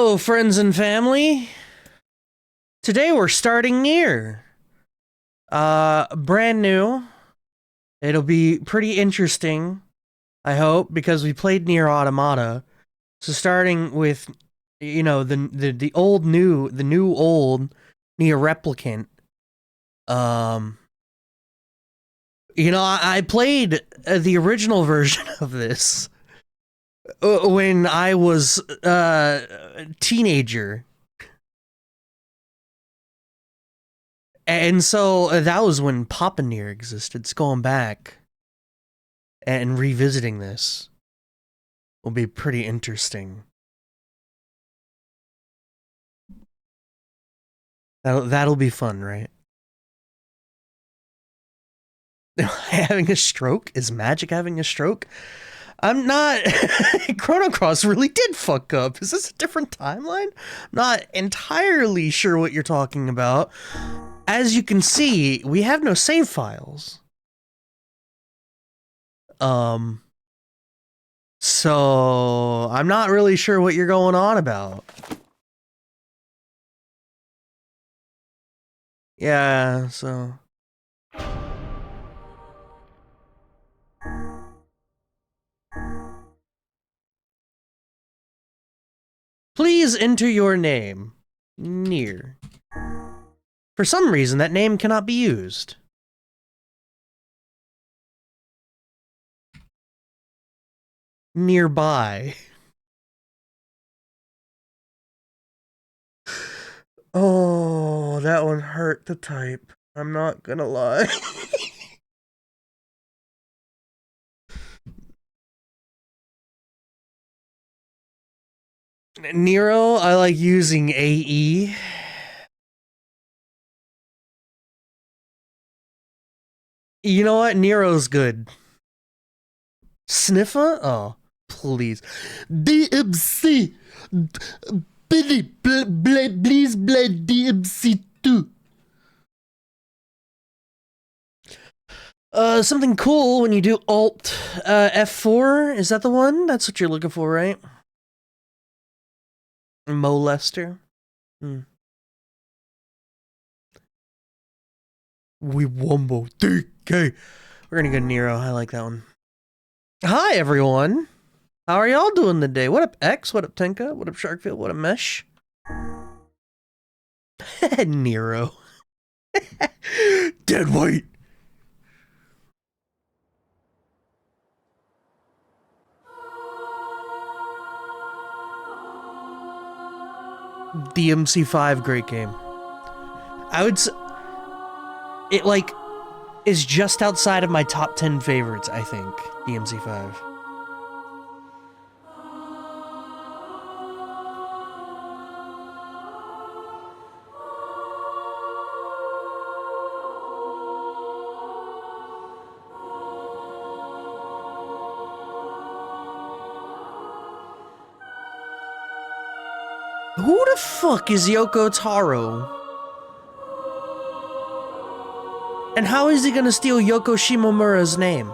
Hello, friends and family. Today we're starting NieR. Brand new. It'll be pretty interesting, I hope, because we played NieR Automata. So starting with, you know, the new old NieR Replicant. I played the original version of this when I was a teenager. And so that was when Papa NieR existed. It's going back and revisiting this will be pretty interesting. That'll be fun, right? Having a stroke? Is Magic having a stroke? I'm not... Chrono Cross really did fuck up. Is this a different timeline? I'm not entirely sure what you're talking about. As you can see, we have no save files. So I'm not really sure what you're going on about. Yeah, so... Please enter your name. NieR. For some reason, that name cannot be used. Nearby. Oh, that one hurt to type. I'm not gonna lie. Nero, I like using AE. You know what? Nero's good. Sniffer? Oh, please. DMC! Billy, please play DMC 2. Something cool when you do Alt F4. Is that the one? That's what you're looking for, right? Molester. We wombo DK. We're gonna go Nero. I like that one. Hi, everyone. How are y'all doing today? What up, X? What up, Tenka? What up, Sharkfield? What up, Mesh? Nero. Dead white. DMC5, great game. I would say it, like, is just outside of my top 10 favorites, I think. DMC5. Who the fuck is Yoko Taro? And how is he gonna steal Yoko Shimomura's name?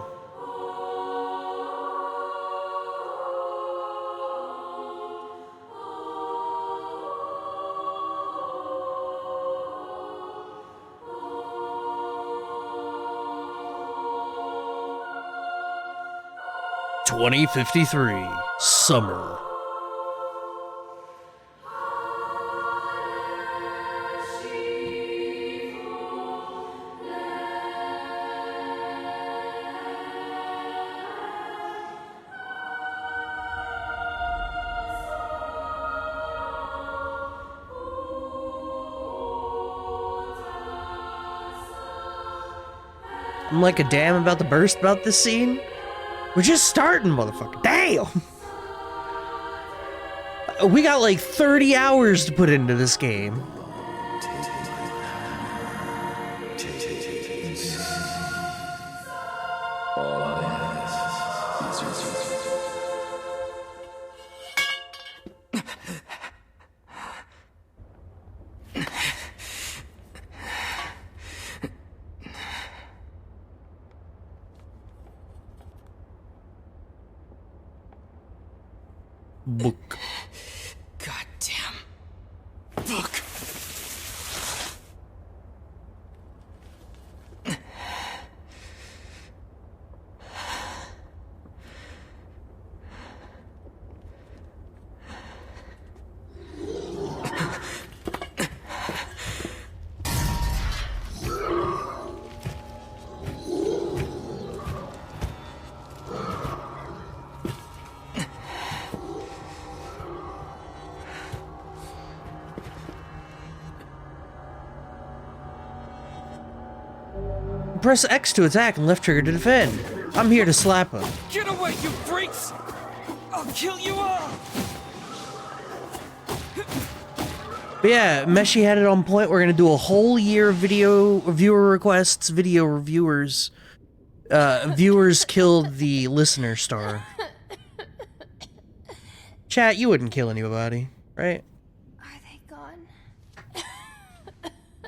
"2053 Summer." I'm like a dam about to burst about this scene. We're just starting, motherfucker. Damn! We got like 30 hours to put into this game. Book. Goddamn. Press X to attack and left trigger to defend. I'm here to slap him. Get away, you freaks! I'll kill you all! But yeah, Meshi had it on point. We're gonna do a whole year of video viewer requests, video reviewers. Viewers killed the listener star. Chat, you wouldn't kill anybody, right? Are they gone?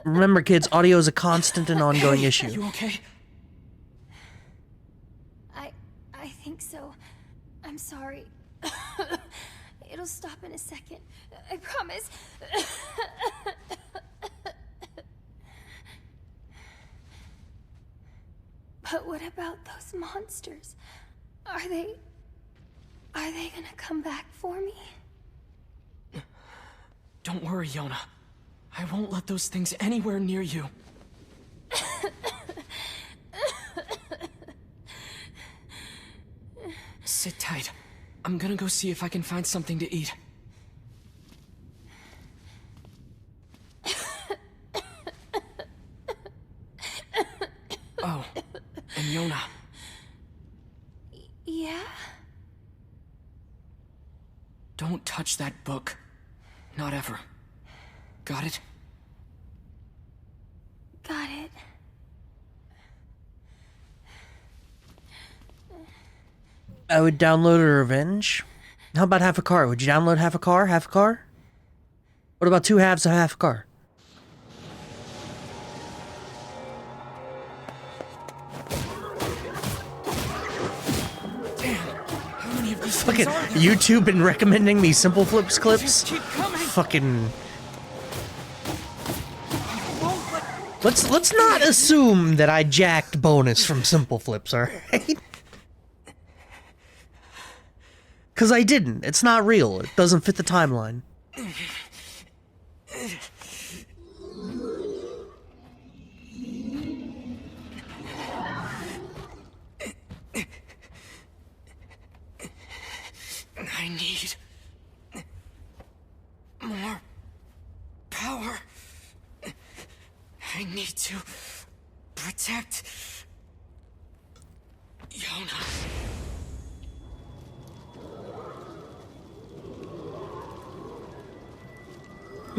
Remember, kids, audio is a constant and ongoing issue. You okay? I think so. I'm sorry. It'll stop in a second. I promise. But what about those monsters? Are they gonna come back for me? Don't worry, Yona. I won't let those things anywhere near you. Sit tight. I'm gonna go see if I can find something to eat. Oh, and Yona. Yeah? Don't touch that book. Not ever. Got it? Got it. I would download a revenge. How about half a car? Would you download half a car? Half a car? What about two halves of half a car? Damn. How many of these Look at things are there? YouTube been recommending me Simple Flips clips. Just keep coming. Fucking. Won't let... Let's not assume that I jacked bonus from Simple Flips, alright? Cause I didn't. It's not real. It doesn't fit the timeline. I need more power. I need to protect Yona.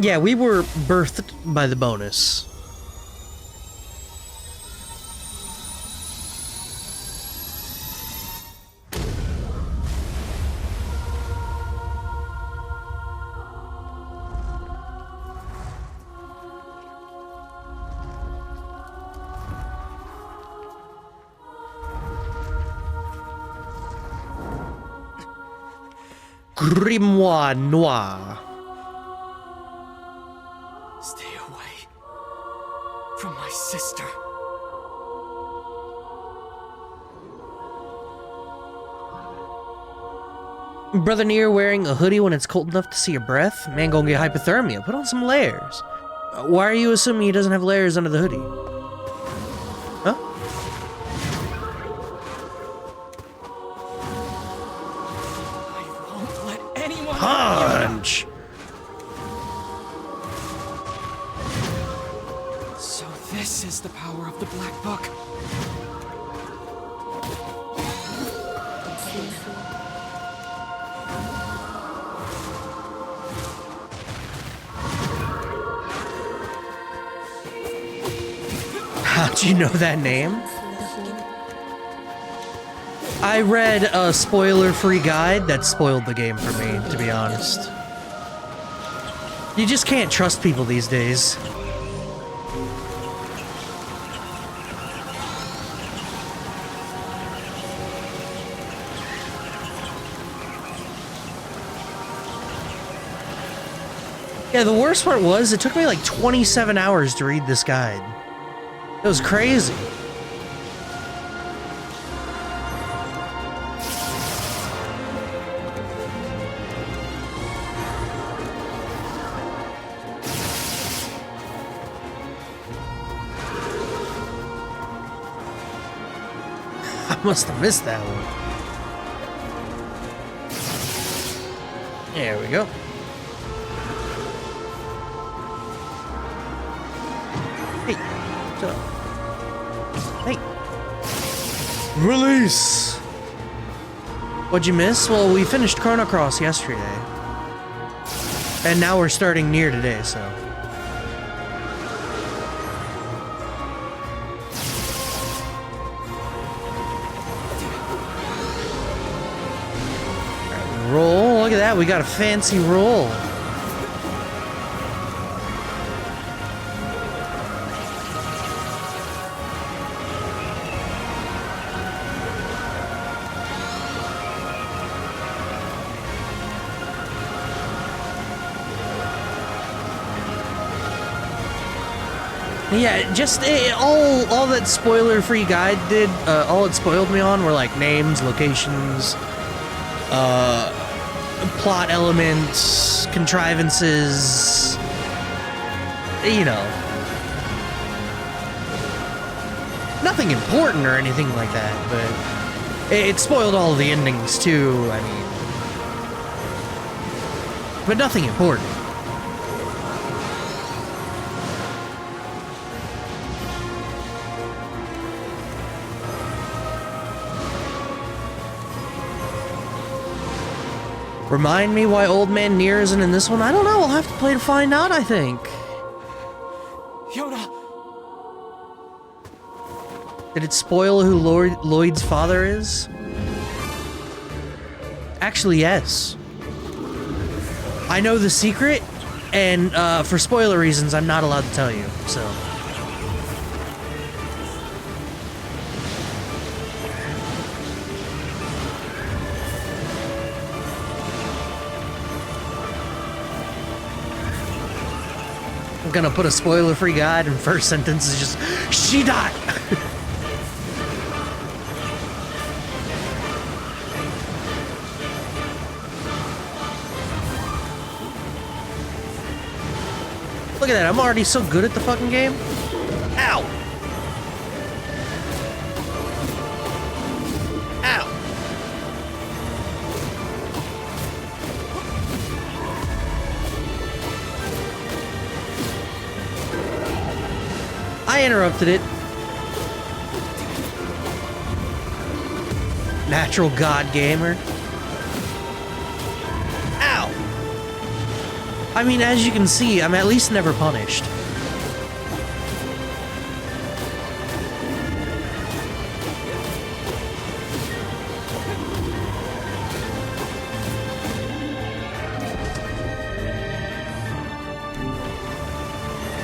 Yeah, we were birthed by the bonus. Grimoire Noir. Stay away from my sister. Brother NieR wearing a hoodie when it's cold enough to see your breath? Man gonna get hypothermia. Put on some layers. Why are you assuming he doesn't have layers under the hoodie? Huh? I won't let anyone Punch! So this is the power of the Black Book. How'd you know that name? I read a spoiler-free guide that spoiled the game for me, to be honest. You just can't trust people these days. Yeah, the worst part was, it took me like 27 hours to read this guide. It was crazy. I must have missed that one. There we go. Hey, shut up. Hey. Release! What'd you miss? Well, we finished Chrono Cross yesterday. And now we're starting NieR today, so... Alright, roll. Look at that, we got a fancy roll. Yeah, just all that spoiler-free guide did, all it spoiled me on were like names, locations, plot elements, contrivances, you know. Nothing important or anything like that, but it spoiled all the endings too, I mean. But nothing important. Remind me why Old Man NieR isn't in this one? I don't know. I'll have to play to find out, I think. Yoda! Did it spoil who Lloyd's father is? Actually, yes. I know the secret, and for spoiler reasons, I'm not allowed to tell you, so... I'm gonna put a spoiler-free guide, and first sentence is just, she died! Look at that, I'm already so good at the fucking game. Ow! Ow! I interrupted it. Natural God Gamer. Ow! I mean, as you can see, I'm at least never punished.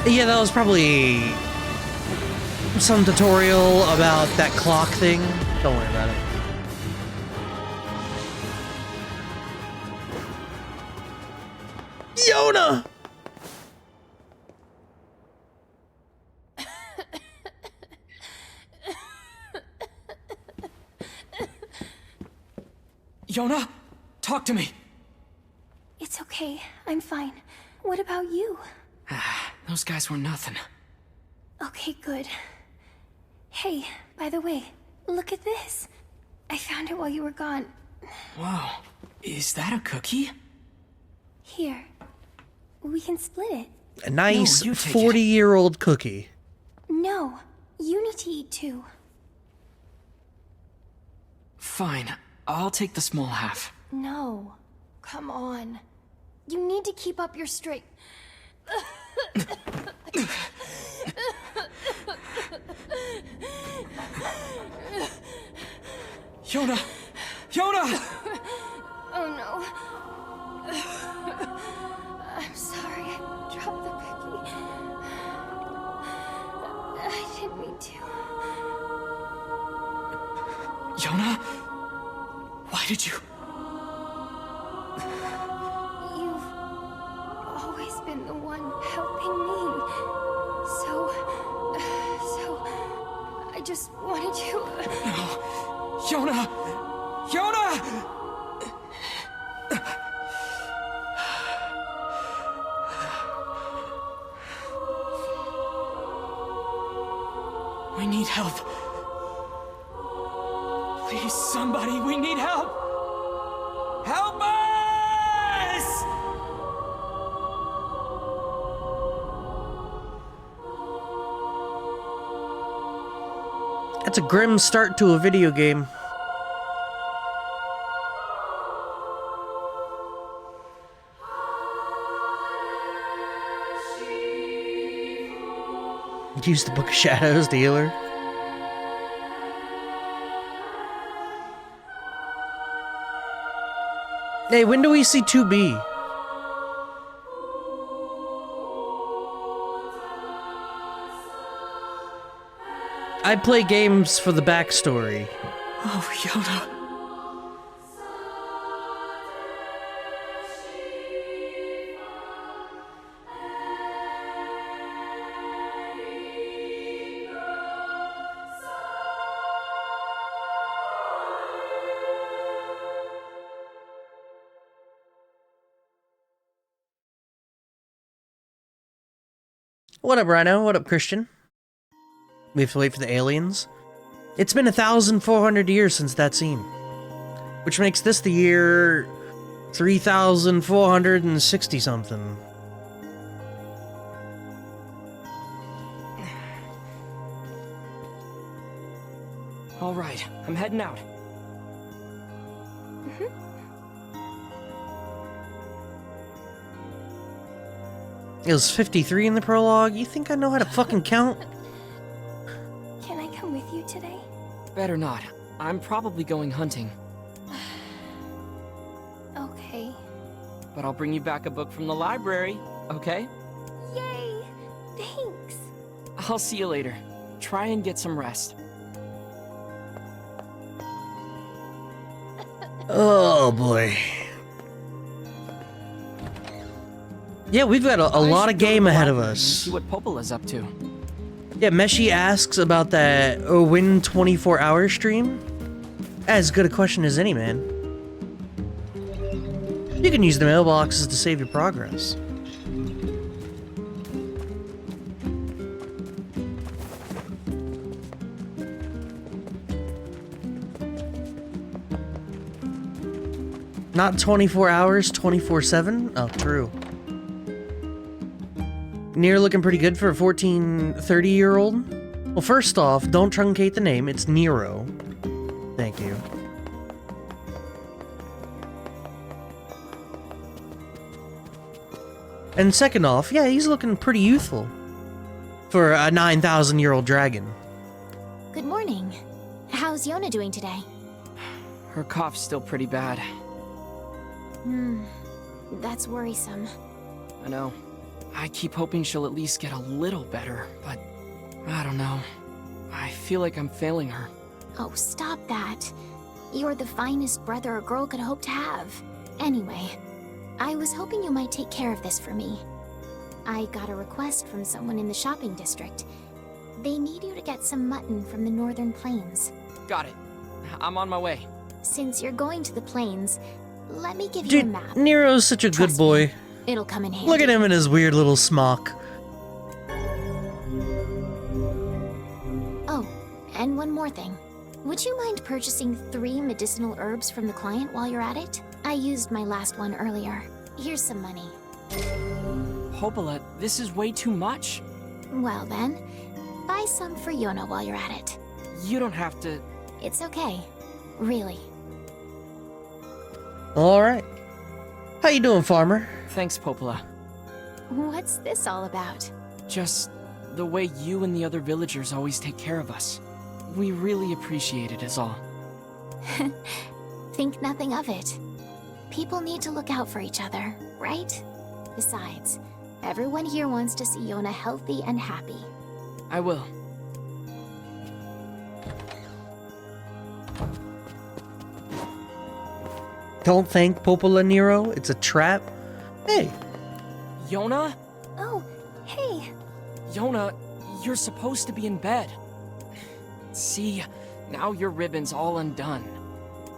Yeah, that was probably some tutorial about that clock thing. Don't worry about it. Yona! Yona, talk to me. It's okay. I'm fine. What about you? Those guys were nothing. Okay, good. Hey, by the way, look at this. I found it while you were gone. Whoa, is that a cookie? Here. We can split it. A nice No, you take 40-year-old cookie. No, you need to eat too. Fine, I'll take the small half. No. Come on. You need to keep up your straight. Yona! Yona! Oh no. I'm sorry, I dropped the cookie. I didn't mean to. Yona? Why did you... You've always been the one helping me. So I just wanted to... No. Yona! Yona! We need help. Please, somebody, we need help! Help us! That's a grim start to a video game. Use the Book of Shadows to heal her. Hey, when do we see 2B? I play games for the backstory. Oh, Yoda. What up, Rhino? What up, Christian? We have to wait for the aliens. It's been 1,400 years since that scene, which makes this the year 3,460 something. All right, I'm heading out. It was 53 in the prologue. You think I know how to fucking count? Can I come with you today? Better not. I'm probably going hunting. Okay. But I'll bring you back a book from the library, okay? Yay! Thanks! I'll see you later. Try and get some rest. Oh boy. Yeah, we've got a lot of game ahead of us. See what Popola's up to. Yeah, Meshi asks about that Win 24-hour stream. As good a question as any, man. You can use the mailboxes to save your progress. Not 24 hours, 24/7? Oh, true. NieR looking pretty good for a 14-30-year-old? Well, first off, don't truncate the name. It's Nero. Thank you. And second off, yeah, he's looking pretty youthful for a 9,000-year-old dragon. Good morning. How's Yona doing today? Her cough's still pretty bad. That's worrisome. I know. I keep hoping she'll at least get a little better, but I don't know. I feel like I'm failing her. Oh, stop that. You're the finest brother a girl could hope to have. Anyway, I was hoping you might take care of this for me. I got a request from someone in the shopping district. They need you to get some mutton from the northern plains. Got it. I'm on my way. Since you're going to the plains, let me give you a Dude, map. Nero's such a good Trust boy. me, it'll come in handy. Look at him in his weird little smock. Oh, and one more thing. Would you mind purchasing 3 medicinal herbs from the client while you're at it? I used my last one earlier. Here's some money. Popola, this is way too much. Well then, buy some for Yona while you're at it. You don't have to... It's okay. Really. Alright. How you doing, farmer? Thanks, Popola. What's this all about? Just the way you and the other villagers always take care of us. We really appreciate it is all. Think nothing of it. People need to look out for each other, right? Besides, everyone here wants to see Yona healthy and happy. I will. Don't thank Popola, Nero. It's a trap. Hey. Yona? Oh, hey. Yona, you're supposed to be in bed. See, now your ribbon's all undone.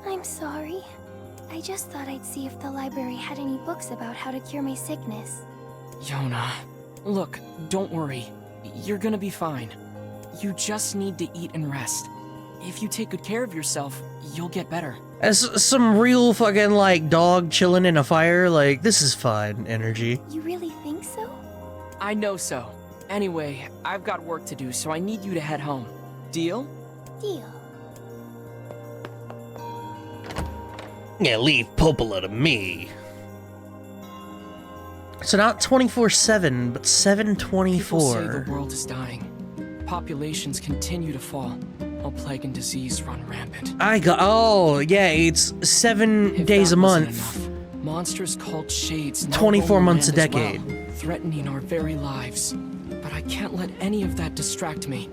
I'm sorry. I just thought I'd see if the library had any books about how to cure my sickness. Yona, look, don't worry. You're gonna be fine. You just need to eat and rest. If you take good care of yourself, you'll get better. As some real fucking, like, dog chilling in a fire, like, this is fine energy. You really think so? I know so. Anyway, I've got work to do, so I need you to head home. Deal? Deal. Yeah, leave Popola to me. So not 24/7, but People say 7/24. the world is dying. Populations continue to fall, while plague and disease run rampant. Oh, yeah, it's 7 If days that a wasn't month. enough, monsters called Shades now 24 roam the months a land as well, decade. threatening our very lives. But I can't let any of that distract me.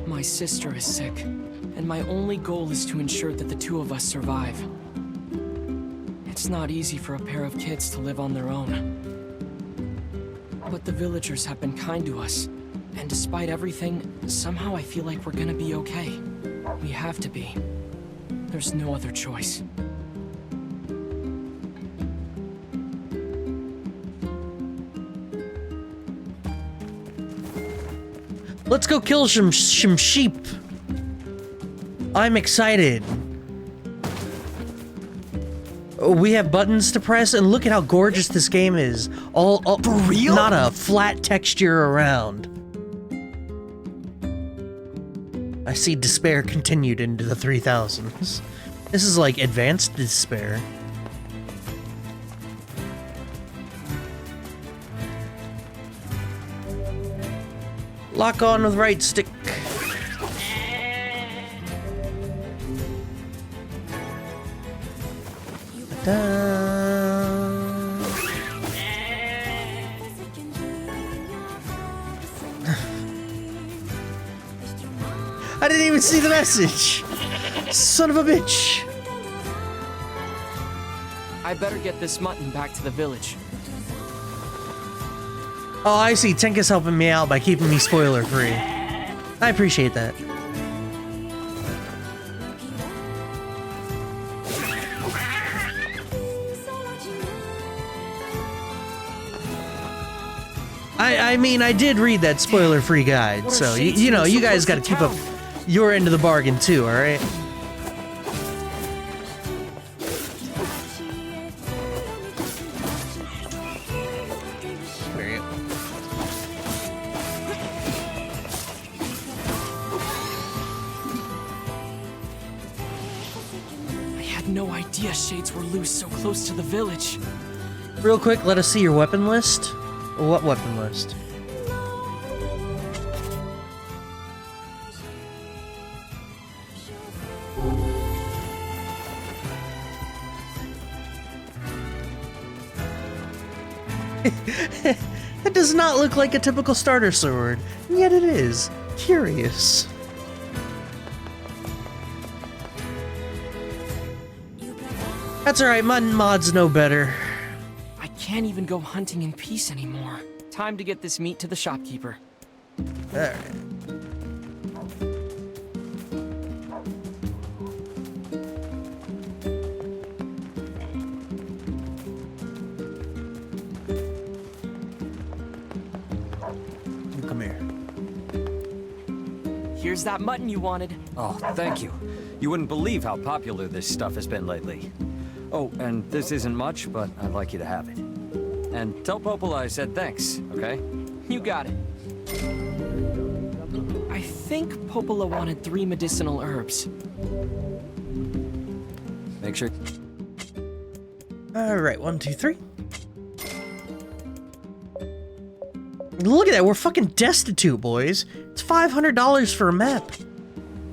My sister is sick, and my only goal is to ensure that the two of us survive. It's not easy for a pair of kids to live on their own. But the villagers have been kind to us, and despite everything, somehow I feel like we're gonna be okay. We have to be. There's no other choice. Let's go kill some sheep. I'm excited. Oh, we have buttons to press, and look at how gorgeous this game is. All for real? Not a flat texture around. I see despair continued into the 3000s. This is like advanced despair. Lock on with right stick. I didn't even see the message. Son of a bitch. I better get this mutton back to the village. Oh, I see. Tenka's helping me out by keeping me spoiler free. I appreciate that. I mean, I did read that spoiler-free guide, so you know, you guys got to keep up your end of the bargain too, all right? There you go. I had no idea Shades were loose so close to the village. Real quick, let us see your weapon list. What weapon list? It does not look like a typical starter sword, and yet it is. Curious. That's alright, Mutton mods know better. I can't even go hunting in peace anymore. Time to get this meat to the shopkeeper. Alright. Come here. Here's that mutton you wanted. Oh, thank you. You wouldn't believe how popular this stuff has been lately. Oh, and this isn't much, but I'd like you to have it. And tell Popola I said thanks, okay? You got it. I think Popola wanted 3 medicinal herbs. Make sure... Alright, 1, 2, 3. Look at that, we're fucking destitute, boys. It's $500 for a map.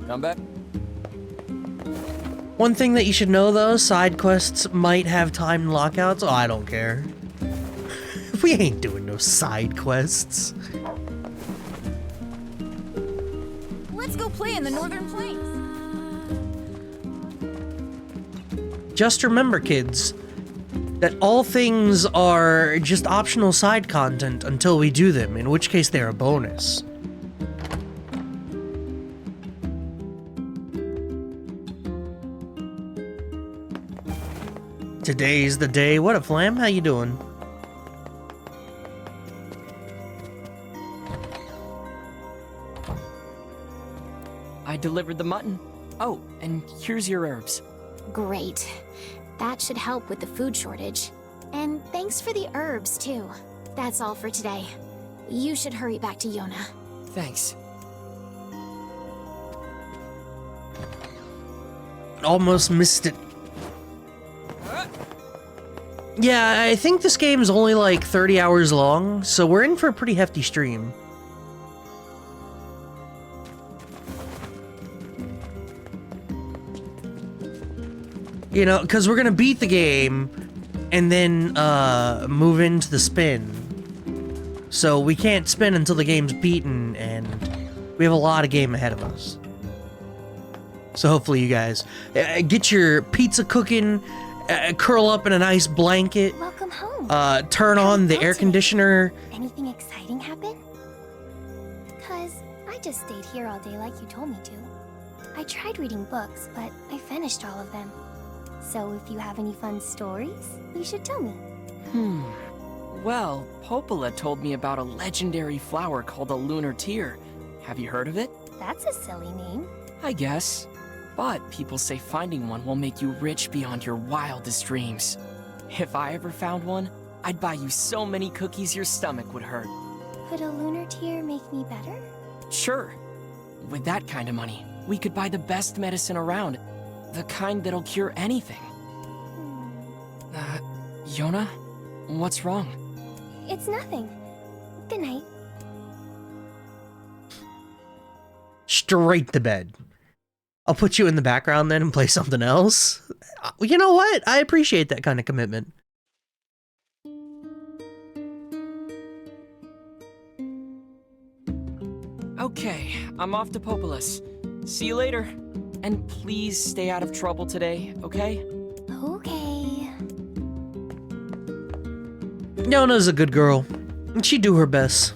Come back. One thing that you should know, though, side quests might have timed lockouts. Oh, I don't care. We ain't doing no side quests. Let's go play in the Northern Plains. Just remember, kids, that all things are just optional side content until we do them, in which case they're a bonus. Today's the day. What up, Flam? How you doing? I delivered the mutton. Oh, and here's your herbs. Great. That should help with the food shortage. And thanks for the herbs, too. That's all for today. You should hurry back to Yona. Thanks. Almost missed it. Yeah, I think this game's only like 30 hours long, so we're in for a pretty hefty stream. You know, because we're gonna beat the game and then move into the spin. So we can't spin until the game's beaten, and we have a lot of game ahead of us. So hopefully you guys get your pizza cooking, curl up in a nice blanket, Welcome home. turn on the air conditioner. Anything exciting happen? Cause I just stayed here all day like you told me to. I tried reading books, but I finished all of them. So if you have any fun stories, you should tell me. Well, Popola told me about a legendary flower called a lunar tear. Have you heard of it? That's a silly name. I guess. But people say finding one will make you rich beyond your wildest dreams. If I ever found one, I'd buy you so many cookies your stomach would hurt. Could a lunar tear make me better? Sure. With that kind of money, we could buy the best medicine around. The kind that'll cure anything. Yona? What's wrong? It's nothing. Good night. Straight to bed. I'll put you in the background then and play something else. You know what? I appreciate that kind of commitment. Okay, I'm off to Popolis. See you later. And please stay out of trouble today, okay? Okay. Yona's a good girl, and she'd do her best.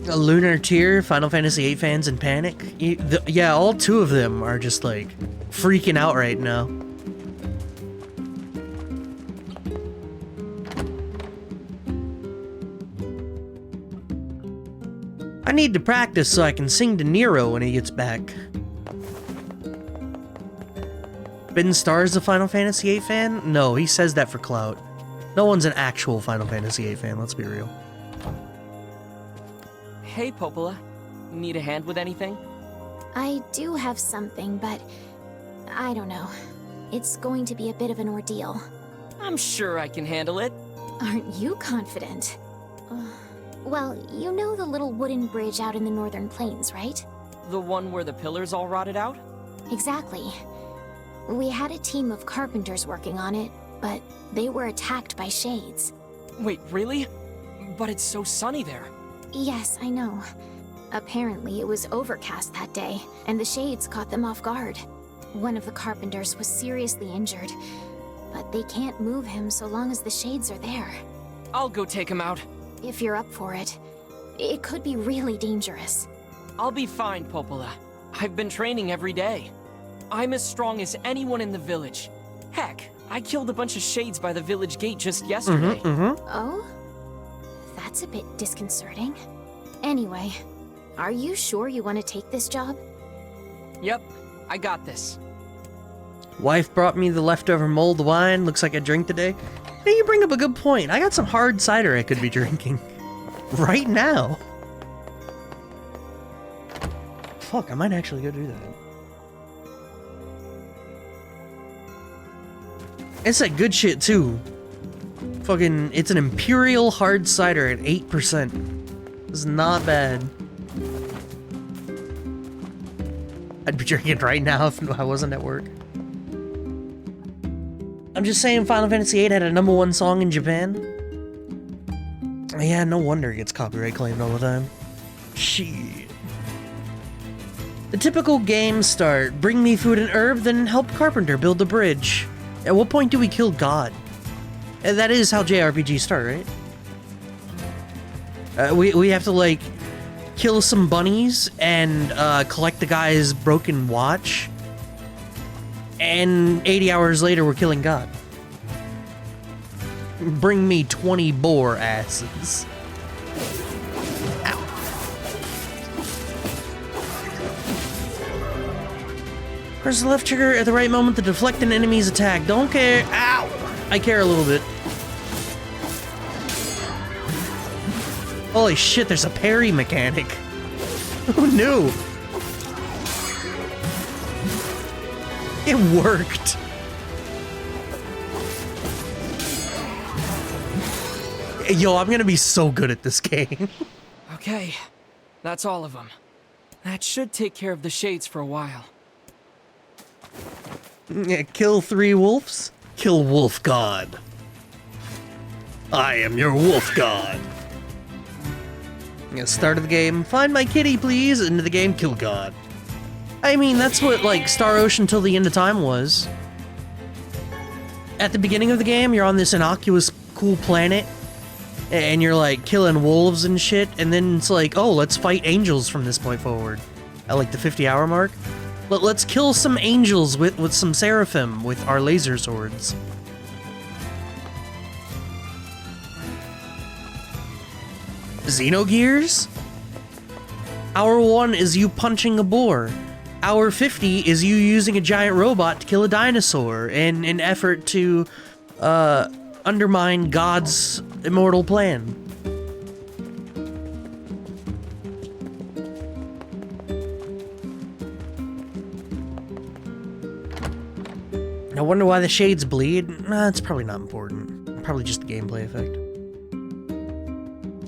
A lunar tear, Final Fantasy VIII fans in panic. Yeah, all two of them are just like freaking out right now. I need to practice so I can sing to Nero when he gets back. Ben Starr's a Final Fantasy VIII fan? No, he says that for clout. No one's an actual Final Fantasy VIII fan, let's be real. Hey, Popola. Need a hand with anything? I do have something, but I don't know. It's going to be a bit of an ordeal. I'm sure I can handle it. Aren't you confident? Well, you know the little wooden bridge out in the northern plains, right? The one where the pillars all rotted out? Exactly. We had a team of carpenters working on it, but they were attacked by shades. Wait, really? But it's so sunny there. Yes, I know. Apparently it was overcast that day, and the shades caught them off guard. One of the carpenters was seriously injured, but they can't move him so long as the shades are there. I'll go take him out. If you're up for it. It could be really dangerous. I'll be fine, Popola. I've been training every day. I'm as strong as anyone in the village. Heck, I killed a bunch of shades by the village gate just yesterday. Oh? That's a bit disconcerting. Anyway, are you sure you want to take this job? Yep, I got this. Wife brought me the leftover mulled wine. Looks like I drink today. Hey, you bring up a good point. I got some hard cider I could be drinking. Right now. Fuck, I might actually go do that. It's that good shit too. Fucking, it's an imperial hard cider at 8%. It's not bad. I'd be drinking it right now if I wasn't at work. I'm just saying Final Fantasy VIII had a #1 song in Japan. Yeah, no wonder it gets copyright claimed all the time. Shit. The typical game start. Bring me food and herb, then help Carpenter build the bridge. At what point do we kill God? And that is how JRPGs start, right? We have to, like, kill some bunnies and collect the guy's broken watch. And 80 hours later, we're killing God. Bring me 20 boar asses. Ow. Press the left trigger at the right moment to deflect an enemy's attack. Don't care. Ow! I care a little bit. Holy shit, there's a parry mechanic. Who knew? It worked. Yo, I'm gonna be so good at this game. Okay, that's all of them. That should take care of the shades for a while. Yeah, kill 3 wolves? Kill Wolf God. I am your Wolf God. Yeah, start of the game, find my kitty, please. Into the game, kill God. I mean, that's what, like, Star Ocean Till the End of Time was. At the beginning of the game, you're on this innocuous, cool planet, and you're, like, killing wolves and shit, and then it's like, oh, let's fight angels from this point forward. At, like, the 50-hour mark. Let's kill some angels with some seraphim with our laser swords. Xenogears? Hour 1 is you punching a boar. Hour 50 is you using a giant robot to kill a dinosaur in an effort to undermine God's immortal plan. I wonder why the shades bleed. Nah, it's probably not important. Probably just the gameplay effect.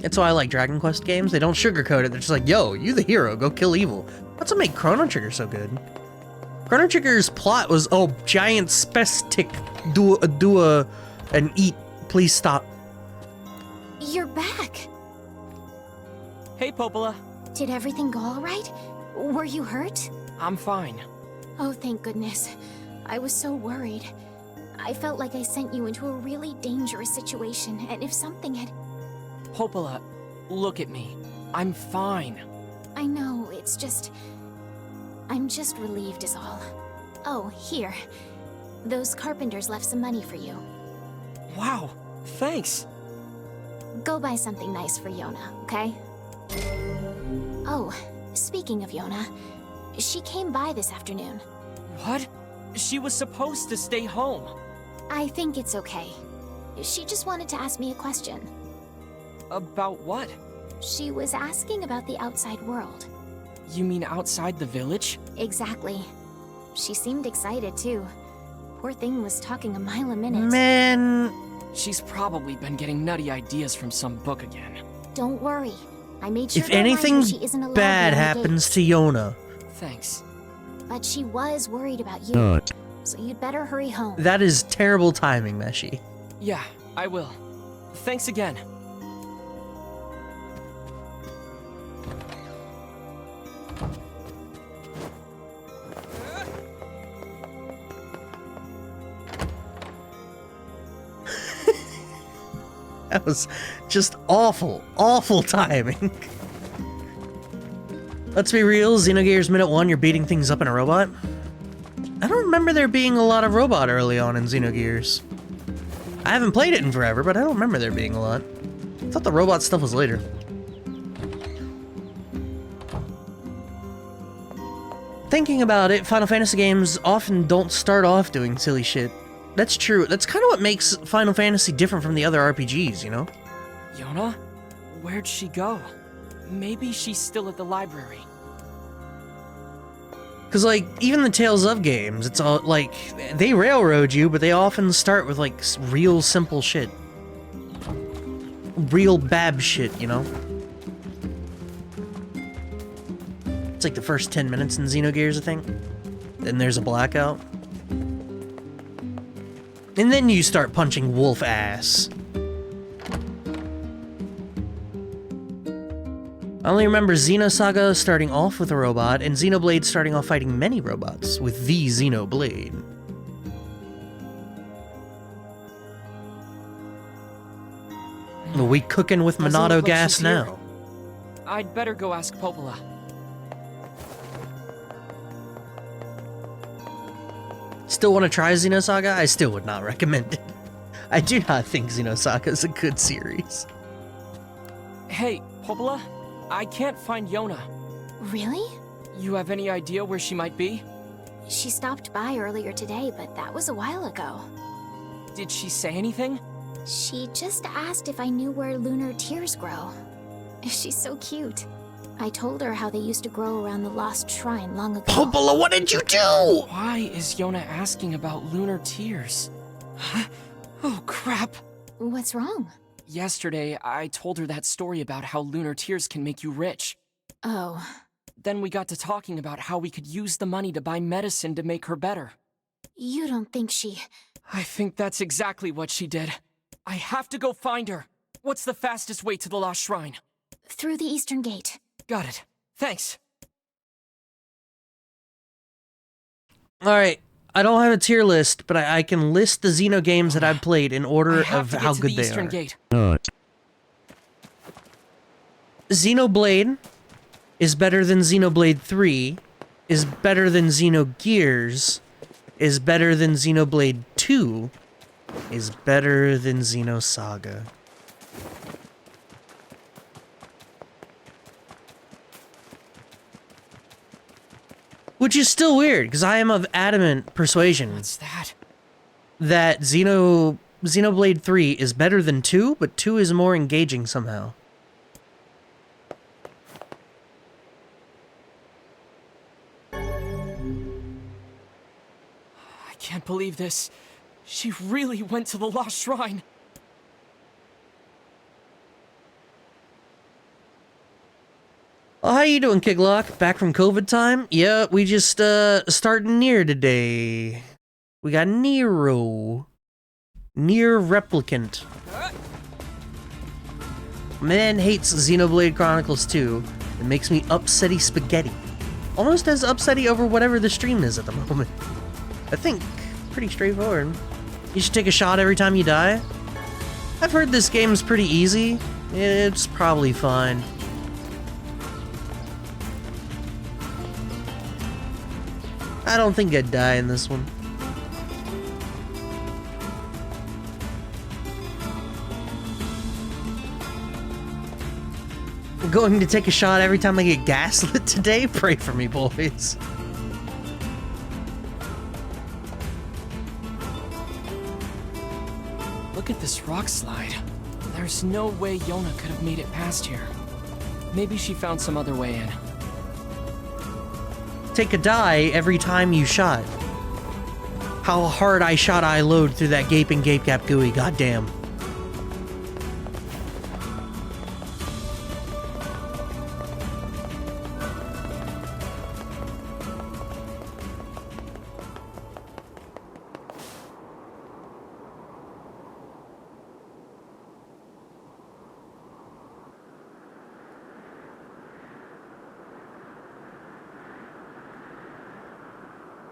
That's why I like Dragon Quest games. They don't sugarcoat it. They're just like, yo, you the hero, go kill evil. That's what made Chrono Trigger so good. Chrono Trigger's plot was, oh, giant spastic, do and eat. Please stop. You're back. Hey, Popola. Did everything go all right? Were you hurt? I'm fine. Oh, thank goodness. I was so worried. I felt like I sent you into a really dangerous situation, and if something had... Popola, look at me. I'm fine. I know, it's just... I'm just relieved is all. Oh, here. Those carpenters left some money for you. Wow, thanks. Go buy something nice for Yona, okay? Oh, speaking of Yona, she came by this afternoon. What? She was supposed to stay home. I think it's okay. She just wanted to ask me a question. About what? She was asking about the outside world. You mean outside the village? Exactly. She seemed excited, too. Poor thing was talking a mile a minute. Man. She's probably been getting nutty ideas from some book again. Don't worry. I made sure If to remind anything her she isn't allowed bad beyond the happens gates. to Yona, Thanks. But she was worried about you. So you'd better hurry home. that is terrible timing, Meshi. Yeah, I will. Thanks again. That was just awful, awful timing. Let's be real, Xenogears Minute 1, you're beating things up in a robot? I don't remember there being a lot of robot early on in Xenogears. I haven't played it in forever, but I don't remember there being a lot. I thought the robot stuff was later. Thinking about it, Final Fantasy games often don't start off doing silly shit. That's true. That's kind of what makes Final Fantasy different from the other RPGs, you know? Yona? Where'd she go? Maybe she's still at the library. Because, like, even the Tales of games, it's all, like, they railroad you, but they often start with, like, real simple shit. Real bab shit, you know? It's like the first 10 minutes in Xenogears, I think. Then there's a blackout. And then you start punching wolf ass. I only remember Xenosaga starting off with a robot, and Xenoblade starting off fighting many robots with the Xenoblade. We cooking with Doesn't look Monado like gas she's here. now. I'd better go ask Popola. Still want to try Xenosaga? I still would not recommend it. I do not think Xenosaga is a good series. Hey, Popola? I can't find Yona. Really? You have any idea where she might be? She stopped by earlier today, but that was a while ago. Did she say anything? She just asked if I knew where lunar tears grow. She's so cute. I told her how they used to grow around the lost shrine long ago. Popola, what did you do? Why is Yona asking about lunar tears? Huh? Oh, crap. What's wrong? Yesterday, I told her that story about how lunar tears can make you rich. Oh. Then we got to talking about how we could use the money to buy medicine to make her better. You don't think she... I think that's exactly what she did. I have to go find her. What's the fastest way to the Lost Shrine? Through the eastern gate. Got it. Thanks. Alright, I don't have a tier list, but I can list the Xeno games that I've played in order of how good they are. Gate. Xenoblade is better than Xenoblade 3, is better than Xenogears, is better than Xenoblade 2, is better than Xenosaga. Which is still weird, because I am of adamant persuasion What's that? that Xenoblade 3 is better than 2, but 2 is more engaging somehow. I can't believe this. She really went to the Lost Shrine. Oh, how you doing, Kiglock? Back from COVID time? Yeah, we just starting NieR today. We got NieR Replicant. Man hates Xenoblade Chronicles 2. It makes me upsetty spaghetti. Almost as upsetty over whatever the stream is at the moment. I think pretty straightforward. You should take a shot every time you die. I've heard this game's pretty easy. It's probably fine. I don't think I'd die in this one. I'm going to take a shot every time I get gaslit today? Pray for me, boys. Look at this rock slide. There's no way Yona could have made it past here. Maybe she found some other way in. Take a die every time you shot. How hard I shot I load through that gaping gape gap gooey, goddamn.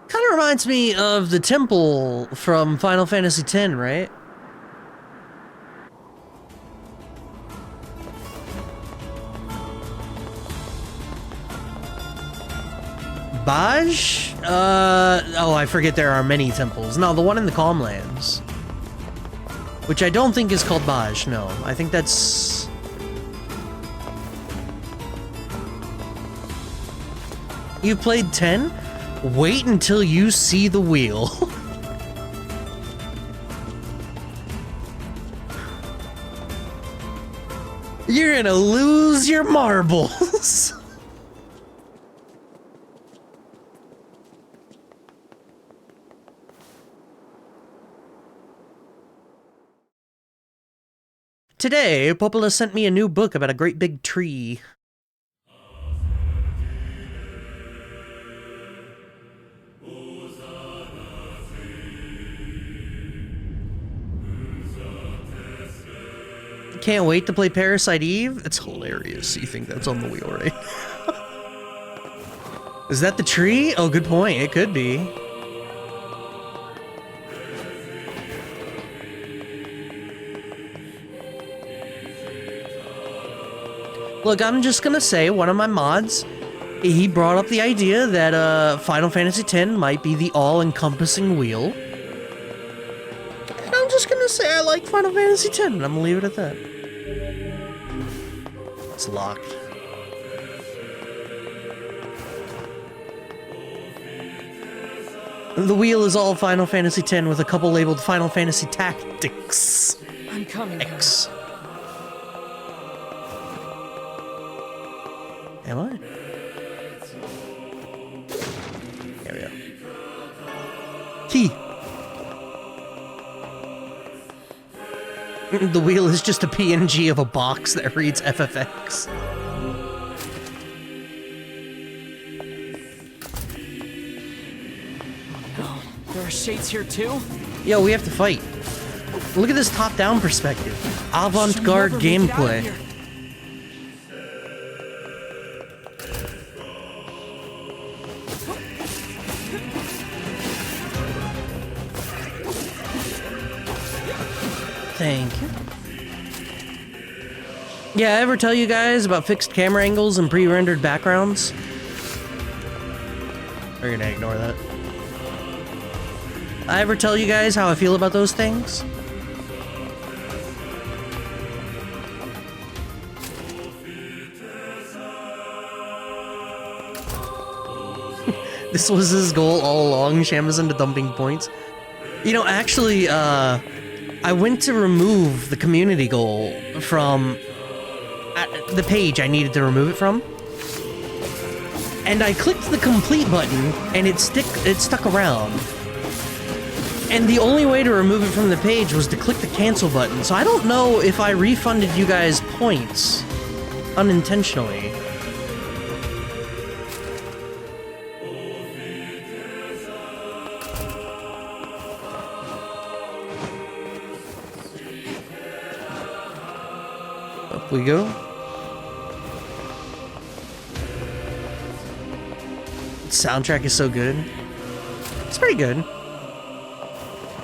Kind of reminds me of the temple from Final Fantasy X, right? Baj? Oh, I forget there are many temples. No, the one in the Calm Lands. Which I don't think is called Baj, no. I think that's... You've played 10? Wait until you see the wheel. You're gonna lose your marbles. Today, Popola sent me a new book about a great big tree. Can't wait to play Parasite Eve. It's hilarious. You think that's on the wheel, right? Is that the tree? Oh, good point. It could be. Look, I'm just gonna say, one of my mods, he brought up the idea that Final Fantasy X might be the all-encompassing wheel. And I'm just gonna say I like Final Fantasy X, and I'm gonna leave it at that. It's locked. The wheel is all Final Fantasy X with a couple labeled Final Fantasy Tactics. I'm coming. X. Am I? There we go. Key. The wheel is just a PNG of a box that reads FFX. No, there are shades here too? Yo, we have to fight. Look at this top-down perspective. Avant-garde She'll never make it out of gameplay. here. Thank you. Yeah, I ever tell you guys about fixed camera angles and pre-rendered backgrounds? We're gonna ignore that. I ever tell you guys how I feel about those things? This was his goal all along, Shamazan, to dumping points. You know, actually, I went to remove the community goal from the page I needed to remove it from. And I clicked the complete button, and it stuck around. And the only way to remove it from the page was to click the cancel button. So I don't know if I refunded you guys points unintentionally. Up we go. Soundtrack is so good. It's pretty good.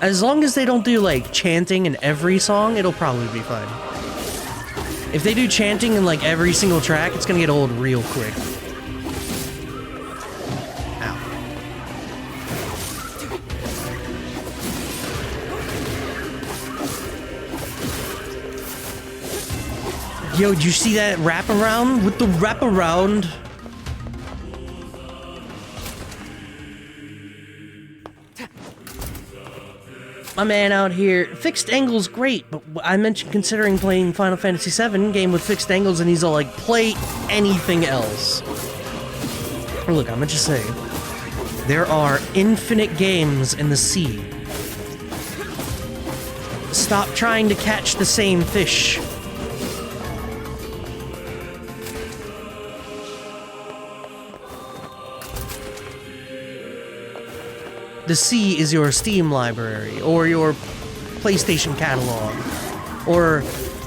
As long as they don't do, like, chanting in every song, it'll probably be fine. If they do chanting in, like, every single track, it's gonna get old real quick. Ow. Yo, did you see that wraparound? With the wraparound... My man out here, fixed angles great, but I mentioned considering playing Final Fantasy VII game with fixed angles, and he's all like, play anything else. Look, I'm gonna just say, there are infinite games in the sea. Stop trying to catch the same fish. The sea is your Steam library, or your PlayStation catalog, or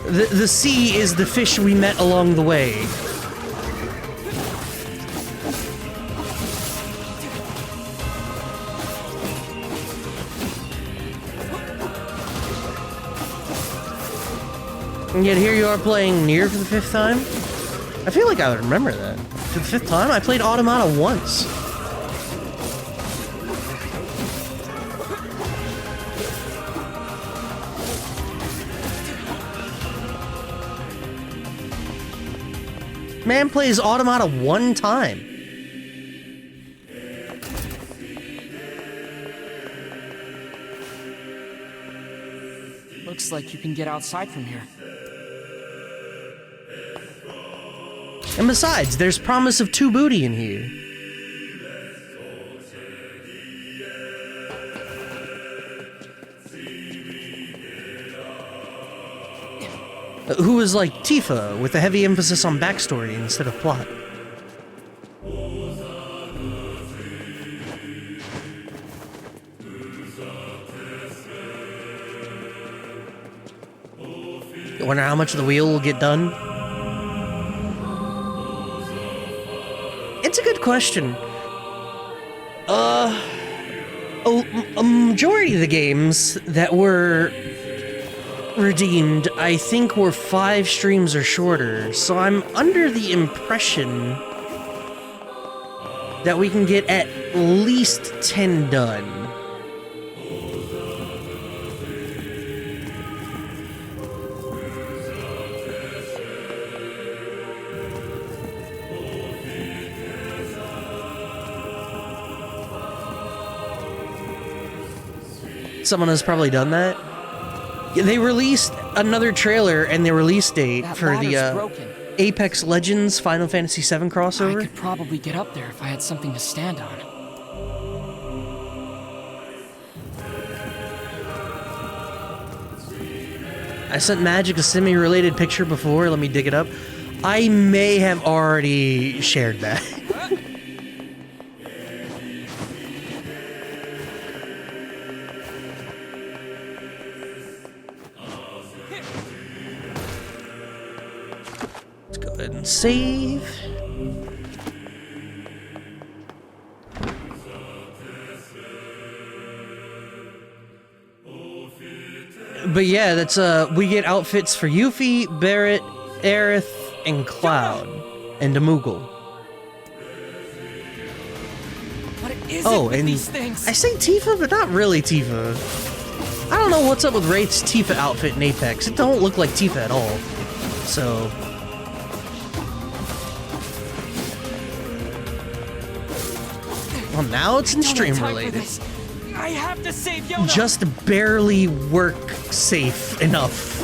the sea is the fish we met along the way. And yet here you are playing NieR for the 5th time? I feel like I would remember that. For the 5th time? I played Automata once. Man plays Automata one time. Looks like you can get outside from here. And besides, there's promise of 2 booty in here. Who is like Tifa, with a heavy emphasis on backstory instead of plot. I wonder how much of the wheel will get done. It's a good question. A majority of the games that were redeemed, I think, were 5 streams or shorter, so I'm under the impression that we can get at least 10 done. someone has probably done that. Yeah, they released another trailer and the release date That for the ladder's broken. Apex Legends Final Fantasy VII I crossover. could probably get up there if I had something to stand on. I sent Magic a semi-related picture before. Let me dig it up. I may have already shared that. Let's go ahead and save. But yeah, that's we get outfits for Yuffie, Barret, Aerith, and Cloud, and Moogle. What is Oh, it with and these things? I say Tifa, but not really Tifa. I don't know what's up with Wraith's Tifa outfit in Apex. It don't look like Tifa at all. So well, now it's in Don't have stream time for related. this. I have to save Yoda. Just barely work safe enough.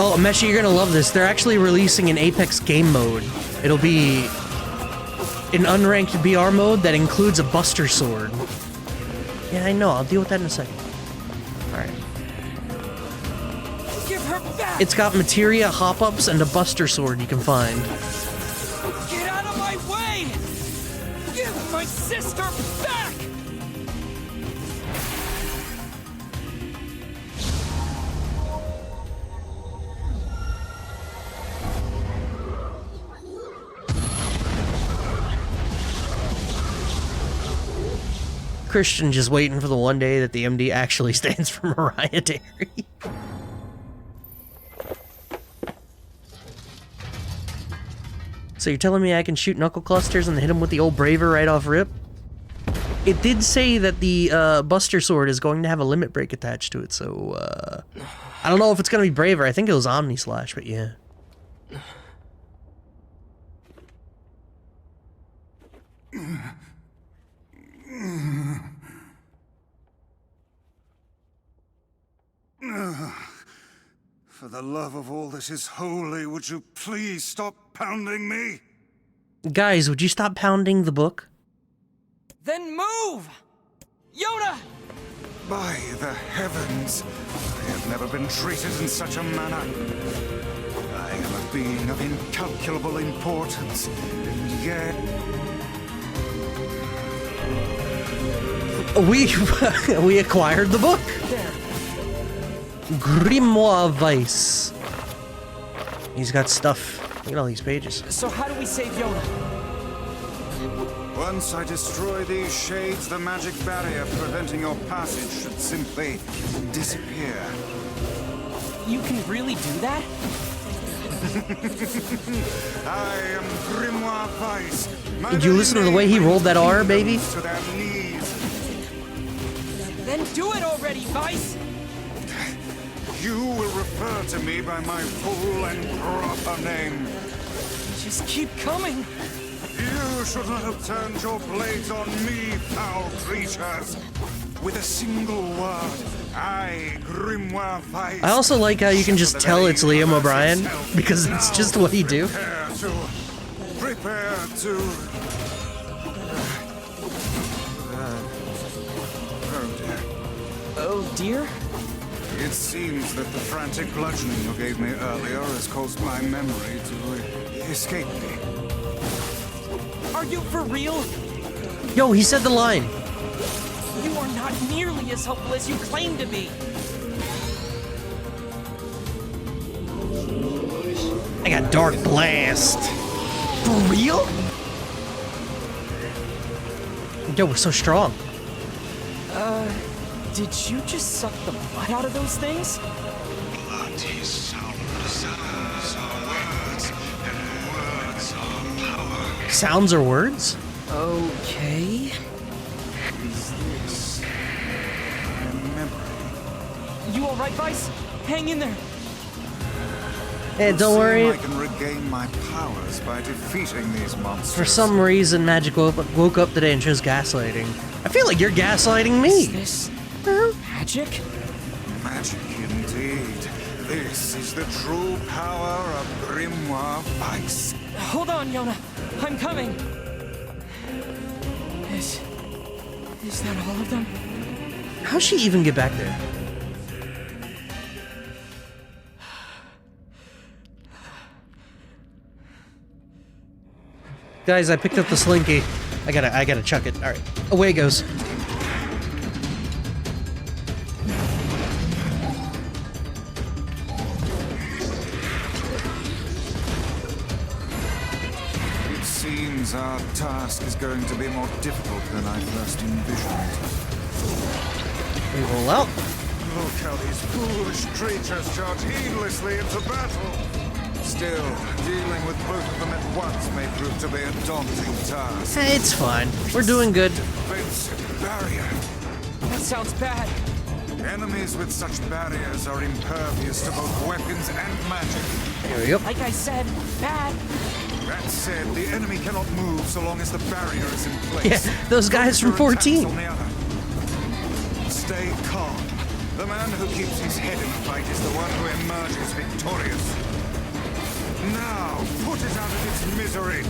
Oh, Mesha, you're gonna love this. They're actually releasing an Apex game mode. It'll be an unranked BR mode that includes a Buster Sword. Yeah, I know. I'll deal with that in a second. Alright. Give her back. It's got materia, hop-ups, and a Buster Sword you can find. Get out of my way! Give my sister back! Christian just waiting for the one day that the MD actually stands for Mariah Dairy. So you're telling me I can shoot knuckle clusters and hit him with the old Braver right off rip? It did say that the Buster Sword is going to have a limit break attached to it, so I don't know if it's going to be Braver. I think it was Omni Slash, but yeah. For the love of all that is holy, would you please stop pounding me? Guys, would you stop pounding the book? Then move! Yoda! By the heavens, I have never been treated in such a manner. I am a being of incalculable importance, and yet... We acquired the book. There. Grimoire Vice. He's got stuff. Look at all these pages. So how do we save Yoda? Once I destroy these shades, the magic barrier preventing your passage should simply disappear. You can really do that? I am Grimoire Vice. Did you listen to the way he rolled that R, baby? To their knees. Then do it already, Vice! You will refer to me by my full and proper name. Just keep coming! You should not have turned your blades on me, foul creatures. With a single word, I, Grimoire Vice... I also like how you can just tell it's Liam O'Brien, because it's just what he do. Prepare to... Oh dear? It seems that the frantic bludgeoning you gave me earlier has caused my memory to escape me. Are you for real? Yo, he said the line. You are not nearly as helpful as you claim to be. I got Dark Blast. For real? Yo, we're so strong. Did you just suck the blood out of those things? Blood is sound, sounds are words, and words are power. Sounds or words? Okay. Is this my memory? You alright, Vice? Hang in there. Hey, It don't would worry. seem I can regain my powers by defeating these monsters. For some reason, Magic woke up today and chose gaslighting. I feel like you're gaslighting me. Is this magic? Magic indeed. This is the true power of Grimoire Vice. Hold on, Yona. I'm coming. Is that all of them? How'd she even get back there? Guys, I picked up the slinky. I gotta chuck it. All right, away it goes. It seems our task is going to be more difficult than I first envisioned. We roll out. Look how these foolish creatures charge heedlessly into battle. Still, dealing with both of them at once may prove to be a daunting task. Hey, it's fine. We're doing good. Defensive barrier. That sounds bad. Enemies with such barriers are impervious to both weapons and magic. Here we go. Like I said, bad. That said, the enemy cannot move so long as the barrier is in place. Yeah, those guys from Your attacks 14. on the other. Stay calm. The man who keeps his head in the fight is the one who emerges victorious. Now, put it out of its misery.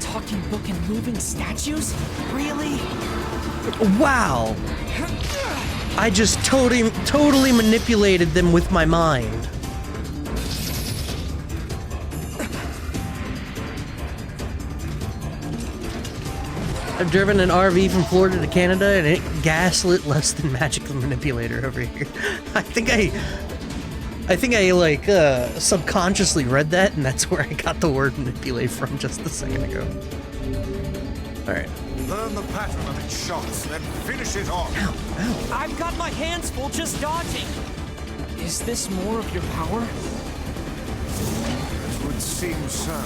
Talking book and moving statues? Really? Wow. I just totally manipulated them with my mind. I've driven an RV from Florida to Canada and it gaslit less than Magic the Manipulator over here. I think I like subconsciously read that, and that's where I got the word manipulate from just a second ago. All right. Learn the pattern of its shots, then finish it off. Ow, ow. I've got my hands full just dodging. Is this more of your power? It would seem so.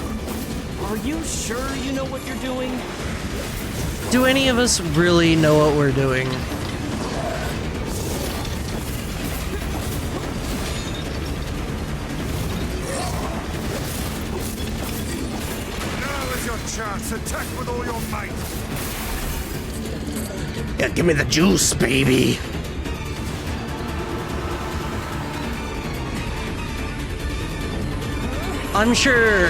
Are you sure you know what you're doing? Do any of us really know what we're doing? Now is your chance. Attack with all your might. Yeah, give me the juice, baby. I'm sure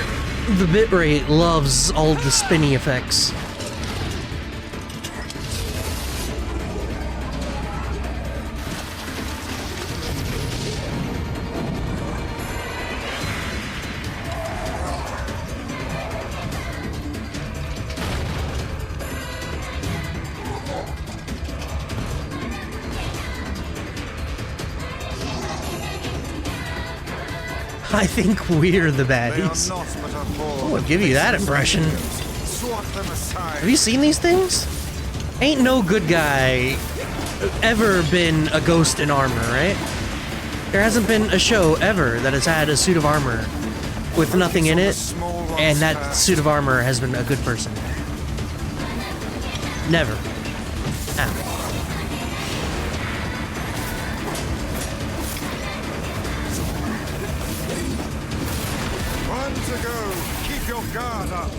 the bitrate loves all the spinny effects. I think we're the They are baddies. not but a horde Oh, I'll of give you that faceless impression. minions. Swat them aside. Have you seen these things? Ain't no good guy ever been a ghost in armor, right? There hasn't been a show ever that has had a suit of armor with nothing in it, and that suit of armor has been a good person. Never. Ow. One to go. Keep your guard up.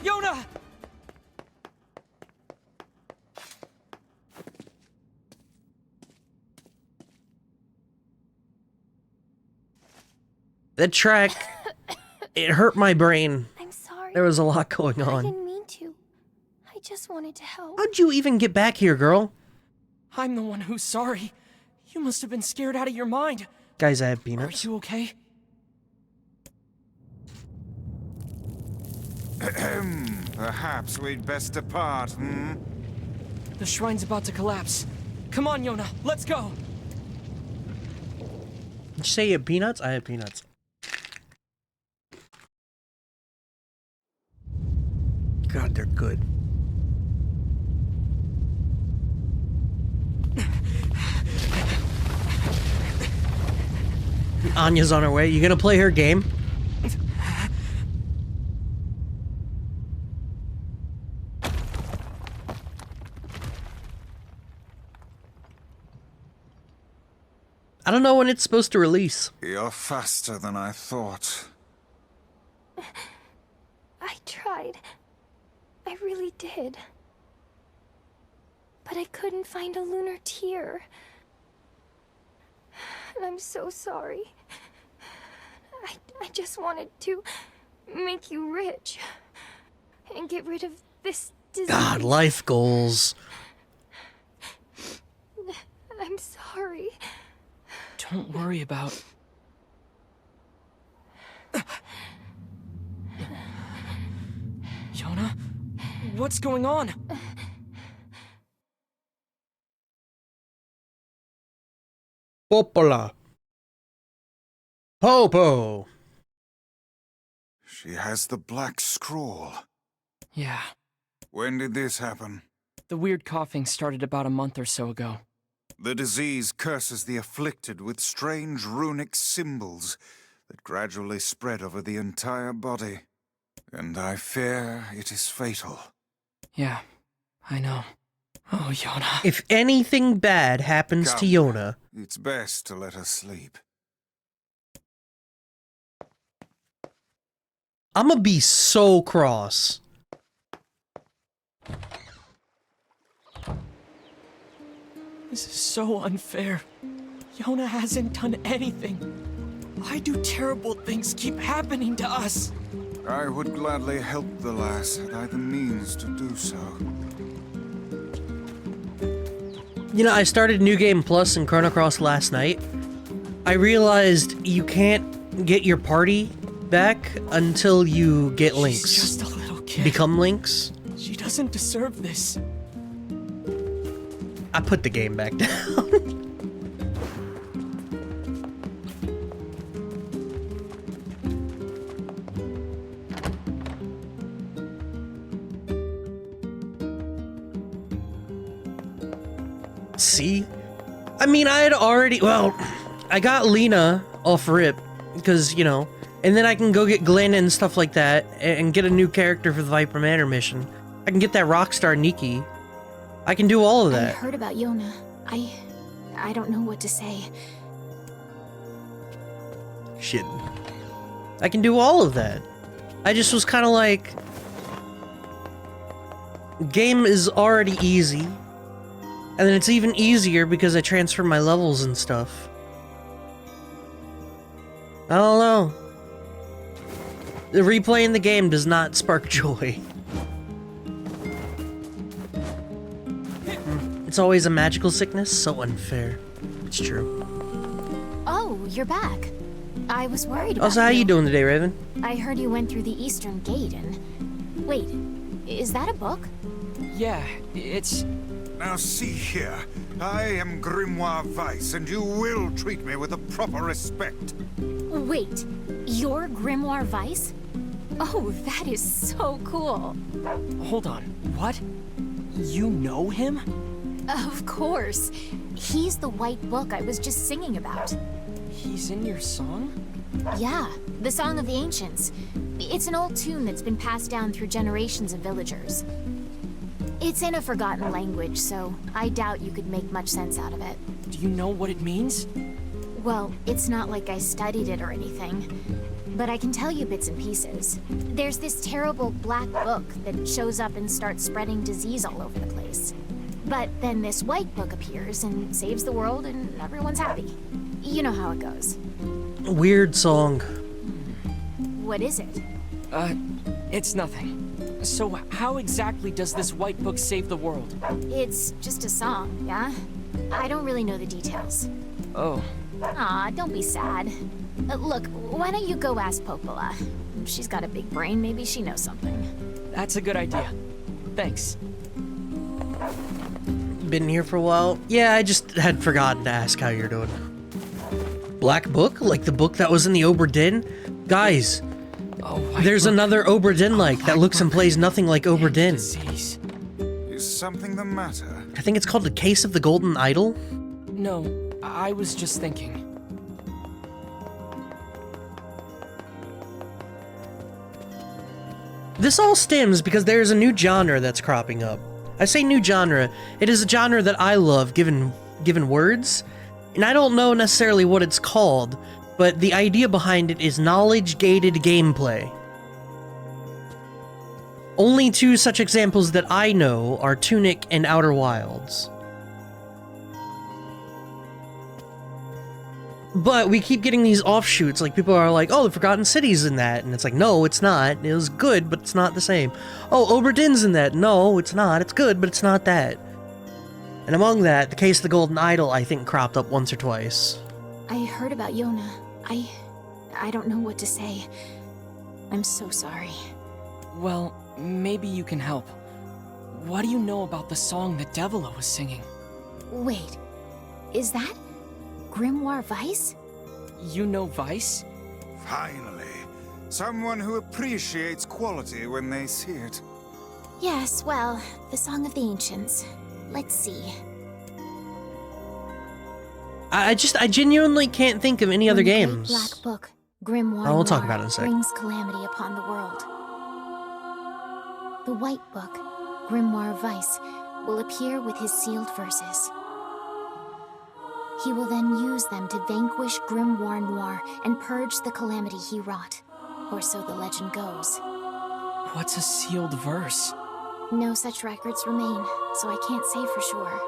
Yona! That track, it hurt my brain. I'm sorry. There was a lot going I on. didn't mean to. I just wanted to help. How'd you even get back here, girl? I'm the one who's sorry. You must have been scared out of your mind. Guys, I have Are peanuts. you okay? Perhaps we'd best depart, hmm? The shrine's about to collapse. Come on, Yona, let's go! Did you say you had peanuts? I had peanuts. God, they're good. Anya's on her way. You gonna play her game? I don't know when it's supposed to release. You're faster than I thought. I tried. I really did. But I couldn't find a lunar tear. And I'm so sorry. I just wanted to make you rich. And get rid of this disease. God, life goals. I'm sorry. Don't worry about... Yona? What's going on? Popola. Popo. She has the black scroll. Yeah. When did this happen? The weird coughing started about a month or so ago. The disease curses the afflicted with strange runic symbols that gradually spread over the entire body. And I fear it is fatal. Yeah, I know. Oh, Yona. If anything bad happens to Yona... It's best to let her sleep. I'ma be so cross. This is so unfair. Yona hasn't done anything. Why do terrible things keep happening to us? I would gladly help the lass had I the means to do so. You know, I started New Game Plus in Chrono Cross last night. I realized you can't get your party back until you get links. She's just a little kid. Become links. She doesn't deserve this. I put the game back down. See? I mean, I had already... Well, I got Lena off rip, because, you know... And then I can go get Glenn and stuff like that, and get a new character for the Viper Manor mission. I can get that Rockstar Nikki. I can do all of I that. heard about Yona. I don't know what to say. Shit. I can do all of that. I just was kind of like... Game is already easy. And then it's even easier because I transfer my levels and stuff. I don't know. The replaying the game does not spark joy. It's always a magical sickness, so unfair. It's true. Oh, you're back. I was worried about Also, how you doing today, Raven? I heard you went through the Eastern Gate and... Wait, is that a book? Yeah, it's... Now see here, I am Grimoire Weiss, and you will treat me with the proper respect. Wait, you're Grimoire Weiss? Oh, that is so cool. Hold on, what? You know him? Of course. He's the white book I was just singing about. He's in your song? Yeah, the Song of the Ancients. It's an old tune that's been passed down through generations of villagers. It's in a forgotten language, so I doubt you could make much sense out of it. Do you know what it means? Well, it's not like I studied it or anything, but I can tell you bits and pieces. There's this terrible black book that shows up and starts spreading disease all over the place. But then this white book appears and saves the world and everyone's happy. You know how it goes. Weird song. What is it? It's nothing. So how exactly does this white book save the world? It's just a song, yeah? I don't really know the details. Oh. Aw, don't be sad. Look, why don't you go ask Popola? She's got a big brain, maybe she knows something. That's a good idea. Thanks. Been here for a while? Yeah, I just had forgotten to ask how you're doing. Black Book? Like the book that was in the Obra Dinn? Guys, there's another Obra Dinn-like that looks and plays nothing like Obra Dinn. Is something the matter? I think it's called The Case of the Golden Idol. No, I was just thinking. This all stems because there is a new genre that's cropping up. I say new genre, it is a genre that I love given words, and I don't know necessarily what it's called, but the idea behind it is knowledge-gated gameplay. Only two such examples that I know are Tunic and Outer Wilds. But we keep getting these offshoots, like people are like, oh, the Forgotten City's in that, and it's like, no, it's not. It was good, but it's not the same. Oh, Obra Dinn's in that. No, it's not. It's good, but it's not that. And among that, The Case of the Golden Idol, I think, cropped up once or twice. I heard about Yona. I don't know what to say. I'm so sorry. Well, maybe you can help. What do you know about the song that Devila was singing? Wait, is that Grimoire Vice? You know Vice? Finally, someone who appreciates quality when they see it. Yes, well, the Song of the Ancients. Let's see. I genuinely can't think of any other When the Great games. Black Book, Grimoire Oh, we'll talk Noir, about it in a sec. brings calamity upon the world. The White Book, Grimoire Vice, will appear with his sealed verses. He will then use them to vanquish Grimoire Noir and purge the calamity he wrought. Or so the legend goes. What's a sealed verse? No such records remain, so I can't say for sure.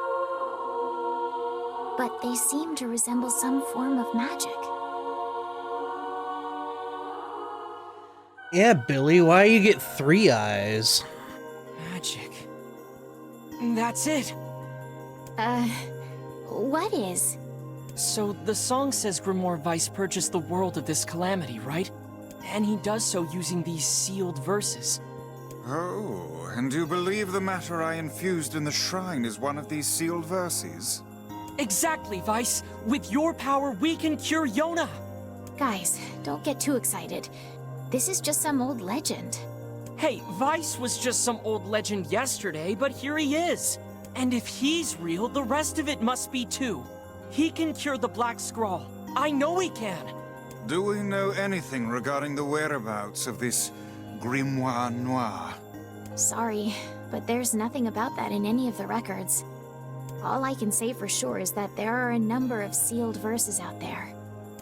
But they seem to resemble some form of magic. Yeah, Billy, why you get 3 eyes? Magic. That's it! What is? So, the song says Grimoire Vice purchased the world of this calamity, right? And he does so using these sealed verses. Oh, and you believe the matter I infused in the shrine is one of these sealed verses? Exactly, Vice! With your power, we can cure Yona! Guys, don't get too excited. This is just some old legend. Hey, Vice was just some old legend yesterday, but here he is! And if he's real, the rest of it must be too. He can cure the Black Scrawl. I know he can! Do we know anything regarding the whereabouts of this Grimoire Noir? Sorry, but there's nothing about that in any of the records. All I can say for sure is that there are a number of sealed verses out there.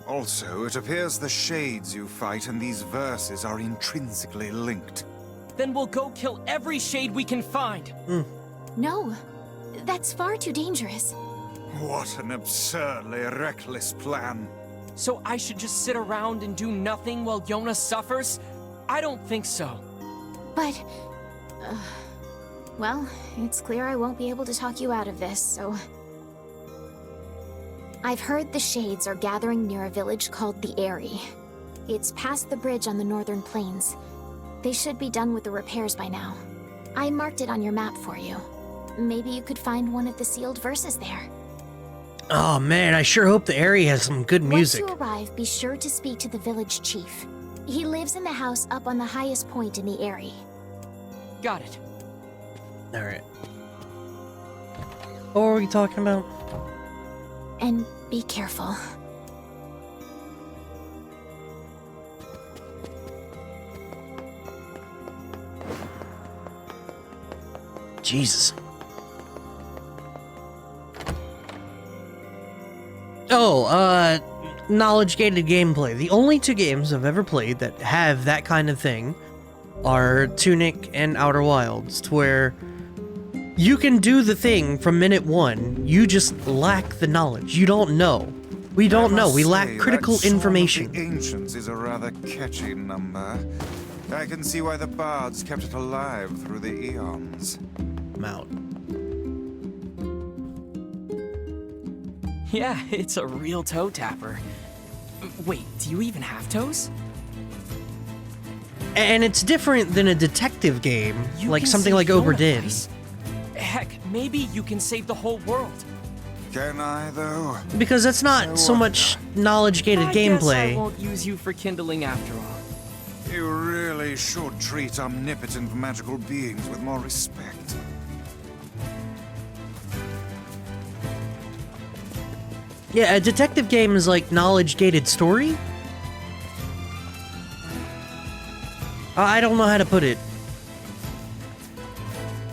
Also, it appears the shades you fight and these verses are intrinsically linked. Then we'll go kill every shade we can find! No, that's far too dangerous. What an absurdly reckless plan. So I should just sit around and do nothing while Yona suffers? I don't think so. But, well, it's clear I won't be able to talk you out of this, so... I've heard the Shades are gathering near a village called the Eyrie. It's past the bridge on the northern plains. They should be done with the repairs by now. I marked it on your map for you. Maybe you could find one of the sealed verses there. Oh man, I sure hope the area has some good music. Once you arrive, be sure to speak to the village chief. He lives in the house up on the highest point in the Eyrie. Got it. Alright. What were we talking about? And be careful. Jesus. Oh, knowledge-gated gameplay. The only 2 games I've ever played that have that kind of thing are Tunic and Outer Wilds, to where you can do the thing from minute 1, you just lack the knowledge. You don't know. We don't know. We lack critical information. The Ancients is a rather catchy number. I can see why the bards kept it alive through the eons. I'm out. Yeah, it's a real toe tapper. Wait, do you even have toes? And it's different than a detective game, You like can something save like Yona, Obra Dinn. Vice. Heck, maybe you can save the whole world. Can I, though? Because that's not so much knowledge-gated I guess I gameplay. won't use you for kindling after all. You really should treat omnipotent magical beings with more respect. Yeah, a detective game is like knowledge-gated story? I don't know how to put it.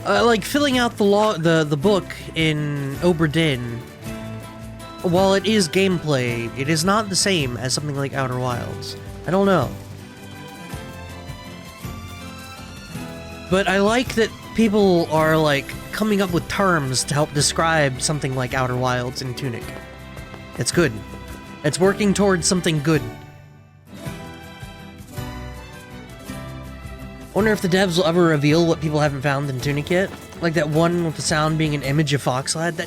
Like filling out the book in Oberdin, while it is gameplay, it is not the same as something like Outer Wilds. I don't know. But I like that people are like coming up with terms to help describe something like Outer Wilds and Tunic. It's good. It's working towards something good. Wonder if the devs will ever reveal what people haven't found in Tunic yet? Like that one with the sound being an image of Foxlad? That...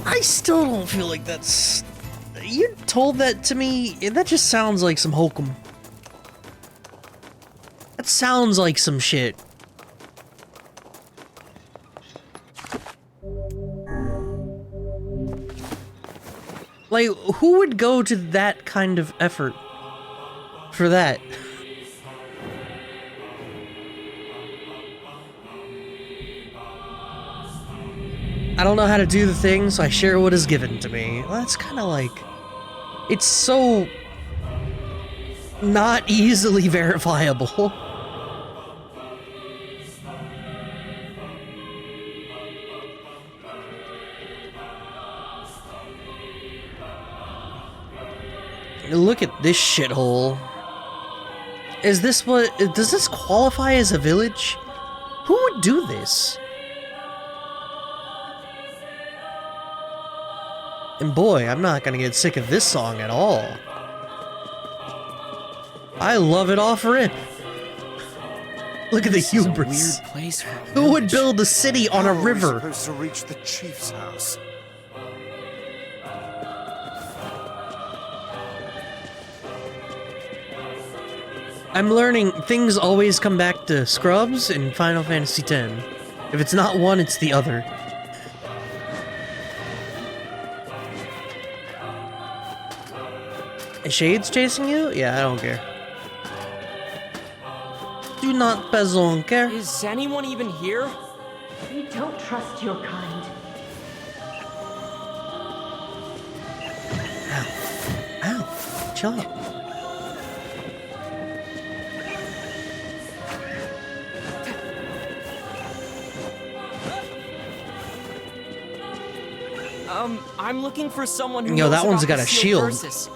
I still don't feel like that's... You told that to me, that just sounds like some hokum. That sounds like some shit. Like, who would go to that kind of effort for that? I don't know how to do the thing, so I share what is given to me. Well, that's kind of like... It's so... not easily verifiable. Look at this shithole. Is this what... Does this qualify as a village? Who would do this? And boy, I'm not gonna get sick of this song at all. I love it off rip. Look at the This is a hubris. weird place for a Who would village. build a city on a How are we river? supposed to reach the chief's house? I'm learning things always come back to Scrubs in Final Fantasy X. If it's not one, it's the other. Is Shades chasing you? Yeah, I don't care. Do not besoin care. Is anyone even here? We don't trust your kind. Ow. Chill out. I'm looking for someone who Yo, knows that one's about got the a sealed shield. verses.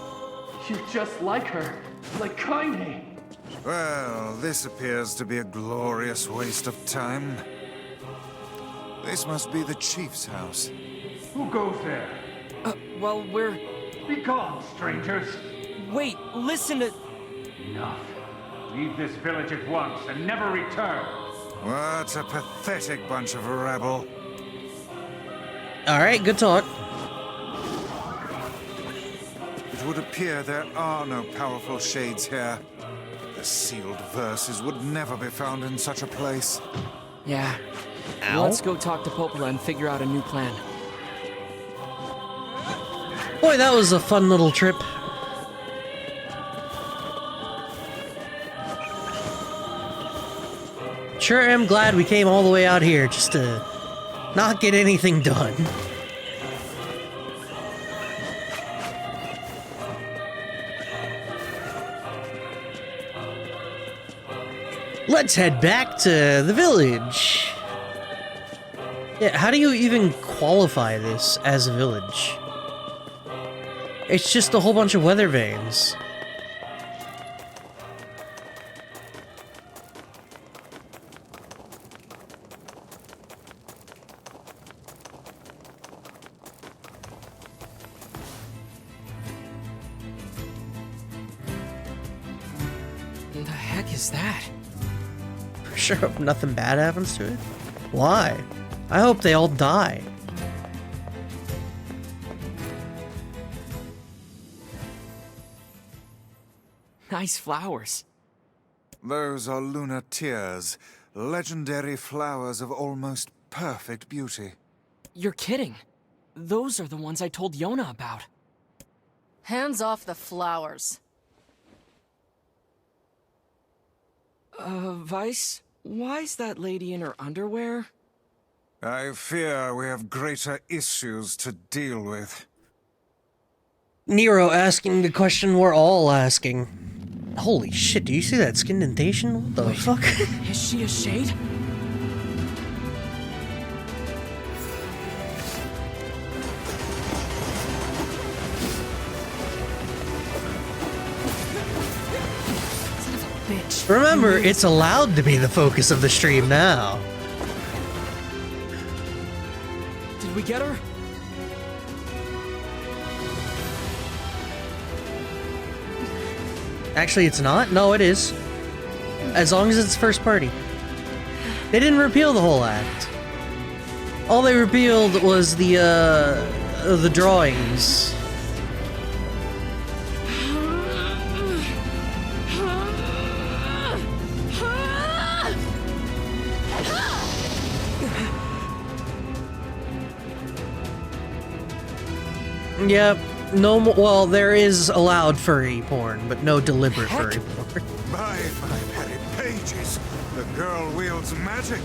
You're just like her. Like Kaine. Well, this appears to be a glorious waste of time. This must be the chief's house. Who goes there? Well, we're... Be gone, strangers. Wait, listen to... Enough. Leave this village at once and never return. What a pathetic bunch of rabble. Alright, good talk. It would appear there are no powerful shades here. The sealed verses would never be found in such a place. Yeah. Ow. Let's go talk to Popola and figure out a new plan. Boy, that was a fun little trip. Sure am glad we came all the way out here just to not get anything done. Let's head back to the village. Yeah, how do you even qualify this as a village? It's just a whole bunch of weather vanes. What the heck is that? For sure hope nothing bad happens to it. Why? I hope they all die. Nice flowers. Those are lunar tears, legendary flowers of almost perfect beauty. You're kidding. Those are the ones I told Yona about. Hands off the flowers. Vice? Why's that lady in her underwear? I fear we have greater issues to deal with. Nero asking the question we're all asking. Holy shit, do you see that skin indentation? What the fuck? Is she a shade? Son of a bitch. Remember, it's allowed to be the focus of the stream now. Did we get her? Actually, it's not. No, it is. As long as it's first party. They didn't repeal the whole act. All they repealed was the drawings. Yep. No more. Well, there is allowed furry porn, but no deliberate furry porn. By my very pages, the girl wields magic.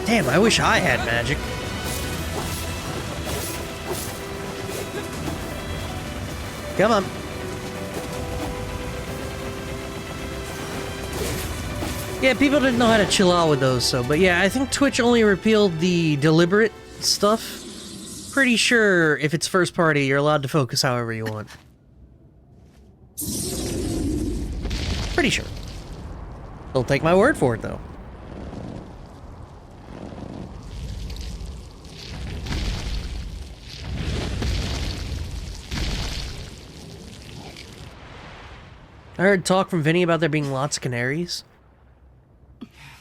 Damn, I wish I had magic. Come on. Yeah, people didn't know how to chill out with those, so, but yeah, I think Twitch only repealed the deliberate stuff. Pretty sure if it's first party, you're allowed to focus however you want. Pretty sure. Don't take my word for it, though. I heard talk from Vinny about there being lots of canaries.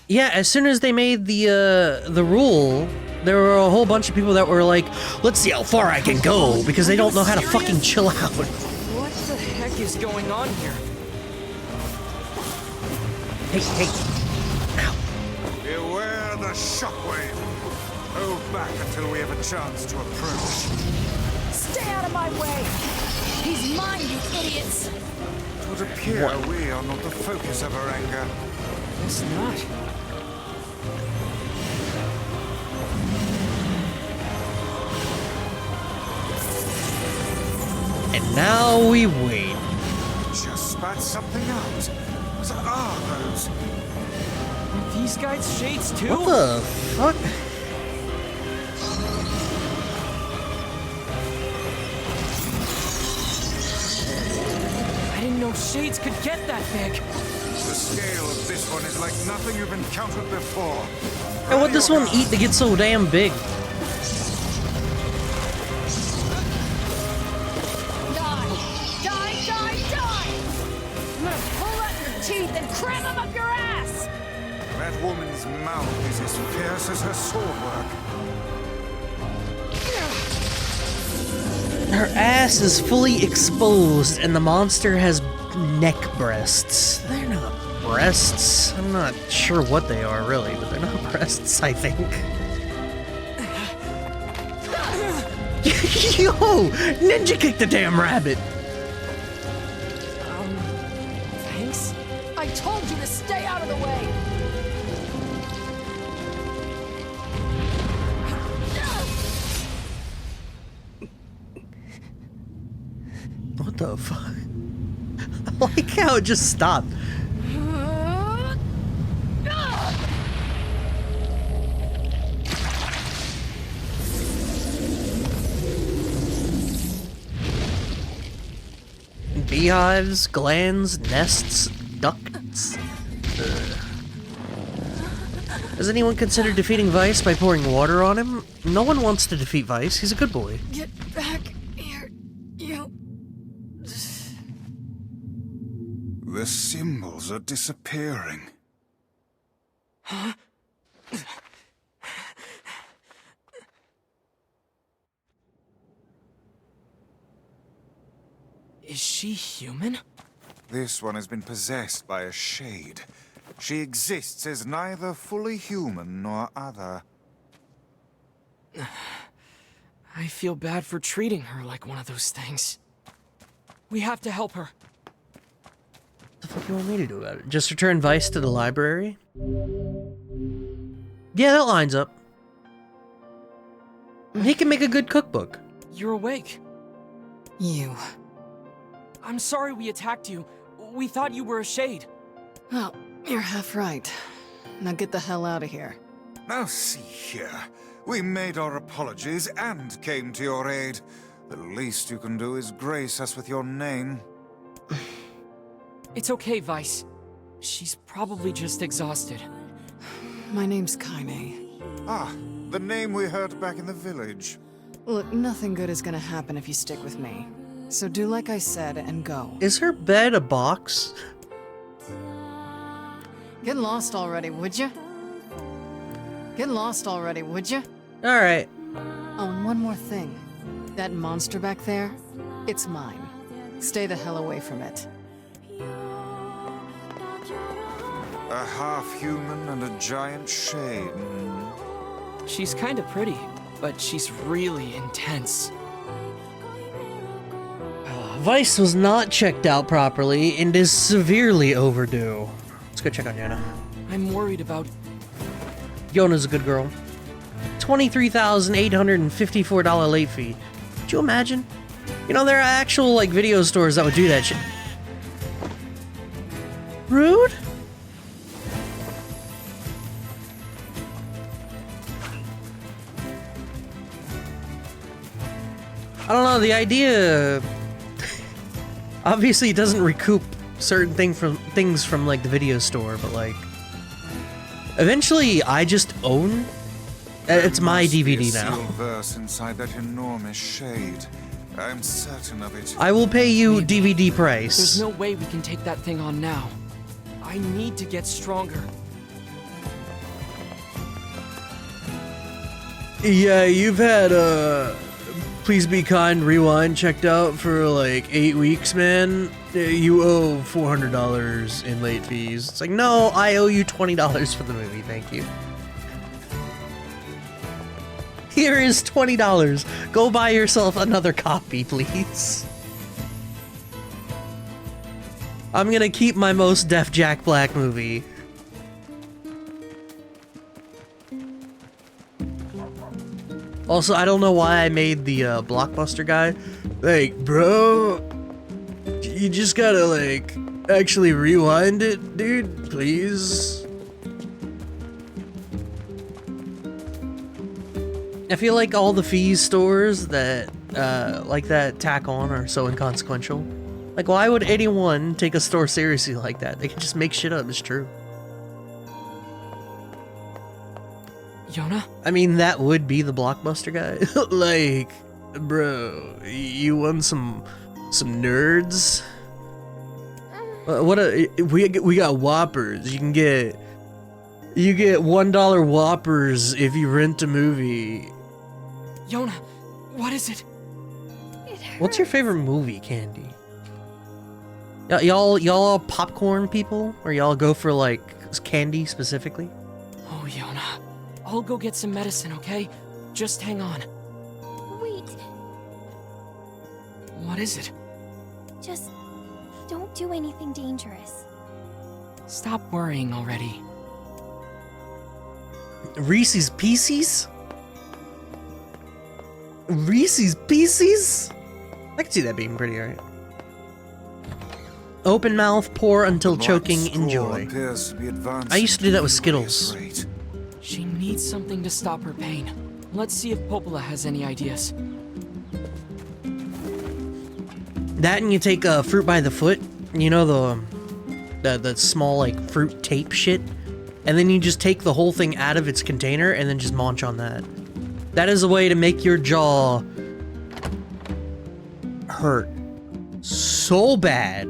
Yeah, as soon as they made the rule, there were a whole bunch of people that were like, let's see how far I can go, because they don't know how to fucking chill out. What the heck is going on here? Hey. Ow. Beware the shockwave. Hold back until we have a chance to approach. Stay out of my way! He's mine, you idiots! It would appear we are not the focus of her anger. Guess not. And now we wait. Just spat something out. What are those? Are these guys shades too? What the fuck? I didn't know shades could get that big. The scale of this one is like nothing you've encountered before. And what this one eat to get so damn big? Teeth and cram them up your ass! That woman's mouth is as fierce as her swordwork. Her ass is fully exposed, and the monster has neck breasts. They're not breasts. I'm not sure what they are, really, but they're not breasts, I think. Yo! Ninja kicked the damn rabbit! Thanks? I told you to stay out of the way! What the fuck? I like how it just stopped. Beehives, glands, nests, ducts. Has anyone considered defeating Vice by pouring water on him? No one wants to defeat Vice. He's a good boy. Get back here, you... The symbols are disappearing. Huh? Is she human? This one has been possessed by a shade. She exists as neither fully human nor other. I feel bad for treating her like one of those things. We have to help her. What the fuck do you want me to do about it? Just return Vice to the library? Yeah, that lines up. He can make a good cookbook. You're awake. You. I'm sorry we attacked you. We thought you were a shade. Well, you're half right. Now get the hell out of here. Now see here. We made our apologies and came to your aid. The least you can do is grace us with your name. It's okay, Vice. She's probably just exhausted. My name's Kaine. Ah, the name we heard back in the village. Look, nothing good is gonna happen if you stick with me. So do like I said and go. Is her bed a box? Get lost already, would you? Get lost already, would you? Alright. Oh, and one more thing. That monster back there, it's mine. Stay the hell away from it. A half-human and a giant shade. She's kinda pretty, but she's really intense. Vice was not checked out properly and is severely overdue. Let's go check on Yona. I'm worried about... Yona's a good girl. $23,854 late fee. Could you imagine? You know, there are actual, like, video stores that would do that shit. Rude? I don't know, the idea... Obviously, it doesn't recoup certain things from, like, the video store, but, like... Eventually, I just own... It's my DVD now. Sealed verse inside that enormous shade. I'm certain of it. I will pay you DVD price. There's no way we can take that thing on now. I need to get stronger. Yeah, you've had, Please Be Kind Rewind checked out for, like, 8 weeks, man. You owe $400 in late fees. It's like, no, I owe you $20 for the movie, thank you. Here is $20. Go buy yourself another copy, please. I'm gonna keep my Most Def Jack Black movie. Also, I don't know why I made the Blockbuster guy. Like, bro, you just gotta, like, actually rewind it, dude, please. I feel like all the fees stores that, like that tack on are so inconsequential. Like, why would anyone take a store seriously like that? They can just make shit up, it's true. Yona? I mean, that would be the Blockbuster guy. Like, bro, you want some nerds? We got Whoppers. You get $1 Whoppers if you rent a movie. Yona, what is it? What's your favorite movie, Candy? Y'all popcorn people? Or y'all go for, like, candy specifically? Oh, Yona. I'll go get some medicine, okay? Just hang on. Wait. What is it? Just don't do anything dangerous. Stop worrying already. Reese's Pieces? Reese's Pieces? I can see that being pretty alright. Open mouth, pour until choking, enjoy. I used to do that with Skittles. She needs something to stop her pain. Let's see if Popola has any ideas. That and you take fruit by the foot, you know, the small, like, fruit tape shit, and then you just take the whole thing out of its container and then just munch on that. That is a way to make your jaw hurt so bad.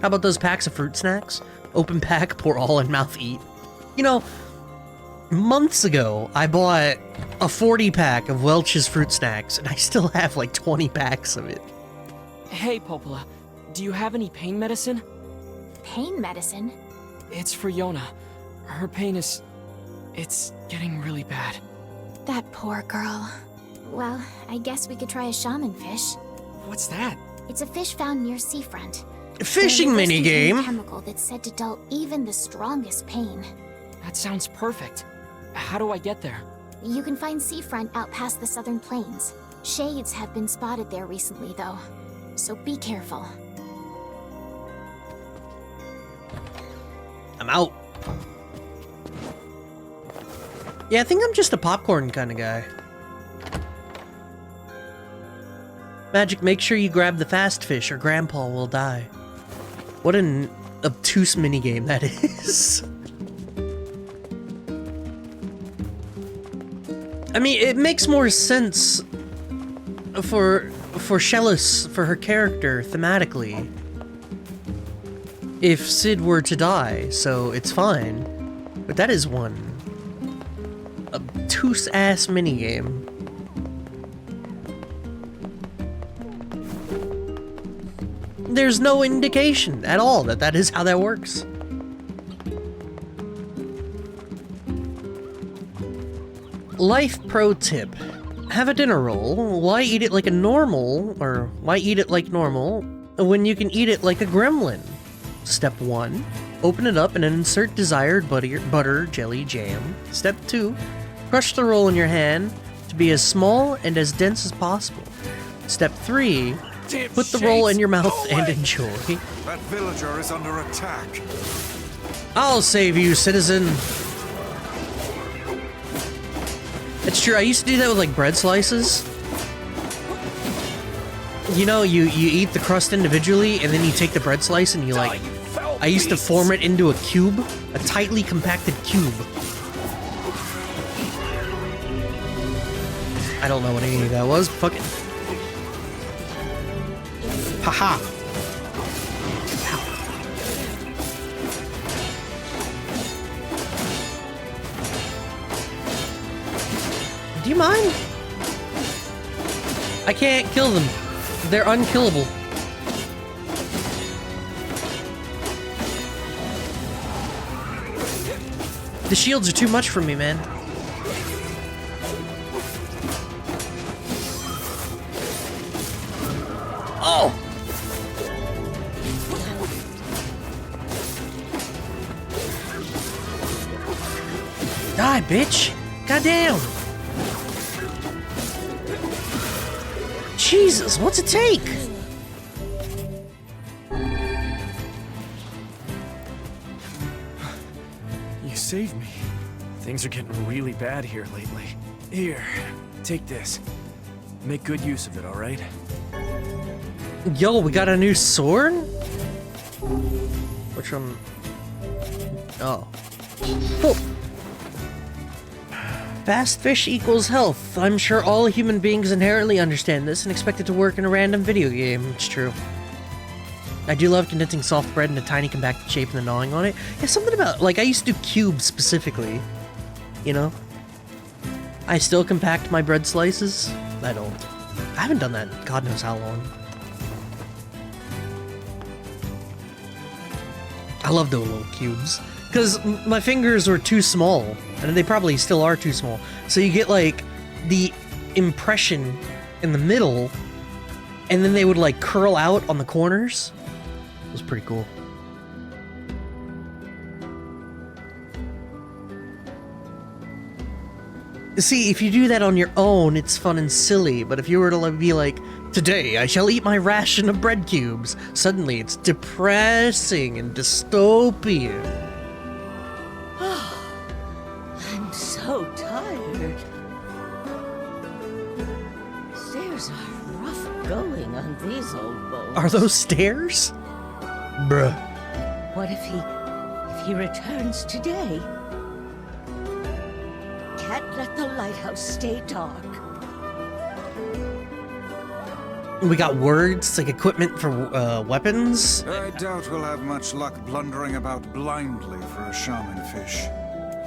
How about those packs of fruit snacks? Open pack, pour all in mouth, eat. You know, months ago, I bought a 40-pack of Welch's fruit snacks, and I still have like 20 packs of it. Hey, Popola. Do you have any pain medicine? Pain medicine? It's for Yona. Her pain is... it's getting really bad. That poor girl. Well, I guess we could try a shaman fish. What's that? It's a fish found near seafront. Fishing They're minigame. resting a chemical that's said to dull even the strongest pain. That sounds perfect. How do I get there? You can find seafront out past the southern plains. Shades have been spotted there recently, though. So be careful. I'm out. Yeah, I think I'm just a popcorn kind of guy. Magic, make sure you grab the fast fish or Grandpa will die. What an obtuse minigame that is. I mean, it makes more sense for Shellis, for her character, thematically, if Sid were to die, so it's fine. But that is one obtuse-ass minigame. There's no indication at all that that is how that works. Life pro tip. Have a dinner roll. Why eat it like a normal, or why eat it like normal when you can eat it like a gremlin? Step 1. Open it up and then insert desired butter, jelly, jam. Step 2. Crush the roll in your hand to be as small and as dense as possible. Step 3. Put the roll in your mouth and enjoy. That villager is under attack. I'll save you, citizen. It's true, I used to do that with like bread slices. You know, you eat the crust individually and then you take the bread slice and you like... I used to form it into a cube. A tightly compacted cube. I don't know what any of that was. Fuck it. Haha. Do you mind? I can't kill them. They're unkillable. The shields are too much for me, man. Oh! Die, bitch! Goddamn! Jesus, what's it take? You saved me. Things are getting really bad here lately. Here, take this. Make good use of it, alright? Yo, we got a new sword? Which one? Oh. Cool. Fast fish equals health. I'm sure all human beings inherently understand this and expect it to work in a random video game. It's true. I do love condensing soft bread into tiny compacted shape and then gnawing on it. Yeah, something about, like, I used to do cubes specifically. You know? I still compact my bread slices. I don't. I haven't done that in God knows how long. I love those little cubes. Because my fingers were too small. And they probably still are too small. So you get, like, the impression in the middle. And then they would, like, curl out on the corners. It was pretty cool. See, if you do that on your own, it's fun and silly. But if you were to be like, today I shall eat my ration of bread cubes, suddenly it's depressing and dystopian. I'm so tired. Stairs are rough going on these old bones. Are those stairs? Bruh. What if he returns today? Can't let the lighthouse stay dark. We got words, like equipment for weapons. I doubt we'll have much luck blundering about blindly for a shaman fish.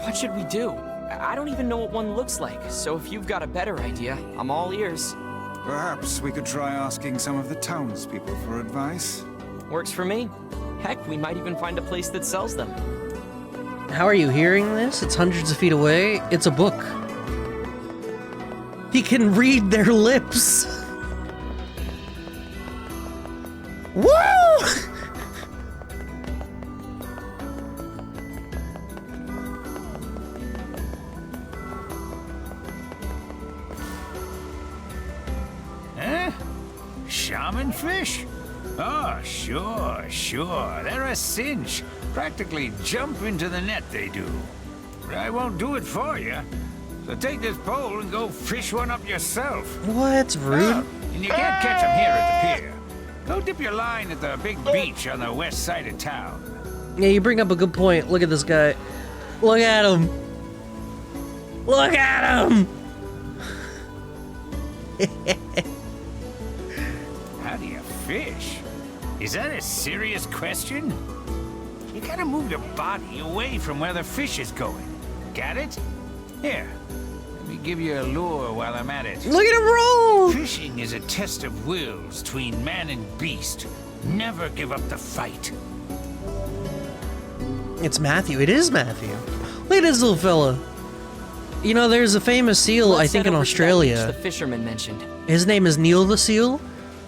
What should we do? I don't even know what one looks like, so if you've got a better idea, I'm all ears. Perhaps we could try asking some of the townspeople for advice. Works for me. Heck, we might even find a place that sells them. How are you hearing this? It's hundreds of feet away. It's a book. He can read their lips. Woo! Huh? Shaman fish? Oh, sure. They're a cinch. Practically jump into the net, they do. But I won't do it for you. So take this pole and go fish one up yourself. What? Rude. Oh, and you can't catch them here at the pier. Go dip your line at the big beach on the west side of town. Yeah, you bring up a good point. Look at this guy. Look at him. Look at him. How do you fish? Is that a serious question? You gotta move your body away from where the fish is going. Got it? Here, let me give you a lure while I'm at it. Look at him roll! Fishing is a test of wills between man and beast. Never give up the fight. It's Matthew. It is Matthew. Look at this little fella. You know, there's a famous seal, I think, in Australia. The fisherman mentioned. His name is Neil the Seal,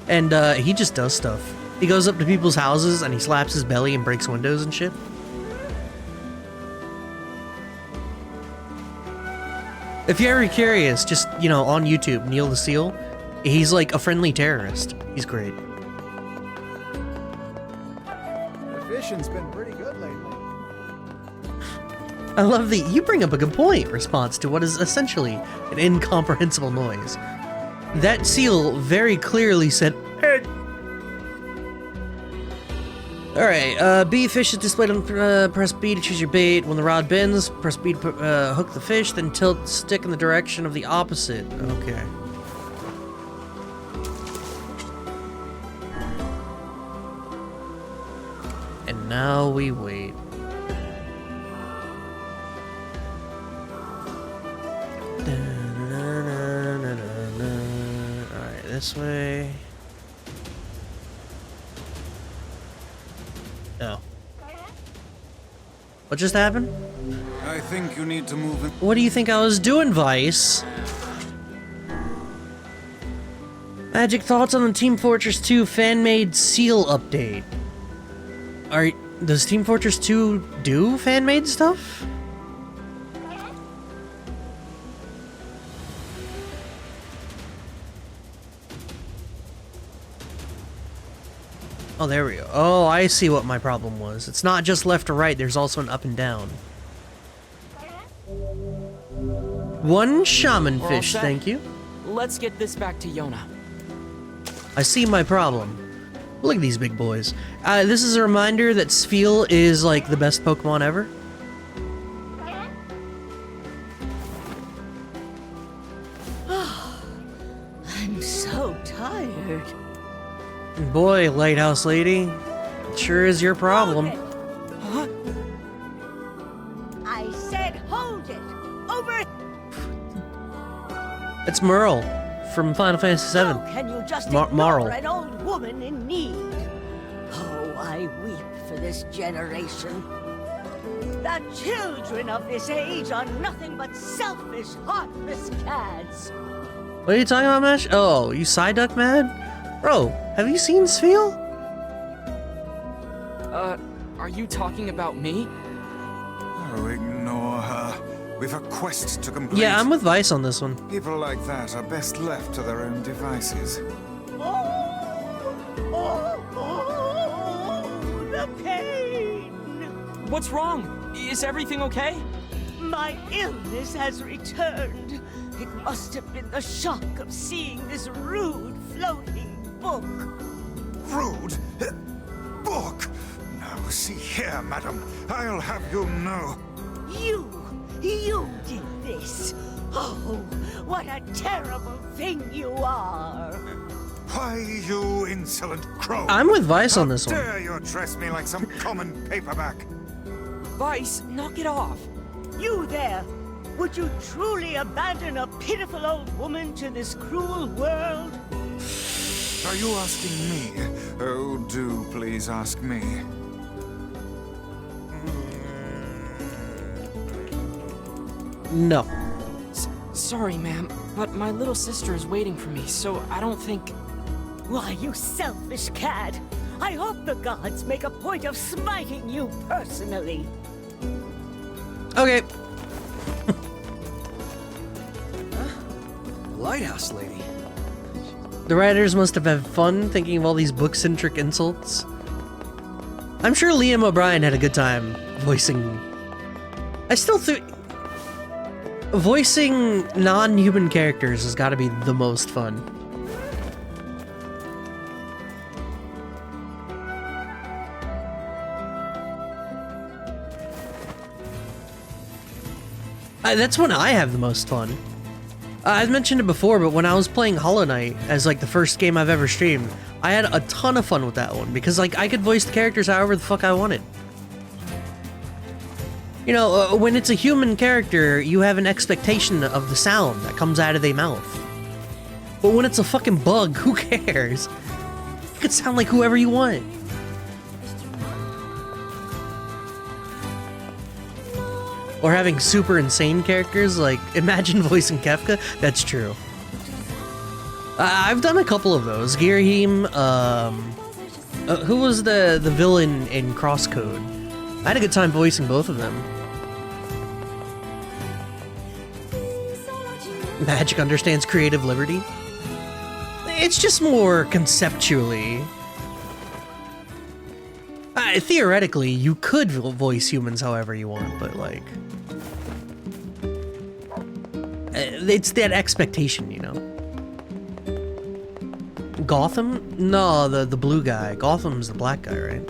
and he just does stuff. He goes up to people's houses and he slaps his belly and breaks windows and shit. If you're ever curious, just, you know, on YouTube, Neil the Seal, he's like a friendly terrorist. He's great. The fishing's been pretty good lately. I love the "you bring up a good point" response to what is essentially an incomprehensible noise. That seal very clearly said, "Hey." Alright, B, fish is displayed on, press B to choose your bait. When the rod bends, press B to hook the fish, then tilt the stick in the direction of the opposite. Okay. And now we wait. Alright, this way. No. What just happened? I think you need to move in. What do you think I was doing, Vice? Magic thoughts on the Team Fortress 2 fan-made seal update. Does Team Fortress 2 do fan-made stuff? Oh, there we go. Oh, I see what my problem was. It's not just left or right, there's also an up and down. One shaman fish, thank you. Let's get this back to Yona. I see my problem. Look at these big boys. This is a reminder that Sfeel is like the best Pokemon ever. I'm so tired. Boy, Lighthouse Lady, it sure is your problem. Huh? I said hold it! Over! It's Merle from Final Fantasy VII. How can you just Marl. ignore an old woman in need? Oh, I weep for this generation. The children of this age are nothing but selfish, heartless cads. What are you talking about, Mesh? Oh, you Psyduck mad? Bro, have you seen Sfeel? Are you talking about me? Oh, ignore her. We've a quest to complete. Yeah, I'm with Vice on this one. People like that are best left to their own devices. The pain! What's wrong? Is everything okay? My illness has returned. It must have been the shock of seeing this rude floating book. Rude? Book? Now, see here, madam. I'll have you know. You did this. Oh, what a terrible thing you are. Why, you insolent crow. I'm with Vice on this How one. dare you address me like some common paperback? Vice, knock it off. You there. Would you truly abandon a pitiful old woman to this cruel world? Are you asking me? Oh, do please ask me? No. Sorry, ma'am, but my little sister is waiting for me, so I don't think... Why, you selfish cad! I hope the gods make a point of smiting you personally. Okay. Lighthouse lady. The writers must have had fun thinking of all these book-centric insults. I'm sure Liam O'Brien had a good time voicing... I still think... Voicing non-human characters has got to be the most fun. That's when I have the most fun. I've mentioned it before, but when I was playing Hollow Knight as like the first game I've ever streamed, I had a ton of fun with that one because like I could voice the characters however the fuck I wanted. You know, when it's a human character, you have an expectation of the sound that comes out of their mouth. But when it's a fucking bug, who cares? You could sound like whoever you want. Or having super insane characters, like, imagine voicing Kefka. That's true. I've done a couple of those. Girahim, who was the villain in Crosscode? I had a good time voicing both of them. Magic understands creative liberty. It's just more conceptually. Theoretically, you could voice humans however you want, but like... it's that expectation, you know? Gotham? No, the blue guy. Gotham's the black guy, right?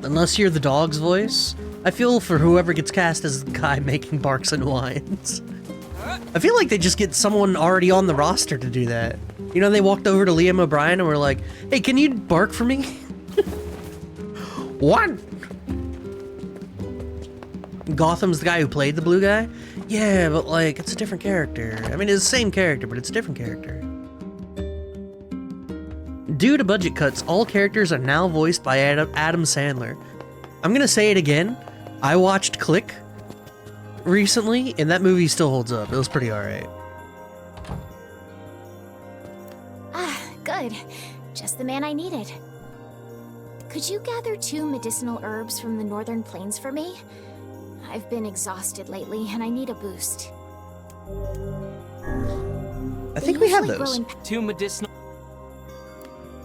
Unless you're the dog's voice. I feel for whoever gets cast as the guy making barks and whines. I feel like they just get someone already on the roster to do that. You know, they walked over to Liam O'Brien and were like, hey, can you bark for me? What? Gotham's the guy who played the blue guy? Yeah, but like, it's a different character. I mean, it's the same character, but it's a different character. Due to budget cuts, all characters are now voiced by Adam Sandler. I'm gonna say it again. I watched Click recently, and that movie still holds up. It was pretty alright. Ah, good. Just the man I needed. Could you gather 2 medicinal herbs from the northern plains for me? I've been exhausted lately, and I need a boost. I think we have those. 2 medicinal...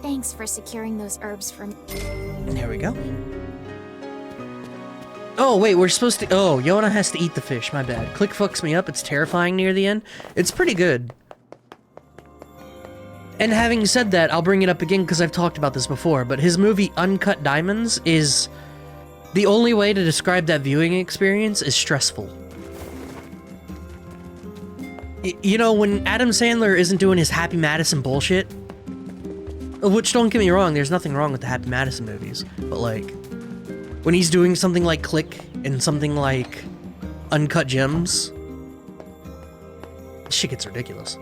Thanks for securing those herbs for me. There we go. Oh, wait, we're supposed to... Oh, Yona has to eat the fish. My bad. Click fucks me up. It's terrifying near the end. It's pretty good. And having said that, I'll bring it up again because I've talked about this before, but his movie Uncut Diamonds is... The only way to describe that viewing experience is stressful. You know, when Adam Sandler isn't doing his Happy Madison bullshit, which, don't get me wrong, there's nothing wrong with the Happy Madison movies, but like, when he's doing something like Click and something like Uncut Gems, shit gets ridiculous.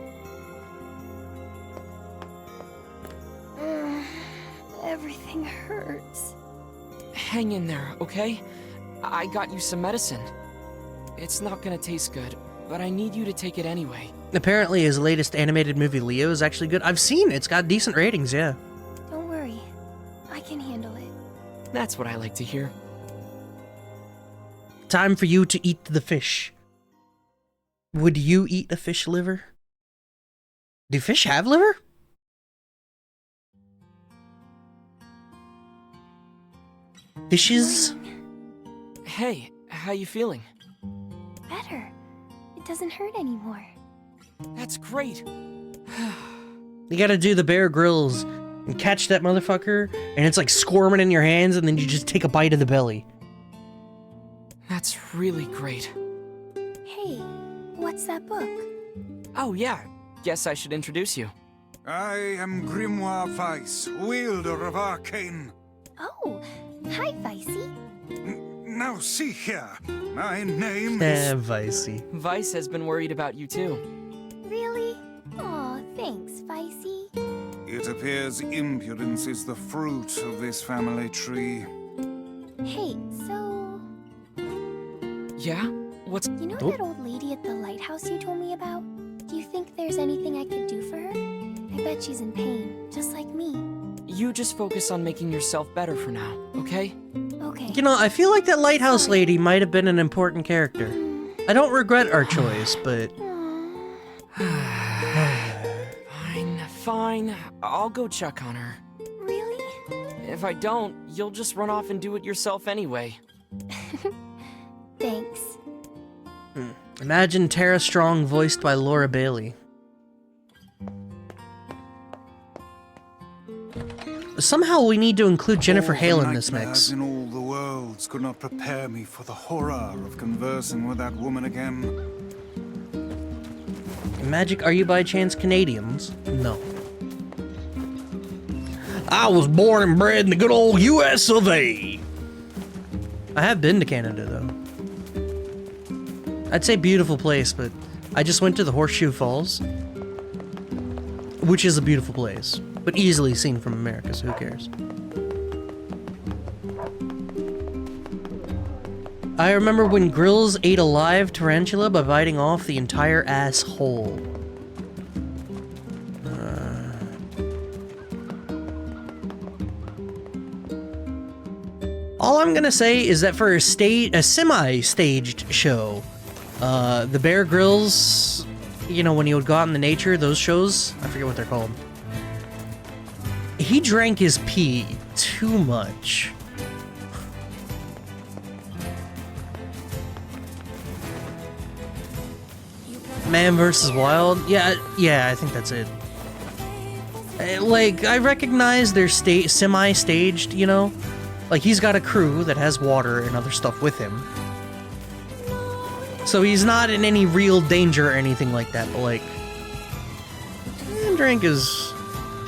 Everything hurts. Hang in there, okay? I got you some medicine. It's not gonna taste good, but I need you to take it anyway. Apparently his latest animated movie, Leo, is actually good. I've seen it. It's got decent ratings, yeah. Don't worry. I can handle it. That's what I like to hear. Time for you to eat the fish. Would you eat a fish liver? Do fish have liver? Fishes? Hey, how you feeling? Better. It doesn't hurt anymore. That's great. You gotta do the Bear Grylls and catch that motherfucker, and it's like squirming in your hands, and then you just take a bite of the belly. That's really great. Hey, what's that book? Oh yeah, guess I should introduce you. I am Grimoire Weiss, wielder of arcane. Oh, hi, Vicey. Now see here, my name is... Vicey. Vice has been worried about you too. Really? Thanks, Spicy. It appears impudence is the fruit of this family tree. Hey, so... Yeah? What's... You know that old lady at the lighthouse you told me about? Do you think there's anything I could do for her? I bet she's in pain, just like me. You just focus on making yourself better for now, okay? Okay. You know, I feel like that lighthouse lady might have been an important character. I don't regret our choice, but... Fine. I'll go check on her. Really? If I don't, you'll just run off and do it yourself anyway. Thanks. Imagine Tara Strong voiced by Laura Bailey. Somehow we need to include Jennifer Hale in this mix. In all the worlds could not prepare me for the horror of conversing with that woman again. Magic, are you by chance Canadians? No. I was born and bred in the good old US of A. I have been to Canada, though. I'd say beautiful place, but I just went to the Horseshoe Falls, which is a beautiful place, but easily seen from America, so who cares? I remember when Grills ate a live tarantula by biting off the entire asshole. All I'm gonna say is that for a semi-staged show, the Bear Grylls, you know, when he would go out in the nature, those shows, I forget what they're called. He drank his pee too much. Man vs. Wild? Yeah, I think that's it. Like, I recognize they're semi-staged, you know? Like, he's got a crew that has water and other stuff with him. So he's not in any real danger or anything like that, but like... drank his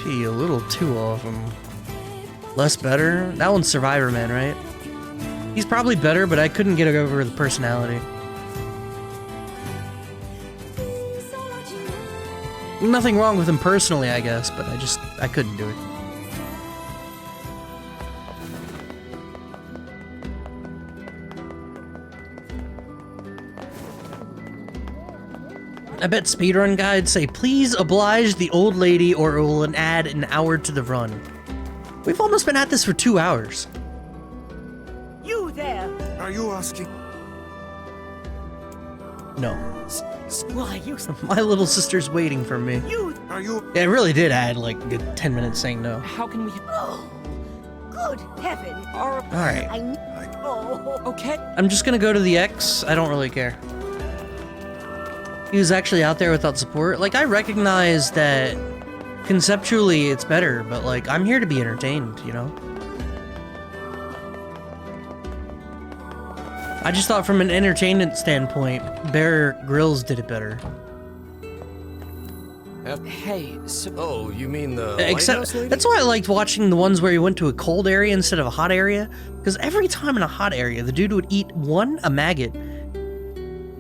pee a little too often. Less better? That one's Survivor Man, right? He's probably better, but I couldn't get over the personality. Nothing wrong with him personally, I guess, but I couldn't do it. I bet speedrun guides say, please oblige the old lady or it will add an hour to the run. We've almost been at this for 2 hours. You there! Are you asking? No. Why, you... My little sister's waiting for me. Are you... Yeah, it really did add like a good 10 minutes saying no. How can we... Oh, good heaven! Alright. Oh, okay. I'm just gonna go to the X. I don't really care. He was actually out there without support. Like, I recognize that conceptually it's better, but like, I'm here to be entertained, you know? I just thought from an entertainment standpoint, Bear Grylls did it better. Hey, so... Oh, you mean the Except, that's why I liked watching the ones where he went to a cold area instead of a hot area. Because every time in a hot area, the dude would eat a maggot.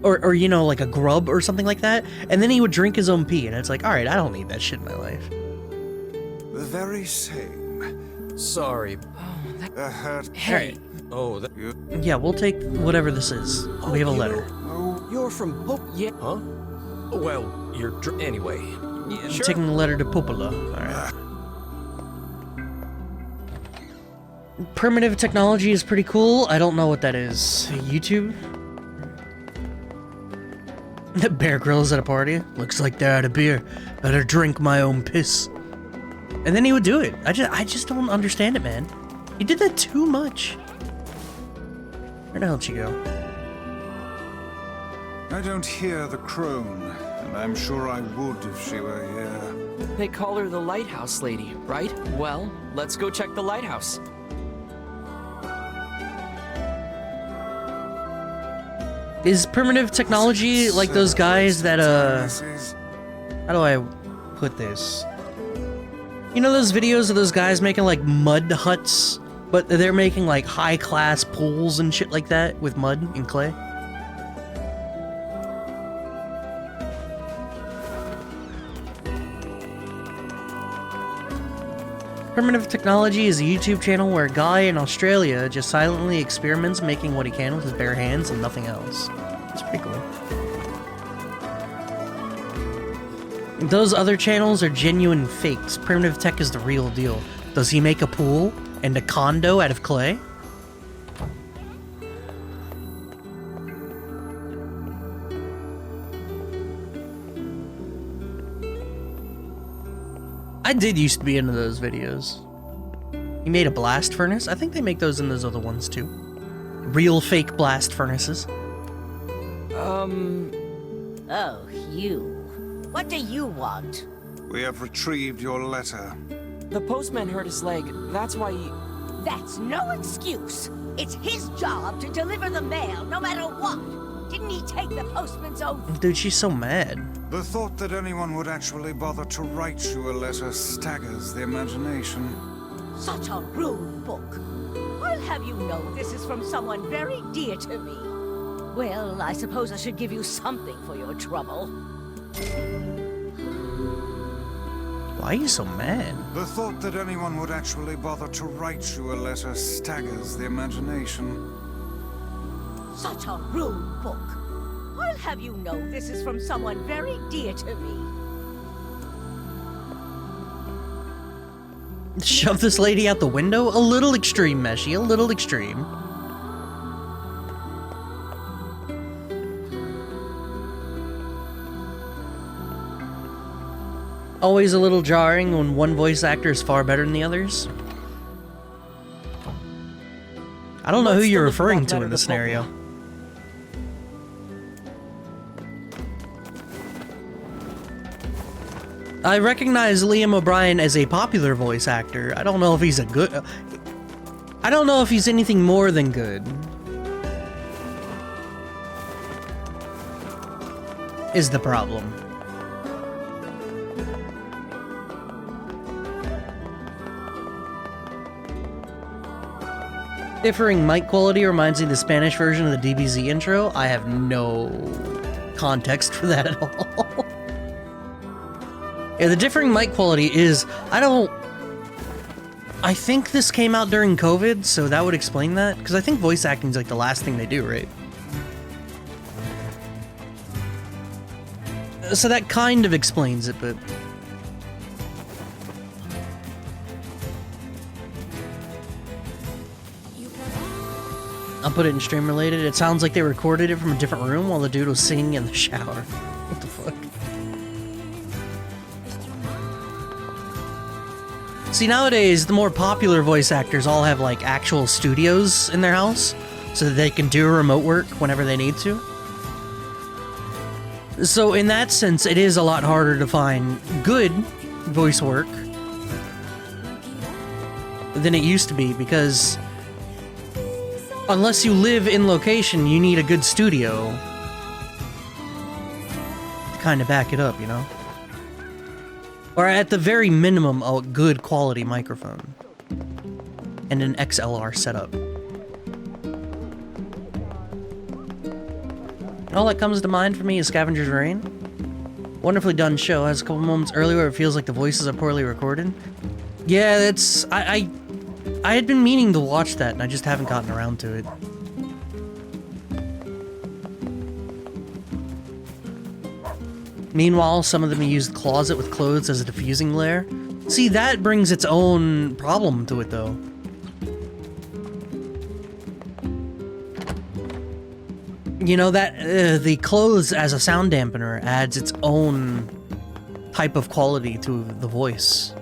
Or, you know, like a grub or something like that. And then he would drink his own pee. And it's like, alright, I don't need that shit in my life. The very same. Sorry. Oh, The hurt. Hey. Oh, yeah, we'll take whatever this is. We have a letter. You're from Pope. Yeah. Huh? Well, you're anyway. I'm taking the letter to Popola. Alright. Primitive technology is pretty cool. I don't know what that is. YouTube? Bear Grylls at a party? Looks like they're out of beer. Better drink my own piss. And then he would do it. I just don't understand it, man. He did that too much. Where the hell did she go? I don't hear the crone, and I'm sure I would if she were here. They call her the lighthouse lady, right? Well, let's go check the lighthouse. Is primitive technology like those guys that, how do I put this? You know those videos of those guys making like mud huts, but they're making like high-class pools and shit like that with mud and clay? Primitive Technology is a YouTube channel where a guy in Australia just silently experiments making what he can with his bare hands and nothing else. It's pretty cool. Those other channels are genuine fakes. Primitive Tech is the real deal. Does he make a pool and a condo out of clay? I did used to be into those videos. He made a blast furnace. I think they make those in those other ones too. Real fake blast furnaces. Oh, you. What do you want? We have retrieved your letter. The postman hurt his leg. That's why he... That's no excuse. It's his job to deliver the mail, no matter what. Didn't he take the postman's oath? Dude, she's so mad. The thought that anyone would actually bother to write you a letter staggers the imagination. Such a rude book. I'll have you know this is from someone very dear to me. Well, I suppose I should give you something for your trouble. Why are you so mad? The thought that anyone would actually bother to write you a letter staggers the imagination. Such a rude book. I'll have you know this is from someone very dear to me. Shove this lady out the window? A little extreme, Meshi, a little extreme. Always a little jarring when one voice actor is far better than the others. I don't know who you're referring to in this scenario. I recognize Liam O'Brien as a popular voice actor. I don't know if he's a good... I don't know if he's anything more than good. Is the problem. Differing mic quality reminds me of the Spanish version of the DBZ intro. I have no context for that at all. Yeah, the differing mic quality is... I think this came out during COVID, so that would explain that. Because I think voice acting is like the last thing they do, right? So that kind of explains it, but... I'll put it in stream related. It sounds like they recorded it from a different room while the dude was singing in the shower. What the fuck? See, nowadays, the more popular voice actors all have, like, actual studios in their house, so that they can do remote work whenever they need to. So, in that sense, it is a lot harder to find good voice work than it used to be, because unless you live in location, you need a good studio to kind of back it up, you know? Or at the very minimum, a good quality microphone. And an XLR setup. All that comes to mind for me is Scavenger's Reign. Wonderfully done show. Has a couple moments earlier where it feels like the voices are poorly recorded. Yeah, that's... I had been meaning to watch that, and I just haven't gotten around to it. Meanwhile, some of them use the closet with clothes as a diffusing layer. See, that brings its own problem to it, though. You know, that the clothes as a sound dampener adds its own type of quality to the voice.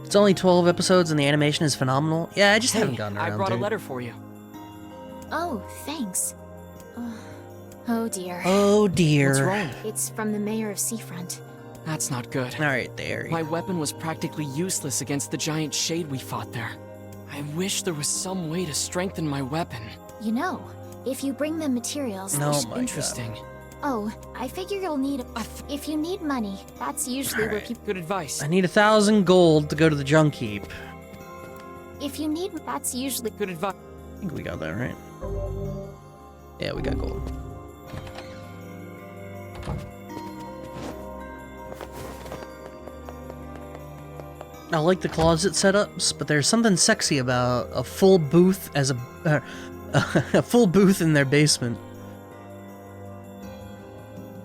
It's only 12 episodes and the animation is phenomenal. Yeah, I just haven't gotten around to it. I brought a letter for you. Oh, thanks. Oh dear. Oh dear. What's wrong? It's from the mayor of Seafront. That's not good. Alright, there. My weapon was practically useless against the giant shade we fought there. I wish there was some way to strengthen my weapon. You know, if you bring them materials... Interesting. Oh, I figure you'll need... If you need money, that's usually where people... Good advice. I need 1,000 gold to go to the junk heap. If you need... That's usually... Good advice. I think we got that right. Yeah, we got gold. I like the closet setups, but there's something sexy about a full booth as a full booth in their basement.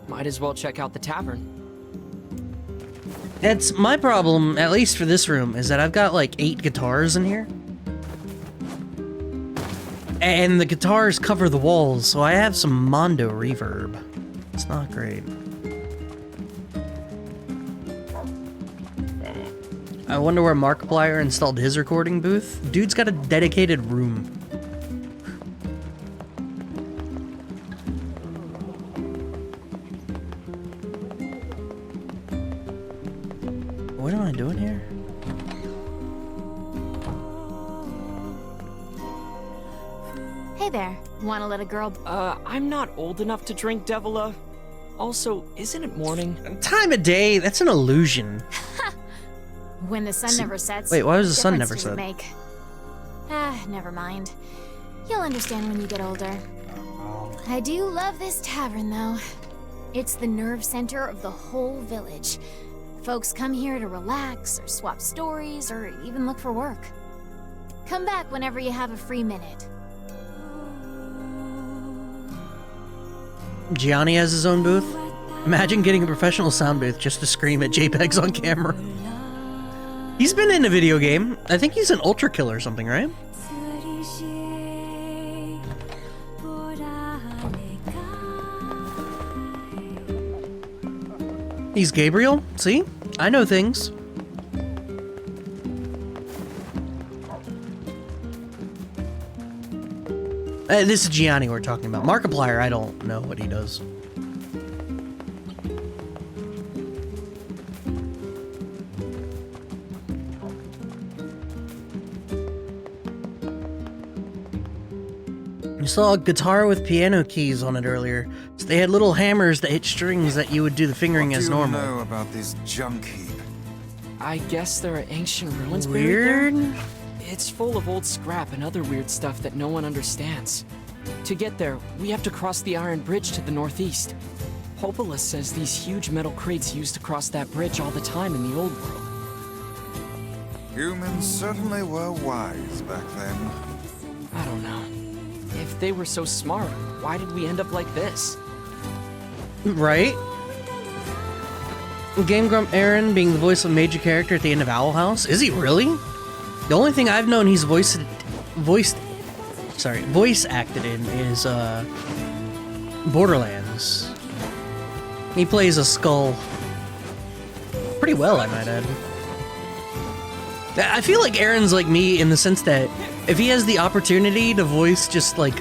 Might as well check out the tavern. That's my problem, at least for this room, is that I've got like 8 guitars in here. And the guitars cover the walls, so I have some Mondo reverb. It's not great. I wonder where Markiplier installed his recording booth. Dude's got a dedicated room. What am I doing here? Hey there, wanna let a girl... I'm not old enough to drink Devila. Also, isn't it morning? Time of day, that's an illusion. When the sun never sets... Wait, why was the sun difference never does it set? make? Never mind. You'll understand when you get older. I do love this tavern, though. It's the nerve center of the whole village. Folks come here to relax, or swap stories, or even look for work. Come back whenever you have a free minute. Gianni has his own booth. Imagine getting a professional sound booth just to scream at JPEGs on camera. He's been in a video game. I think he's an Ultra Kill or something, right? He's Gabriel? See? I know things. This is Gianni we're talking about. Markiplier, I don't know what he does. You saw a guitar with piano keys on it earlier. So they had little hammers that hit strings that you would do the fingering as normal. What do you know about this junk heap? I guess there are ancient ruins Weird? buried there? It's full of old scrap and other weird stuff that no one understands. To get there, we have to cross the iron bridge to the northeast. Popola says these huge metal crates used to cross that bridge all the time in the old world. Humans certainly were wise back then. I don't know. If they were so smart, why did we end up like this? Right? Game Grump Aaron being the voice of a major character at the end of Owl House. Is he really? The only thing I've known he's voice acted in is Borderlands. He plays a skull. Pretty well, I might add. I feel like Aaron's like me in the sense that if he has the opportunity to voice just like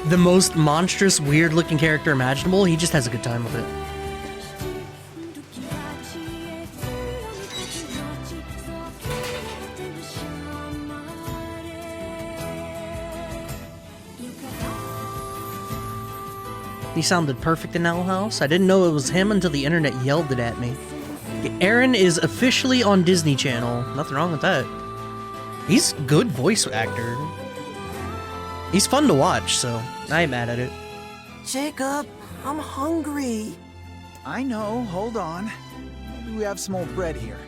the most monstrous, weird-looking character imaginable, he just has a good time with it. He sounded perfect in Owl House. I didn't know it was him until the internet yelled it at me. Aaron is officially on Disney Channel. Nothing wrong with that. He's a good voice actor. He's fun to watch, so I ain't mad at it. Jacob, I'm hungry. I know, hold on. Maybe we have some old bread here.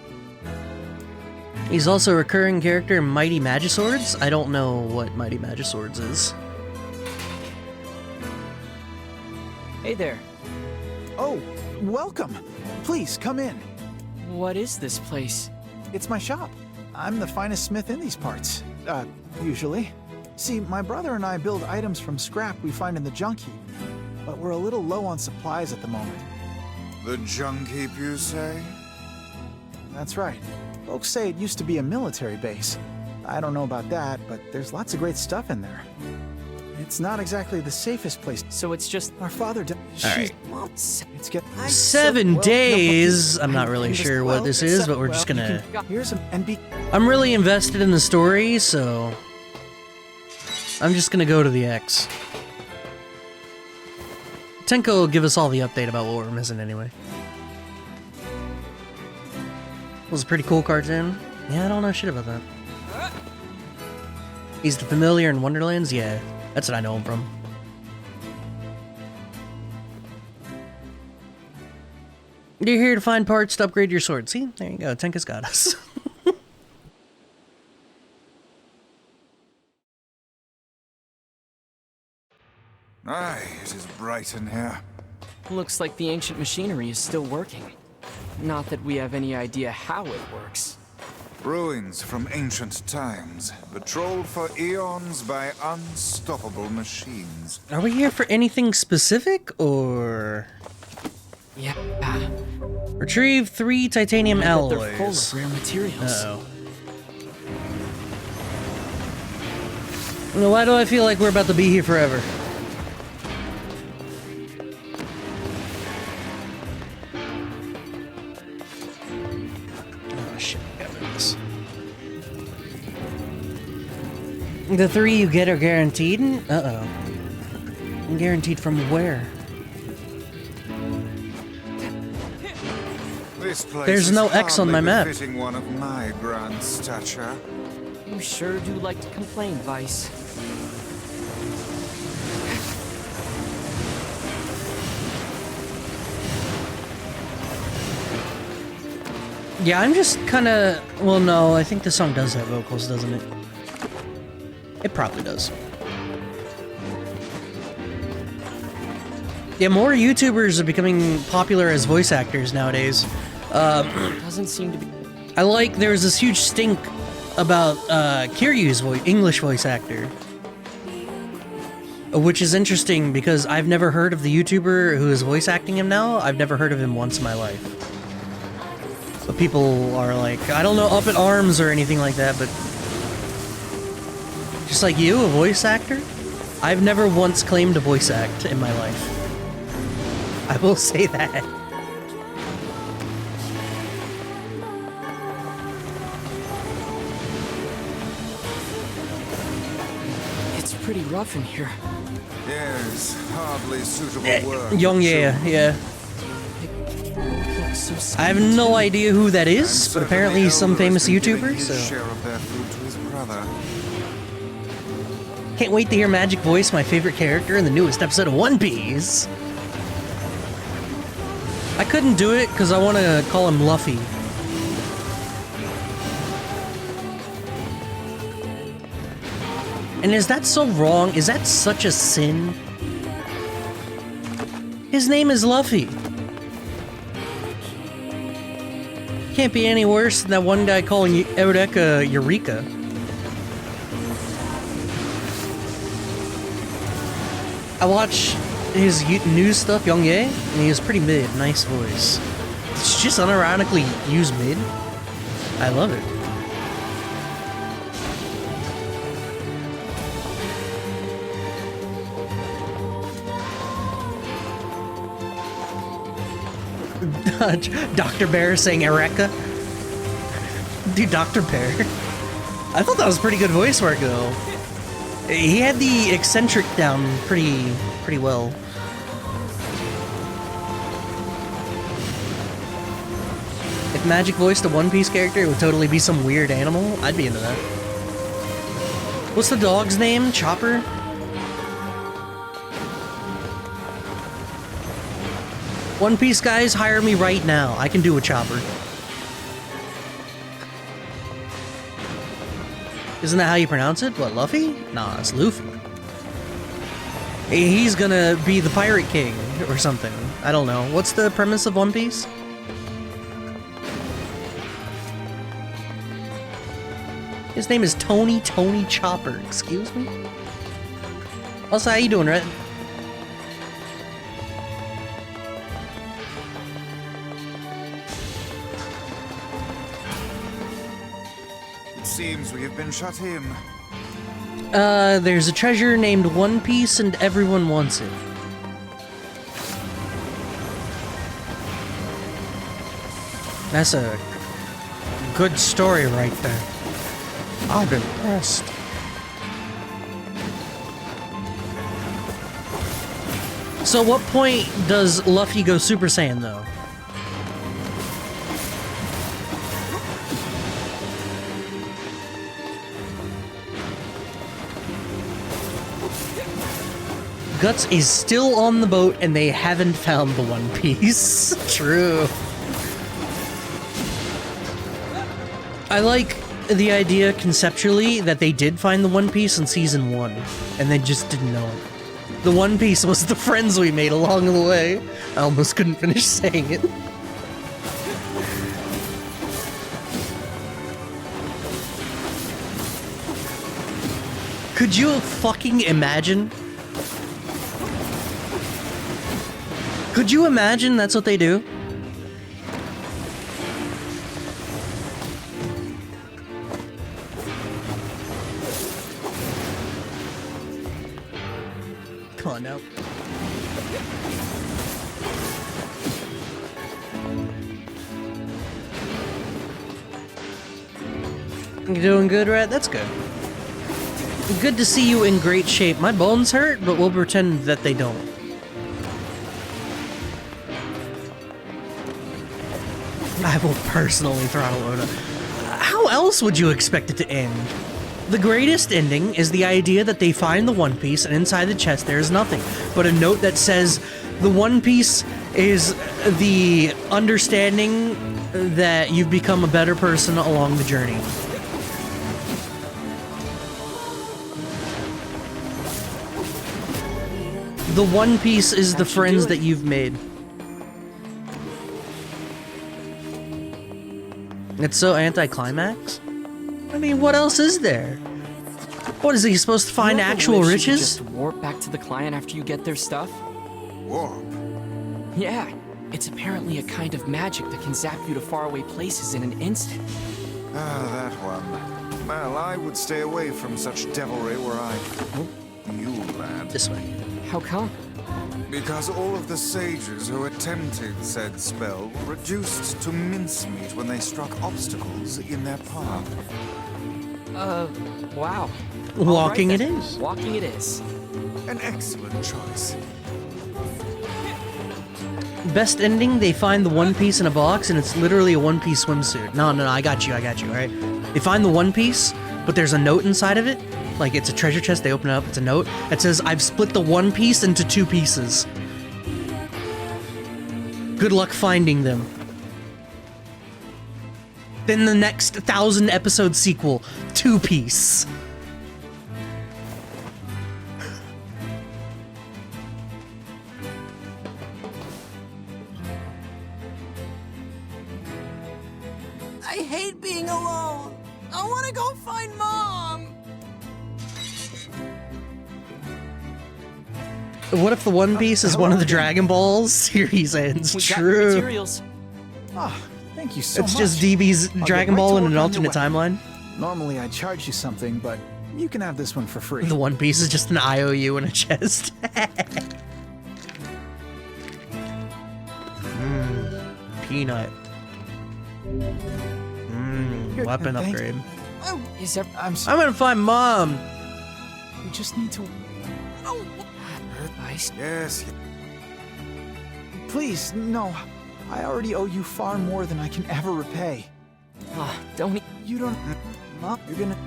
He's also a recurring character in Mighty Magiswords. I don't know what Mighty Magiswords is. Hey there. Oh, welcome. Please, come in. What is this place? It's my shop. I'm the finest smith in these parts. Usually. See, my brother and I build items from scrap we find in the junk heap, but we're a little low on supplies at the moment. The junk heap, you say? That's right. Folks say it used to be a military base. I don't know about that, but there's lots of great stuff in there. It's not exactly the safest place. So it's just our father. Alright. It's get 7 days. I'm not really sure what this is, but we're just gonna. Here's an I'm really invested in the story, so I'm just gonna go to the X. Tenko will give us all the update about what we're missing anyway. It was a pretty cool cartoon. Yeah, I don't know shit about that. He's the familiar in Wonderlands? Yeah, that's what I know him from. You're here to find parts to upgrade your sword. See? There you go. Tenka's got us. light in here. Looks like the ancient machinery is still working. Not that we have any idea how it works. Ruins from ancient times, patrolled for eons by unstoppable machines. Are we here for anything specific, or...? Yeah. Retrieve 3 titanium I bet they're alloys. full of rare materials. Uh-oh. Why do I feel like we're about to be here forever? Oh shit, I gotta move this. The 3 you get are guaranteed? Uh-oh. Guaranteed from where? This place There's is no X on my hardly map. befitting one of my grand stature. You sure do like to complain, Vice. Yeah, I'm just kinda... Well, no, I think the song does have vocals, doesn't it? It probably does. Yeah, more YouTubers are becoming popular as voice actors nowadays. Doesn't seem to be... I like, there was this huge stink about Kiryu's English voice actor. Which is interesting because I've never heard of the YouTuber who is voice acting him now. I've never heard of him once in my life. But people are like, I don't know, up in arms or anything like that, but... Just like you, a voice actor? I've never once claimed to voice act in my life. I will say that. It's pretty rough in here. Yes, hardly suitable word. Yeah. I have no idea who that is, but apparently he's some famous YouTuber, so... Share of their food to his brother. Can't wait to hear Magic voice my favorite character in the newest episode of One Piece. I couldn't do it because I want to call him Luffy. And is that so wrong? Is that such a sin? His name is Luffy. Can't be any worse than that one guy calling Eureka Eureka. I watch his news stuff, Young Ye, and he has pretty mid, nice voice. It's just unironically use mid. I love it. Dr. Bear saying Eureka. Dude, Dr. Bear. I thought that was pretty good voice work, though. He had the eccentric down pretty well. If Magic voiced a One Piece character, it would totally be some weird animal. I'd be into that. What's the dog's name? Chopper? One Piece guys, hire me right now. I can do a Chopper. Isn't that how you pronounce it? What, Luffy? Nah, it's Luffy. He's gonna be the Pirate King or something. I don't know. What's the premise of One Piece? His name is Tony Chopper. Excuse me? Also, how you doing, Red? Seems we have been shut in. There's a treasure named One Piece and everyone wants it. That's a good story right there. I'm impressed. So what point does Luffy go Super Saiyan, though? Guts is still on the boat and they haven't found the One Piece. True. I like the idea conceptually that they did find the One Piece in Season 1 and they just didn't know it. The One Piece was the friends we made along the way. I almost couldn't finish saying it. Could you fucking imagine? Could you imagine that's what they do? Come on now. You doing good, Rat? That's good. Good to see you in great shape. My bones hurt, but we'll pretend that they don't. I will personally throttle Oda. How else would you expect it to end? The greatest ending is the idea that they find the One Piece and inside the chest there is nothing but a note that says the One Piece is the understanding that you've become a better person along the journey. The One Piece is the friends that you've made. It's so anticlimax? I mean, what else is there? What is he supposed to find actual riches? Just warp back to the client after you get their stuff? Warp? Yeah, it's apparently a kind of magic that can zap you to faraway places in an instant. Ah, that one. Well, I would stay away from such devilry were I you, lad. This way. How come? Because all of the sages who attempted said spell were reduced to mincemeat when they struck obstacles in their path. Wow. Walking right, it is. Walking it is. An excellent choice. Best ending, they find the One Piece in a box and it's literally a One Piece swimsuit. No, I got you, alright? They find the One Piece, but there's a note inside of it. Like, it's a treasure chest, they open it up, it's a note that says, I've split the One Piece into 2 pieces. Good luck finding them. Then the next 1,000 episode sequel, 2 Piece. I hate being alone. I want to go find Mom. What if the One Piece is one of the Dragon Balls series ends? We got True. materials. Ah, thank you so much. It's just DB's I'll Dragon get right Ball to in work an on your alternate timeline. Normally I'd charge you something, but you can have this one for free. The One Piece is just an IOU in a chest. Peanut. Weapon thank- upgrade. Oh, Is there... I'm gonna find Mom. We just need to. Yes. Please, no. I already owe you far more than I can ever repay. Don't... You don't... Mom, you're gonna...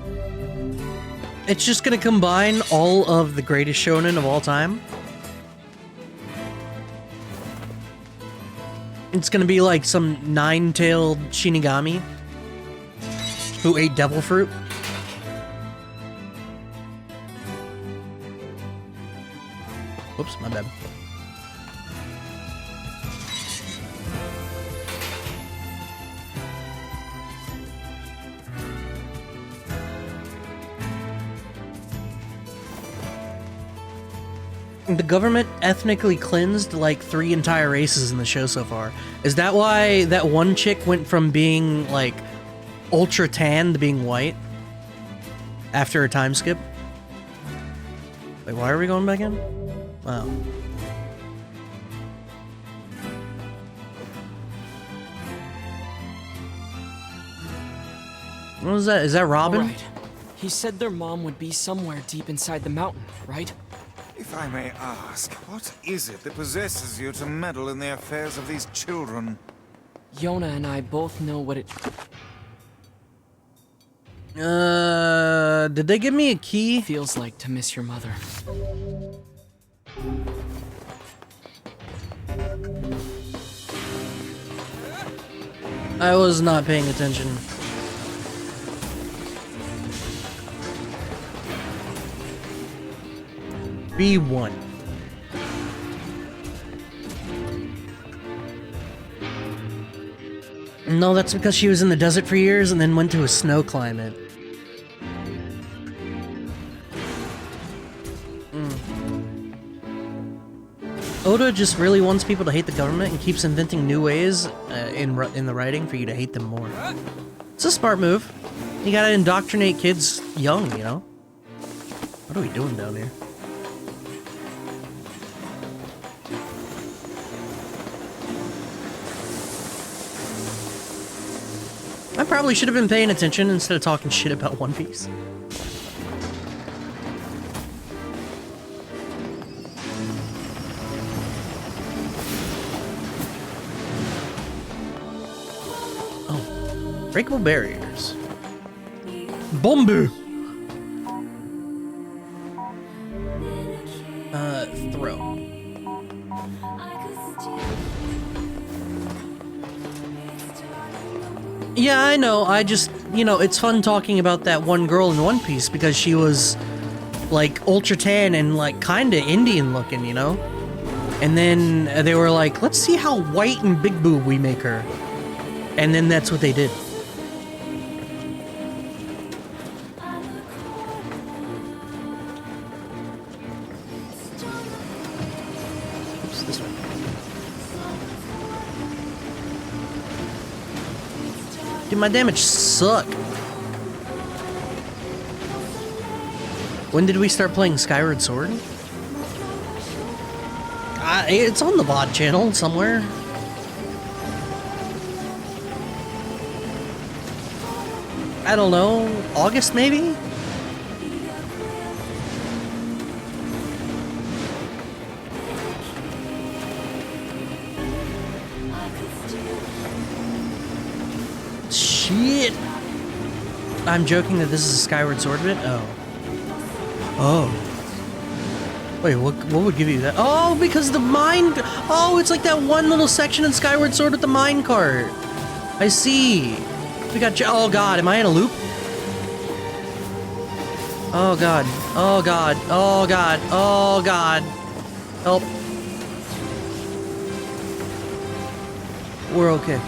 It's just gonna combine all of the greatest shonen of all time. It's gonna be like some 9-tailed Shinigami who ate devil fruit. Whoops, my bad. The government ethnically cleansed like 3 entire races in the show so far. Is that why that one chick went from being like ultra tan to being white after a time skip? Wait, why are we going back in? Wow. What was that? Is that Robin? All right. He said their mom would be somewhere deep inside the mountain, right? If I may ask, what is it that possesses you to meddle in the affairs of these children? Yona and I both know what it... Did they give me a key? Feels like to miss your mother. I was not paying attention. B1. No, that's because she was in the desert for years and then went to a snow climate. Oda just really wants people to hate the government and keeps inventing new ways in the writing for you to hate them more. It's a smart move. You gotta indoctrinate kids young, you know? What are we doing down here? I probably should have been paying attention instead of talking shit about One Piece. Oh. Breakable barriers. Bombu! Throw. Yeah, I know. I just, you know, it's fun talking about that one girl in One Piece because she was, like, ultra tan and, like, kinda Indian looking, you know? And then they were like, let's see how white and big boob we make her. And then that's what they did. Oops, this way. Dude, my damage suck. When did we start playing Skyward Sword? It's on the VOD channel somewhere. I don't know, August maybe? Shit! I'm joking that this is a Skyward Sword bit? Oh. Oh. Wait, what would give you that? Oh, because the mine... Oh, it's like that one little section in Skyward Sword with the mine cart. I see. We got... Oh, God. Am I in a loop? Oh, God. Oh, God. Oh, God. Oh, God. Help. We're okay.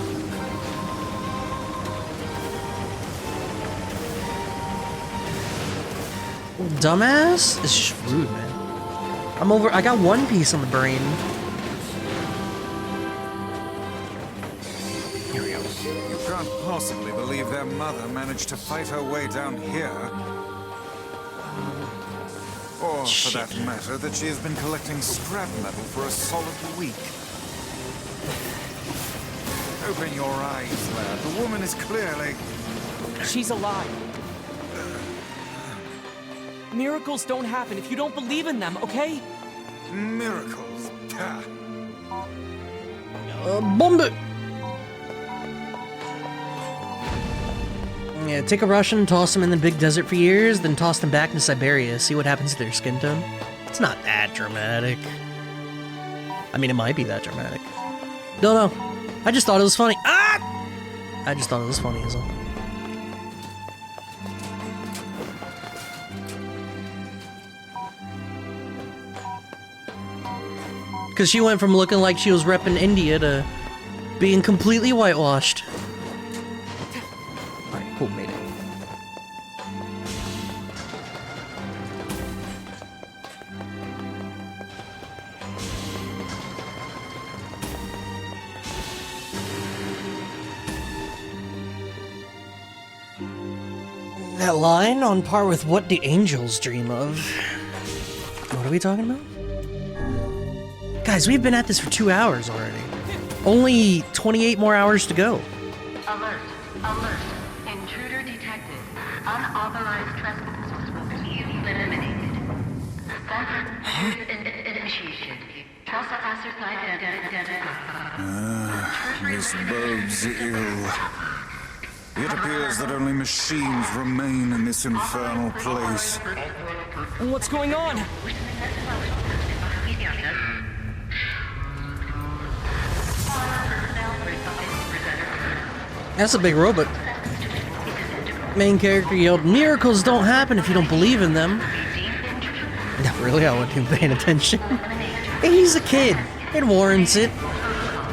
Dumbass is shrewd, man. I got One Piece on the brain. Here we go. You can't possibly believe their mother managed to fight her way down here. Or, for that matter, that she has been collecting scrap metal for a solid week. Open your eyes, lad. The woman is clearly... She's alive. Miracles don't happen if you don't believe in them, okay? Miracles? Bomb it! Yeah, take a Russian, toss them in the big desert for years, then toss them back into Siberia, see what happens to their skin tone. It's not that dramatic. I mean, it might be that dramatic. Don't know. I just thought it was funny. Ah! I just thought it was funny as well. Because she went from looking like she was repping India to being completely whitewashed. Alright, cool, made it. That line on par with what the angels dream of. What are we talking about? Guys, we've been at this for 2 hours already. Only 28 more hours to go. Alert. Alert. Intruder detected. Unauthorized trespassers will be eliminated. Initiation. Trespasser site identified. This bodes ill. It appears that only machines remain in this infernal place. What's going on? That's a big robot. Main character yelled, "Miracles don't happen if you don't believe in them." No, really, I wasn't even paying attention. Hey, he's a kid. It warrants it.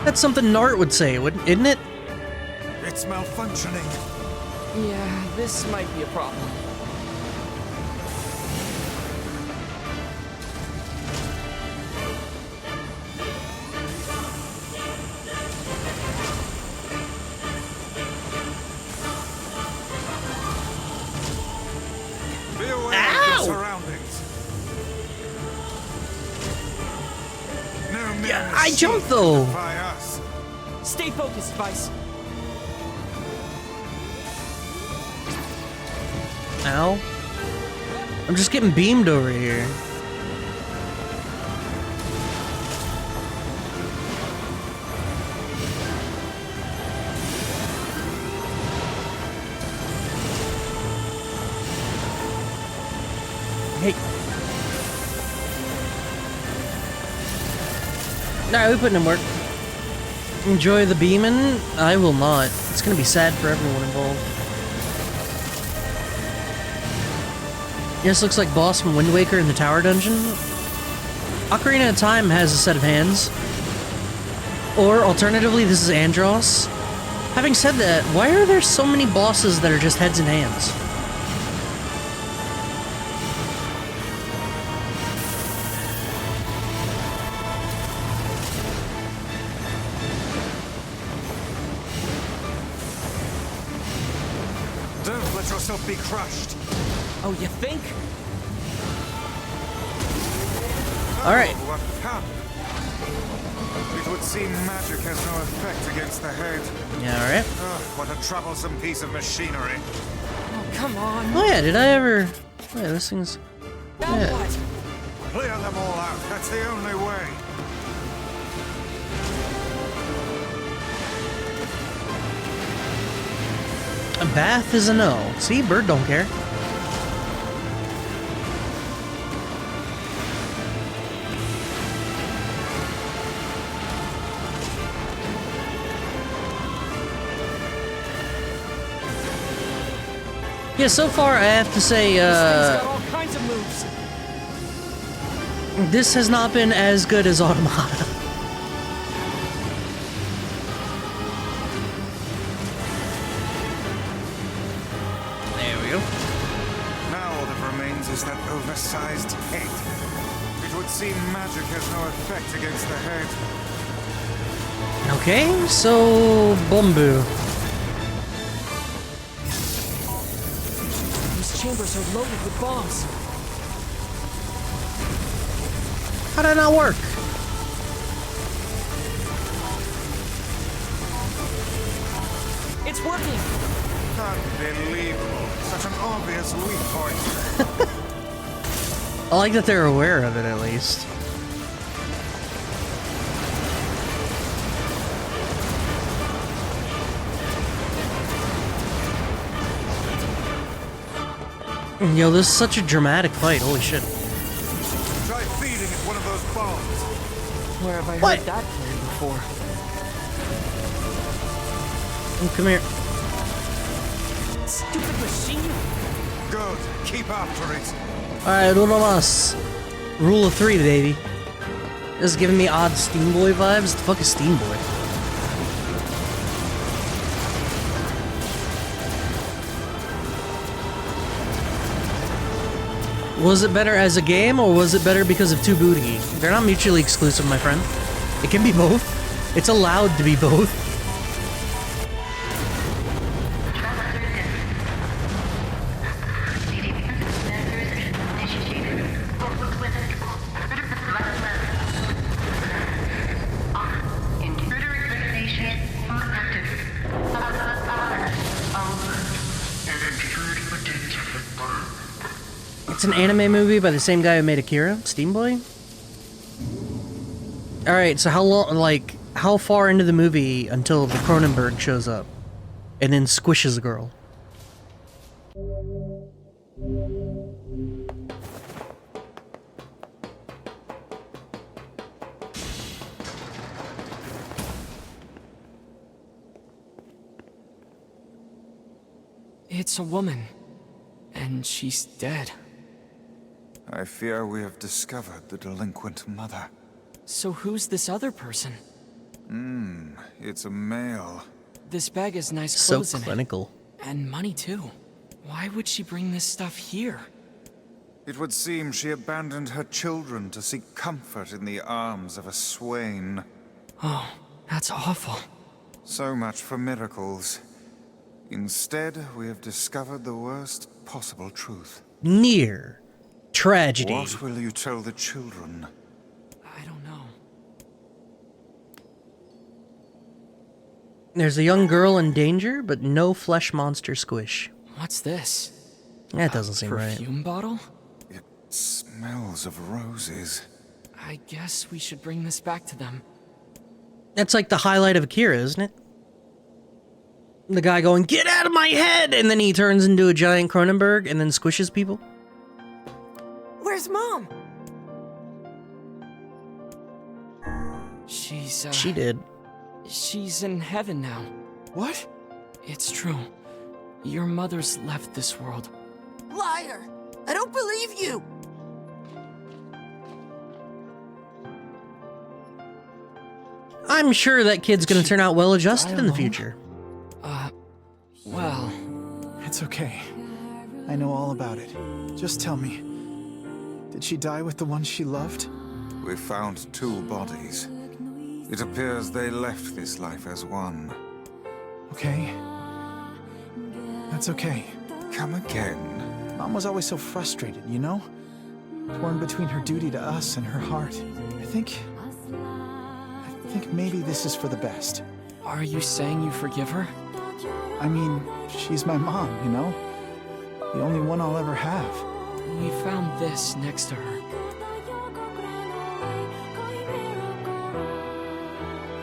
That's something Nart would say, isn't it? It's malfunctioning. Yeah, this might be a problem. Be aware of your surroundings. No mere I jumped though. defy us. Stay focused, Vice. Ow. I'm just getting beamed over here. Hey. Nah, we put in work. Enjoy the beaming? I will not. It's gonna be sad for everyone involved. This looks like boss from Wind Waker in the Tower Dungeon. Ocarina of Time has a set of hands. Or, alternatively, this is Andros. Having said that, why are there so many bosses that are just heads and hands? Don't let yourself be crushed. Oh, you think? Alright. What happened? It would seem magic has no effect against the head. Yeah, alright. What a troublesome piece of machinery. Oh, come on. Oh yeah, did I ever... Wait, this thing's... Now Yeah. what? Clear them all out. That's the only way. A bath is a no. See, bird don't care. Yeah, so far I have to say, This thing's got all kinds of moves. this has not been as good as Automata. There we go. Now all that remains is that oversized head. It would seem magic has no effect against the head. Okay, so... Bumbu. These chambers are loaded with bombs. How did that not work? It's working. Unbelievable. Such an obvious weak point. I like that they're aware of it, at least. Yo, this is such a dramatic fight, holy shit. Try feeding it one of those bombs. Where have I What? heard that plan before? Oh, come here. Stupid machine. Good. Keep after it. Alright, uno más. Rule of 3, baby. This is giving me odd Steam Boy vibes. The fuck is Steam Boy? Was it better as a game, or was it better because of Too Booty? They're not mutually exclusive, my friend. It can be both. It's allowed to be both. It's an anime movie by the same guy who made Akira, Steam Boy. Alright, so how long, like, how far into the movie until the Cronenberg shows up and then squishes a girl? It's a woman. And she's dead. I fear we have discovered the delinquent mother. So who's this other person? It's a male. This bag has nice So clothes in it. clinical. And money too. Why would she bring this stuff here? It would seem she abandoned her children to seek comfort in the arms of a swain. Oh, that's awful. So much for miracles. Instead, we have discovered the worst possible truth. NieR. Tragedy. What will you tell the children? I don't know. There's a young girl in danger, but no flesh monster squish. What's this? That doesn't seem right. Perfume bottle? It smells of roses. I guess we should bring this back to them. That's like the highlight of Akira, isn't it? The guy going, "Get out of my head!" and then he turns into a giant Cronenberg and then squishes people. Where's Mom? She's, She did. She's in heaven now. What? It's true. Your mother's left this world. Liar! I don't believe you! I'm sure that kid's gonna turn out well-adjusted in the alone? future. Well... It's okay. I know all about it. Just tell me. Did she die with the one she loved? We found 2 bodies. It appears they left this life as one. Okay. That's okay. Come again? Mom was always so frustrated, you know? Torn between her duty to us and her heart. I think maybe this is for the best. Are you saying you forgive her? I mean, she's my mom, you know? The only one I'll ever have. We found this next to her.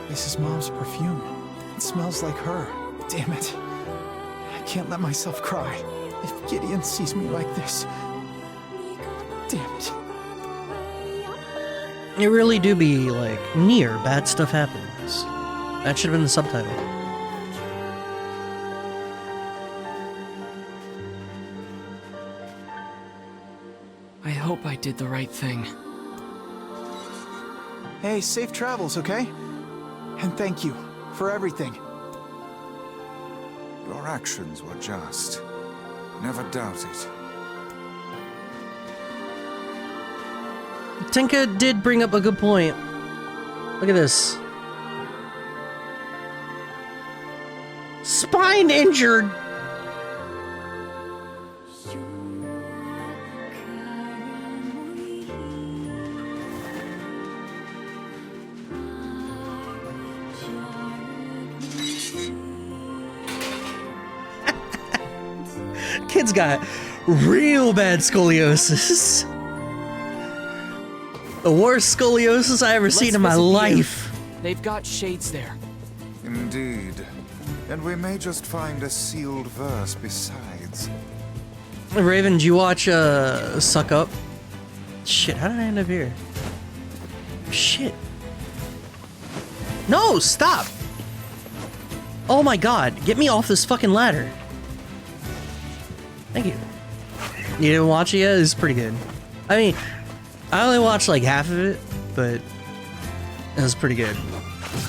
This is Mom's perfume. It smells like her. Damn it. I can't let myself cry. If Gideon sees me like this... Damn it. It really do be like, NieR, bad stuff happens. That should have been the subtitle. I hope I did the right thing. Hey, safe travels, okay? And thank you for everything. Your actions were just. Never doubt it. Tinka did bring up a good point. Look at this. Spine injured. Kid's got real bad scoliosis. The worst scoliosis I ever seen in my life. They've got shades there. Indeed. And we may just find a sealed verse besides. Raven, did you watch Suck Up? Shit, how did I end up here? Shit. No, stop! Oh my god, get me off this fucking ladder. Thank you. You didn't watch it yet? It's pretty good. I mean, I only watched like half of it, but it was pretty good.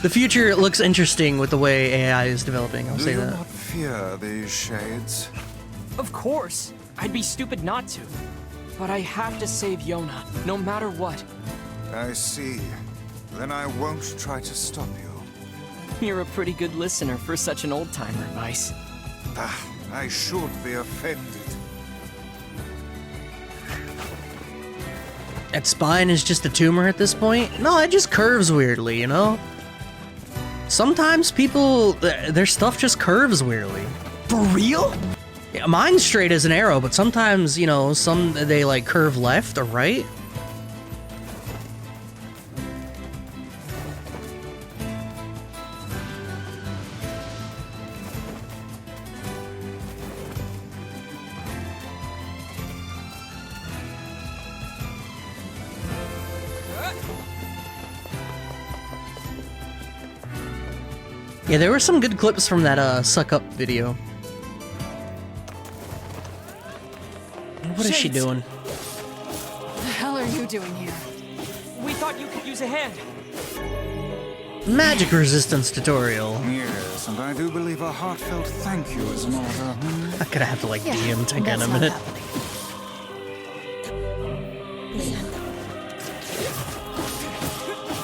The future looks interesting with the way AI is developing, I'll say Do you that. not fear these shades? Of course. I'd be stupid not to. But I have to save Yona, no matter what. I see. Then I won't try to stop you. You're a pretty good listener for such an old-timer, Vice. Ah, I should be offended. That spine is just a tumor at this point? No, it just curves weirdly, you know? Sometimes people, their stuff just curves weirdly. For real? Yeah, mine's straight as an arrow, but sometimes, you know, they like curve left or right. Yeah, there were some good clips from that Suck Up video. What is she Shades. doing? What the hell are you doing here? We thought you could use a hand. Magic resistance tutorial. Yes, and I do believe a heartfelt thank you is in order. I'm gonna have to like DM Tinka in a that's not minute.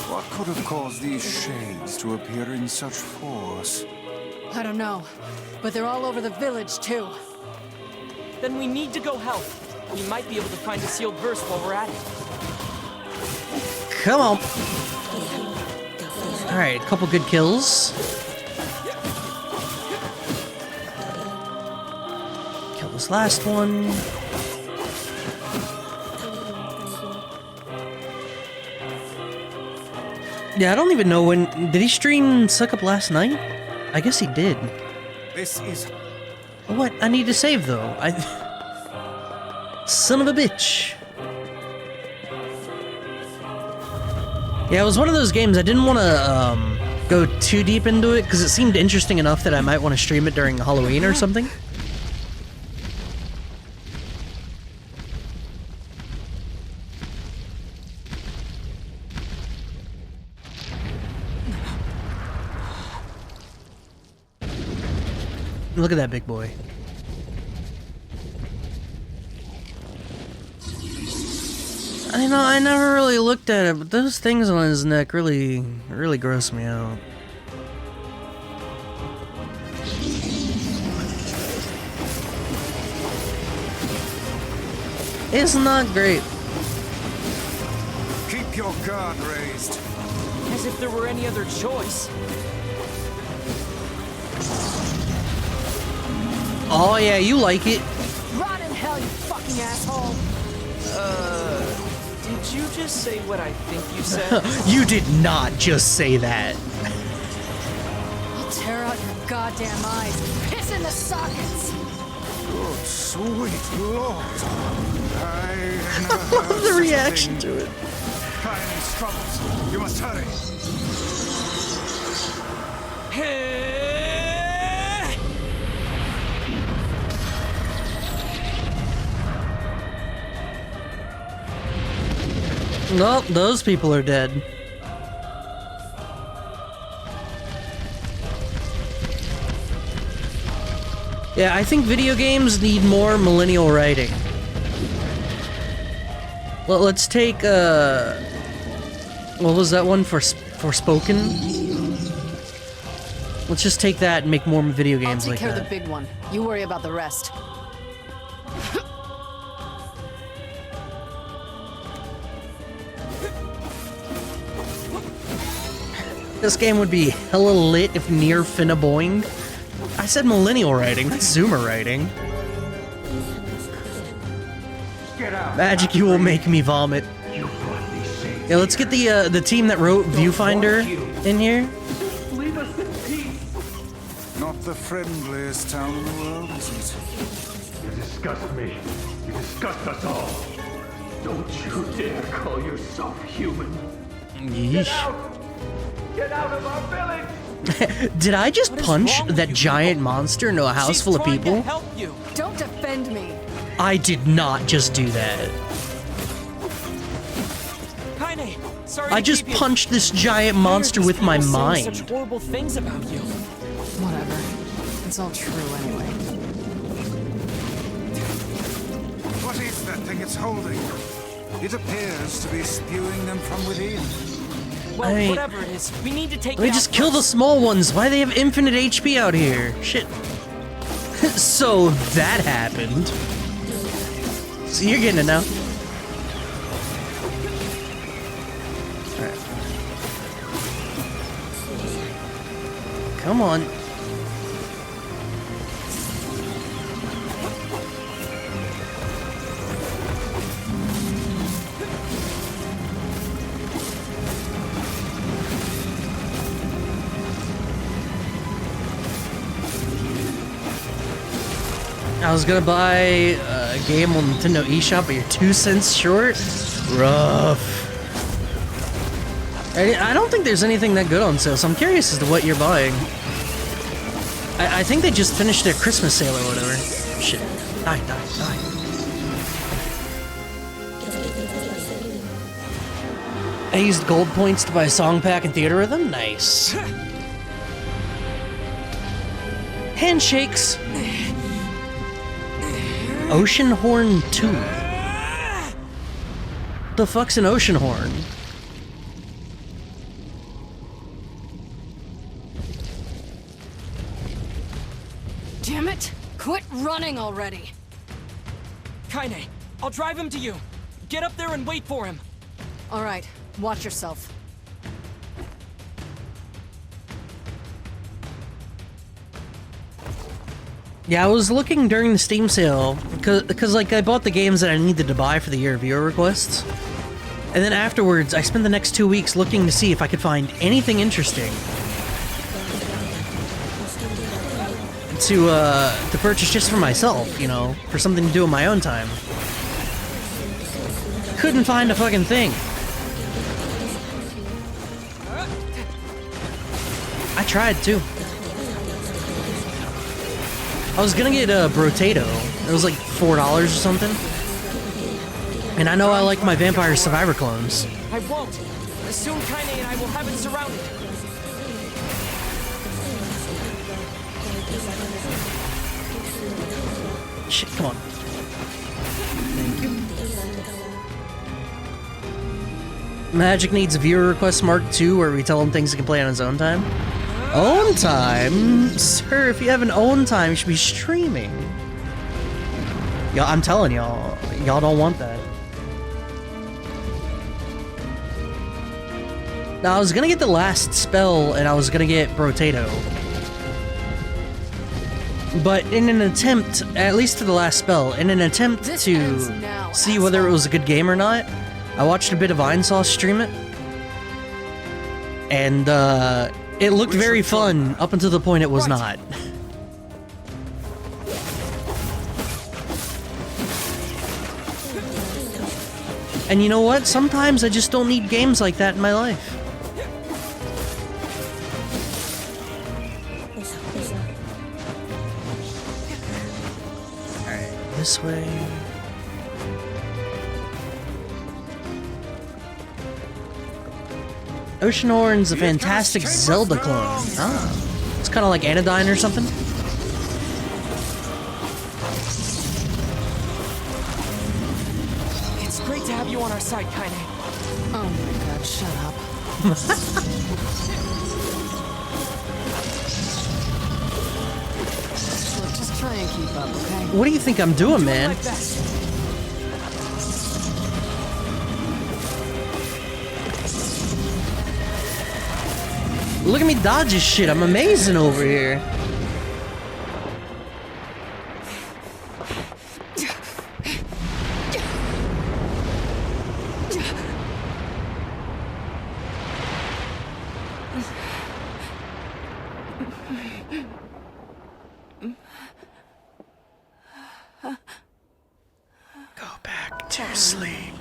What could have caused these shades to appear in such force? I don't know, but they're all over the village too. Then we need to go help. We might be able to find a sealed verse while we're at it. Come on. Alright, a couple good kills. Kill this last one. Yeah, I don't even know when... Did he stream Suck Up last night? I guess he did. This is... What? I need to save, though. Son of a bitch. Yeah, it was one of those games I didn't want to go too deep into it because it seemed interesting enough that I might want to stream it during Halloween or something. Look at that big boy. I know, I never really looked at it, but those things on his neck really gross me out. It's not great. Keep your guard raised. As if there were any other choice. Oh yeah, you like it. Rot in hell, you fucking asshole! Did you just say what I think you said? You did not just say that. I'll tear out your goddamn eyes, piss in the sockets! Good sweet lord. I love the reaction to it. Kaine's troubles. You must hurry. Nope, those people are dead. Yeah, I think video games need more millennial writing. Well, let's take, what was that one for Spoken? Let's just take that and make more video games like that. I'll take care of the big one. You worry about the rest. This game would be hella lit if NieR finna boinged. I said millennial writing, that's Zoomer writing. Get out. Magic, you will make me vomit. Yeah, let's get the team that wrote Viewfinder in here. Leave us in peace. Not the friendliest town in the world, is it? You disgust me. You disgust us all. Don't you dare call yourself human. Get out! Get out of our village! Did I just punch that giant monster into a house full of people? Help you. Don't defend me. I did not just do that. Kaine, sorry I just punched this giant monster with my mind. Such horrible things about you. Whatever. It's all true anyway. What is that thing it's holding? It appears to be spewing them from within. Well, whatever it is, we need to take They just kill the small ones. Why they have infinite HP out here? Shit. So that happened. So you're getting it now. Alright. Come on. I was gonna buy a game on Nintendo eShop, but you're 2 cents short? Rough. I don't think there's anything that good on sale, so I'm curious as to what you're buying. I think they just finished their Christmas sale or whatever. Shit. Die. I used gold points to buy a song pack and theater rhythm. Nice. Handshakes. Ocean Horn 2. The fuck's an ocean horn? Damn it! Quit running already! Kaine, I'll drive him to you. Get up there and wait for him. Alright, watch yourself. Yeah, I was looking during the Steam sale, because like, I bought the games that I needed to buy for the year viewer requests. And then afterwards, I spent the next 2 weeks looking to see if I could find anything interesting to purchase just for myself, you know, for something to do in my own time. Couldn't find a fucking thing. I tried too. I was gonna get a Brotato. It was like $4 or something. And I know I like my Vampire Survivor clones. I won't. Soon Kaine and I will have it surrounded. Shit, come on. Thank you. Magic needs a viewer request Mark II where we tell him things he can play on his own time. Own time? Sir, if you have an own time, you should be streaming. Y'all, I'm telling y'all, y'all don't want that. Now, I was gonna get the last spell, and I was gonna get Brotato. But in an attempt, at least for the last spell, in an attempt to see whether it was a good game or not, I watched a bit of Vinesauce stream it. And, it looked very fun up until the point it was not. And you know what? Sometimes I just don't need games like that in my life. Alright, this way. Ocean Horn's a fantastic Zelda clone. Ah, it's kind of like Anodyne or something. It's great to have you on our side, Kaine. Oh my god, shut up. Look, just try and keep up, okay? What do you think I'm doing, man? Look at me dodge this shit. I'm amazing over here. Go back to sleep.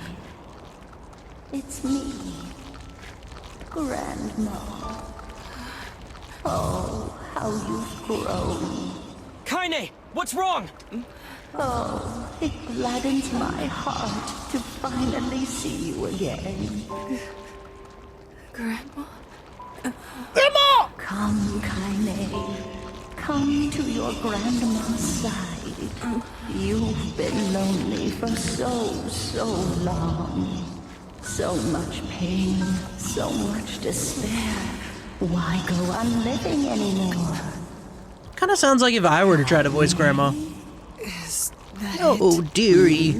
It's me, Grandma. Oh, how you've grown. Kaine, what's wrong? Oh, it gladdens my heart to finally see you again. Grandma? Grandma! Come, Kaine. Come to your grandma's side. You've been lonely for so long. So much pain, so much despair. Why go on living anymore? Kind of sounds like if I were to try to voice Grandma. Is that Oh, dearie.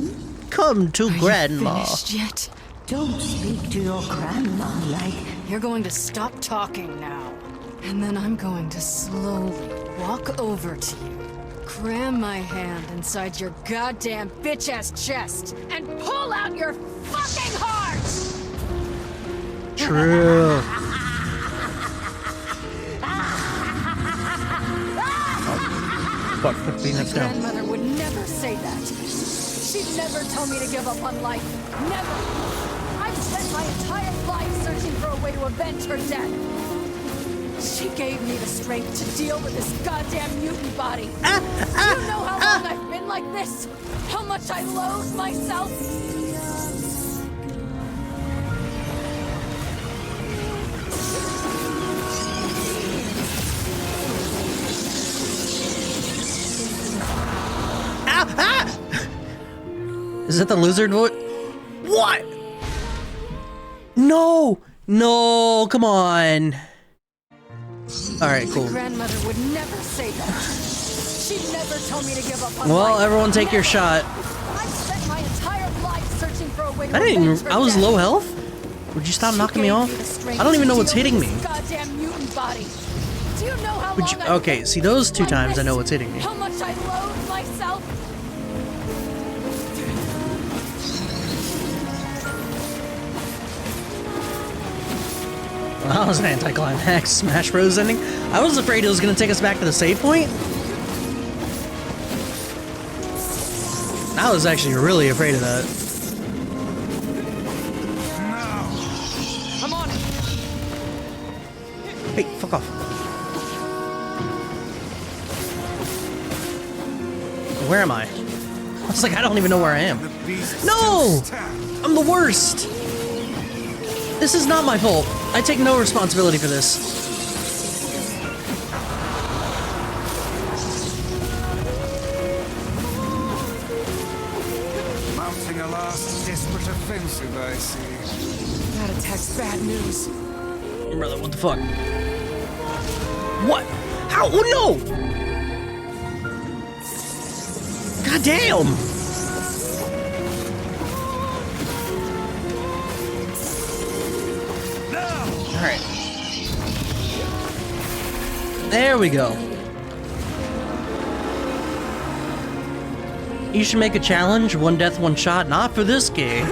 Come to Are Grandma. you finished yet? Don't speak to your grandma like... You're going to stop talking now. And then I'm going to slowly walk over to you, cram my hand inside your goddamn bitch-ass chest, and pull out your fucking heart! True. Fuck the peanuts down. Grandmother would never say that. She'd never tell me to give up on life. Never! I've spent my entire life searching for a way to avenge her death. She gave me the strength to deal with this goddamn mutant body. You know how long I've been like this? How much I loathe myself? Is that the lizard voice? What? No! No, come on. Alright, cool. My grandmother would never say that. She'd never tell me to give up on Well, life. everyone take your shot. I've spent my entire life searching for a way to I didn't avenge even, her I was death. low health? Would you stop She knocking me gave off? the strength I don't even know to what's deal hitting with me. this goddamn mutant body. Do you know how Would you, long I've okay, been- see those two I times I know missed what's hitting me. How much I loathe myself. Well, that was an anticlimax Smash Bros ending. I was afraid it was going to take us back to the save point. I was actually really afraid of that. I'm on it. Hey, fuck off. Where am I? I was like, I don't even know where I am. No! I'm the worst! This is not my fault. I take no responsibility for this. Mounting a last desperate offensive, I see. That attack's bad news. Brother, what the fuck? What? How? Oh, no! God damn! Alright. There we go. You should make a challenge, one death, one shot, not for this game.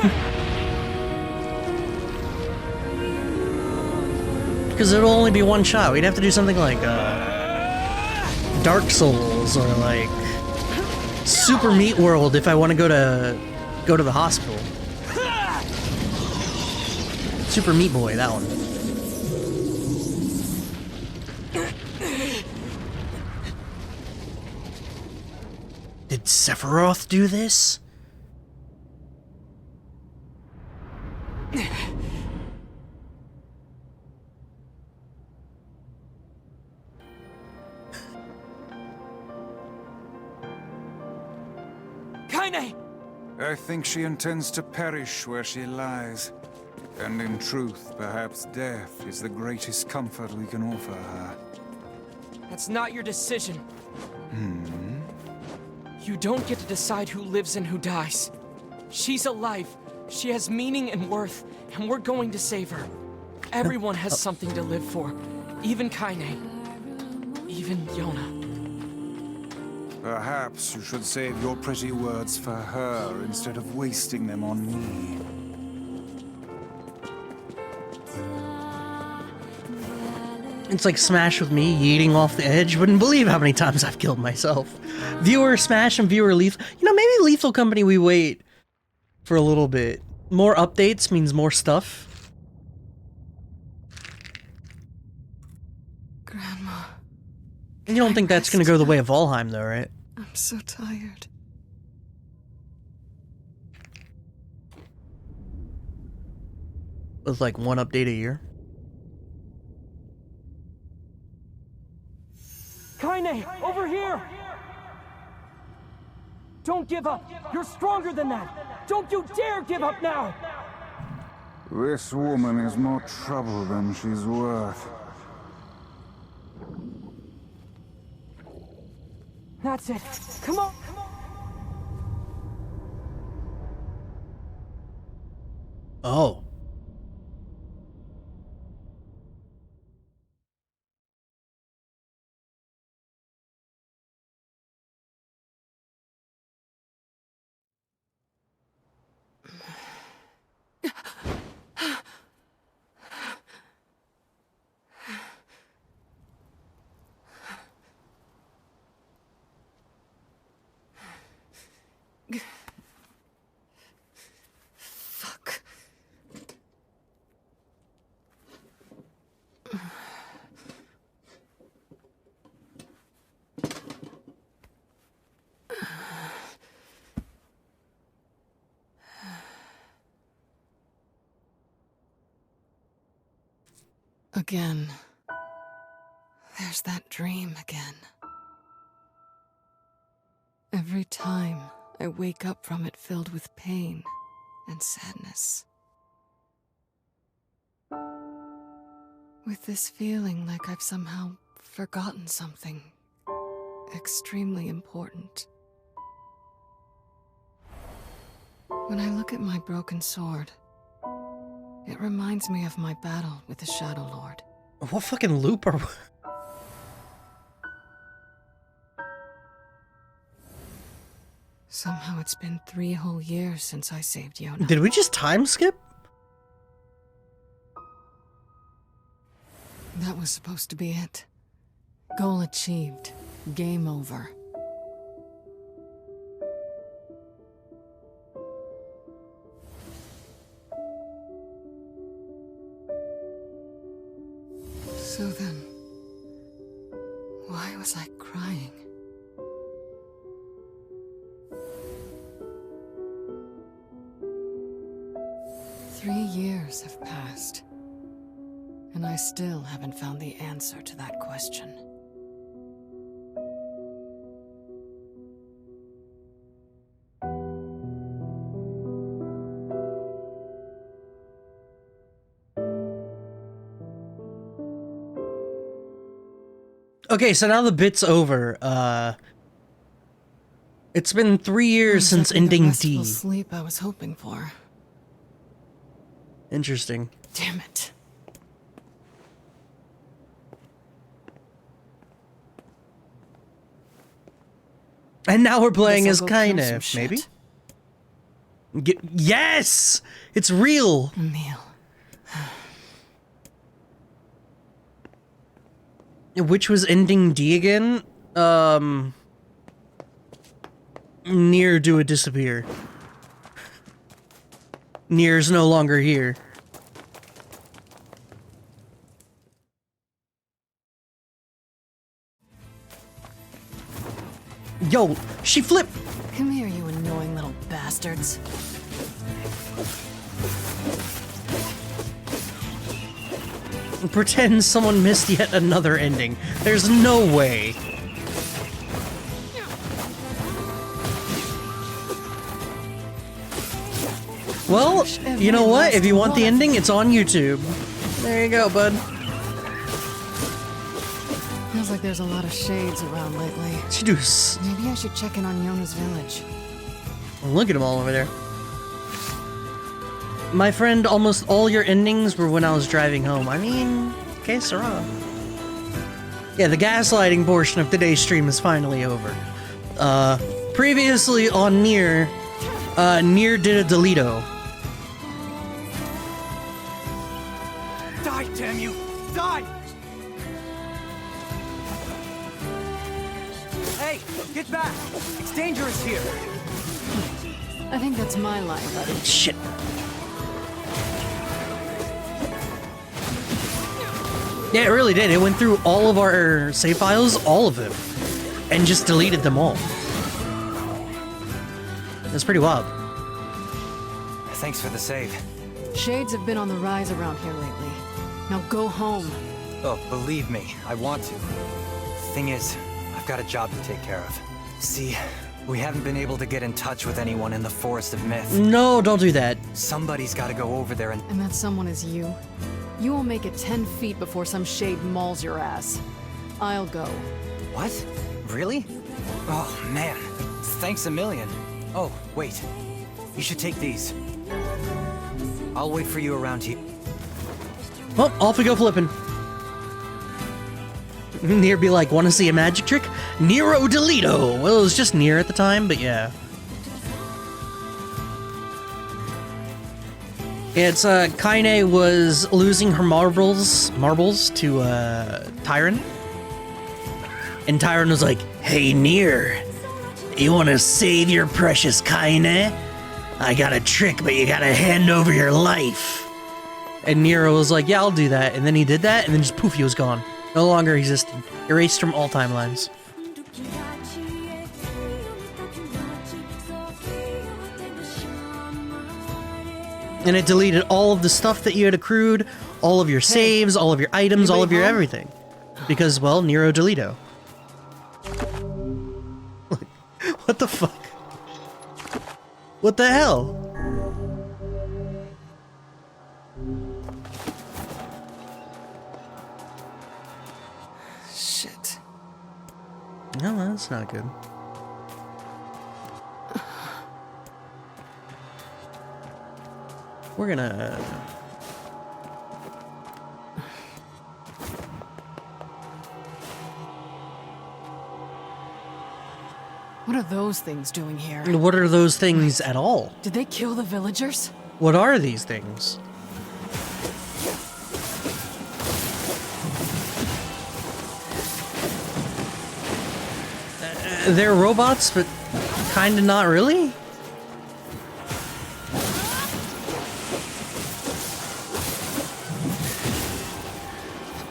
Because it'll only be one shot. We'd have to do something like, Dark Souls, or like, Super Meat World if I want to go to the hospital. Super Meat Boy, that one. Did Sephiroth do this? Kaine! I think she intends to perish where she lies. And in truth, perhaps death is the greatest comfort we can offer her. That's not your decision. You don't get to decide who lives and who dies. She's alive. She has meaning and worth, and we're going to save her. Everyone has something to live for. Even Kaine. Even Yona. Perhaps you should save your pretty words for her instead of wasting them on me. It's like Smash with me, yeeting off the edge. Wouldn't believe how many times I've killed myself. Viewer Smash and viewer Lethal. You know, maybe Lethal Company we wait for a little bit. More updates means more stuff. Grandma, And you don't think that's gonna go the way of Valheim though, right? I'm so tired. With like one update a year. Kaine, over here! Don't give up! You're stronger than that! Don't you dare give up now! This woman is more trouble than she's worth. That's it. Come on! Oh. Fuck. Again. There's that dream again. Every time I wake up from it filled with pain and sadness. With this feeling like I've somehow forgotten something extremely important. When I look at my broken sword, it reminds me of my battle with the Shadow Lord. What fucking loop are we? Somehow it's been 3 whole years since I saved Yona. Did we just time skip? That was supposed to be it. Goal achieved. Game over. So then, why was I crying? Three years have passed, and I still haven't found the answer to that question. Okay, so now the bit's over. It's been 3 years since ending D. Sleep I was hoping for. Interesting. Damn it. And now we're playing as Guess I'll go kill Kaine, some maybe? shit. Yes! It's real! Emil. Which was ending D again? NieR do a disappear. NieR's no longer here. Yo, she flipped! Come here, you annoying little bastards. Pretend someone missed yet another ending. There's no way. Well, you know what? If you want the ending, it's on YouTube. There you go, bud. Feels like there's a lot of shades around lately. Juice. Maybe I should check in on Yona's village. Look at them all over there. My friend, almost all your endings were when I was driving home. I mean, que sera. Yeah, the gaslighting portion of today's stream is finally over. Previously on NieR, NieR did a Delito. Die, damn you! Die! Hey, get back! It's dangerous here! I think that's my line, buddy. Shit. Yeah, it really did. It went through all of our save files, all of them, and just deleted them all. That's pretty wild. Thanks for the save. Shades have been on the rise around here lately. Now go home. Oh, believe me, I want to. Thing is, I've got a job to take care of. See, we haven't been able to get in touch with anyone in the Forest of Myth. No, don't do that. Somebody's got to go over there and... And that someone is you? You will make it 10 feet before some shade mauls your ass. I'll go. What? Really? Oh, man. Thanks a million. Oh, wait. You should take these. I'll wait for you around here. Well, off we go flipping. NieR be like, wanna see a magic trick? Nero Delito! Well, it was just NieR at the time, but yeah. It's, Kaine was losing her marbles to, Tyron. And Tyron was like, hey, NieR, you wanna save your precious Kaine? I got a trick, but you gotta hand over your life. And NieR was like, yeah, I'll do that. And then he did that, and then just poof, he was gone. No longer existed. Erased from all timelines. And it deleted all of the stuff that you had accrued, all of your saves, all of your items, all of your everything. Because, well, Nero Delito. What the fuck? What the hell? Shit. No, that's not good. We're gonna... What are those things doing here? What are those things at all? Did they kill the villagers? What are these things? They're robots, but kinda not really?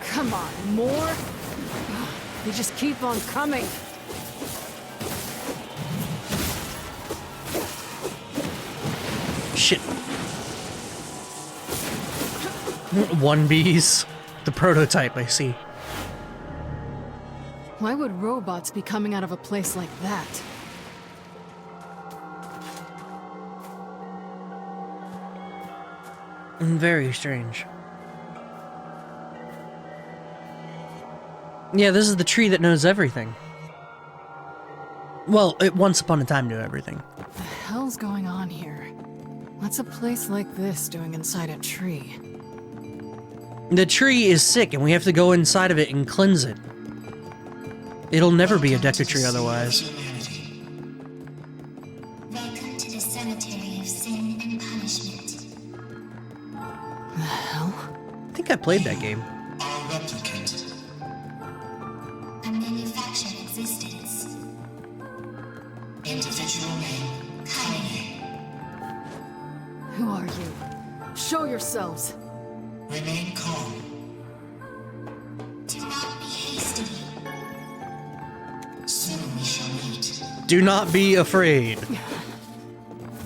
Come on, more? They just keep on coming. Shit. 1Bs. The prototype, I see. Why would robots be coming out of a place like that? Very strange. Yeah, this is the tree that knows everything. Well, it once upon a time knew everything. What the hell's going on here? What's a place like this doing inside a tree? The tree is sick, and we have to go inside of it and cleanse it. It'll never be a Deku tree otherwise. Welcome to the cemetery of sin and punishment. The hell? I think I played that game. Our replicant. A manufactured existence. Individual name, Kanye. Who are you? Show yourselves! Remain calm. Do not be hasty. Soon we shall meet. Do not be afraid.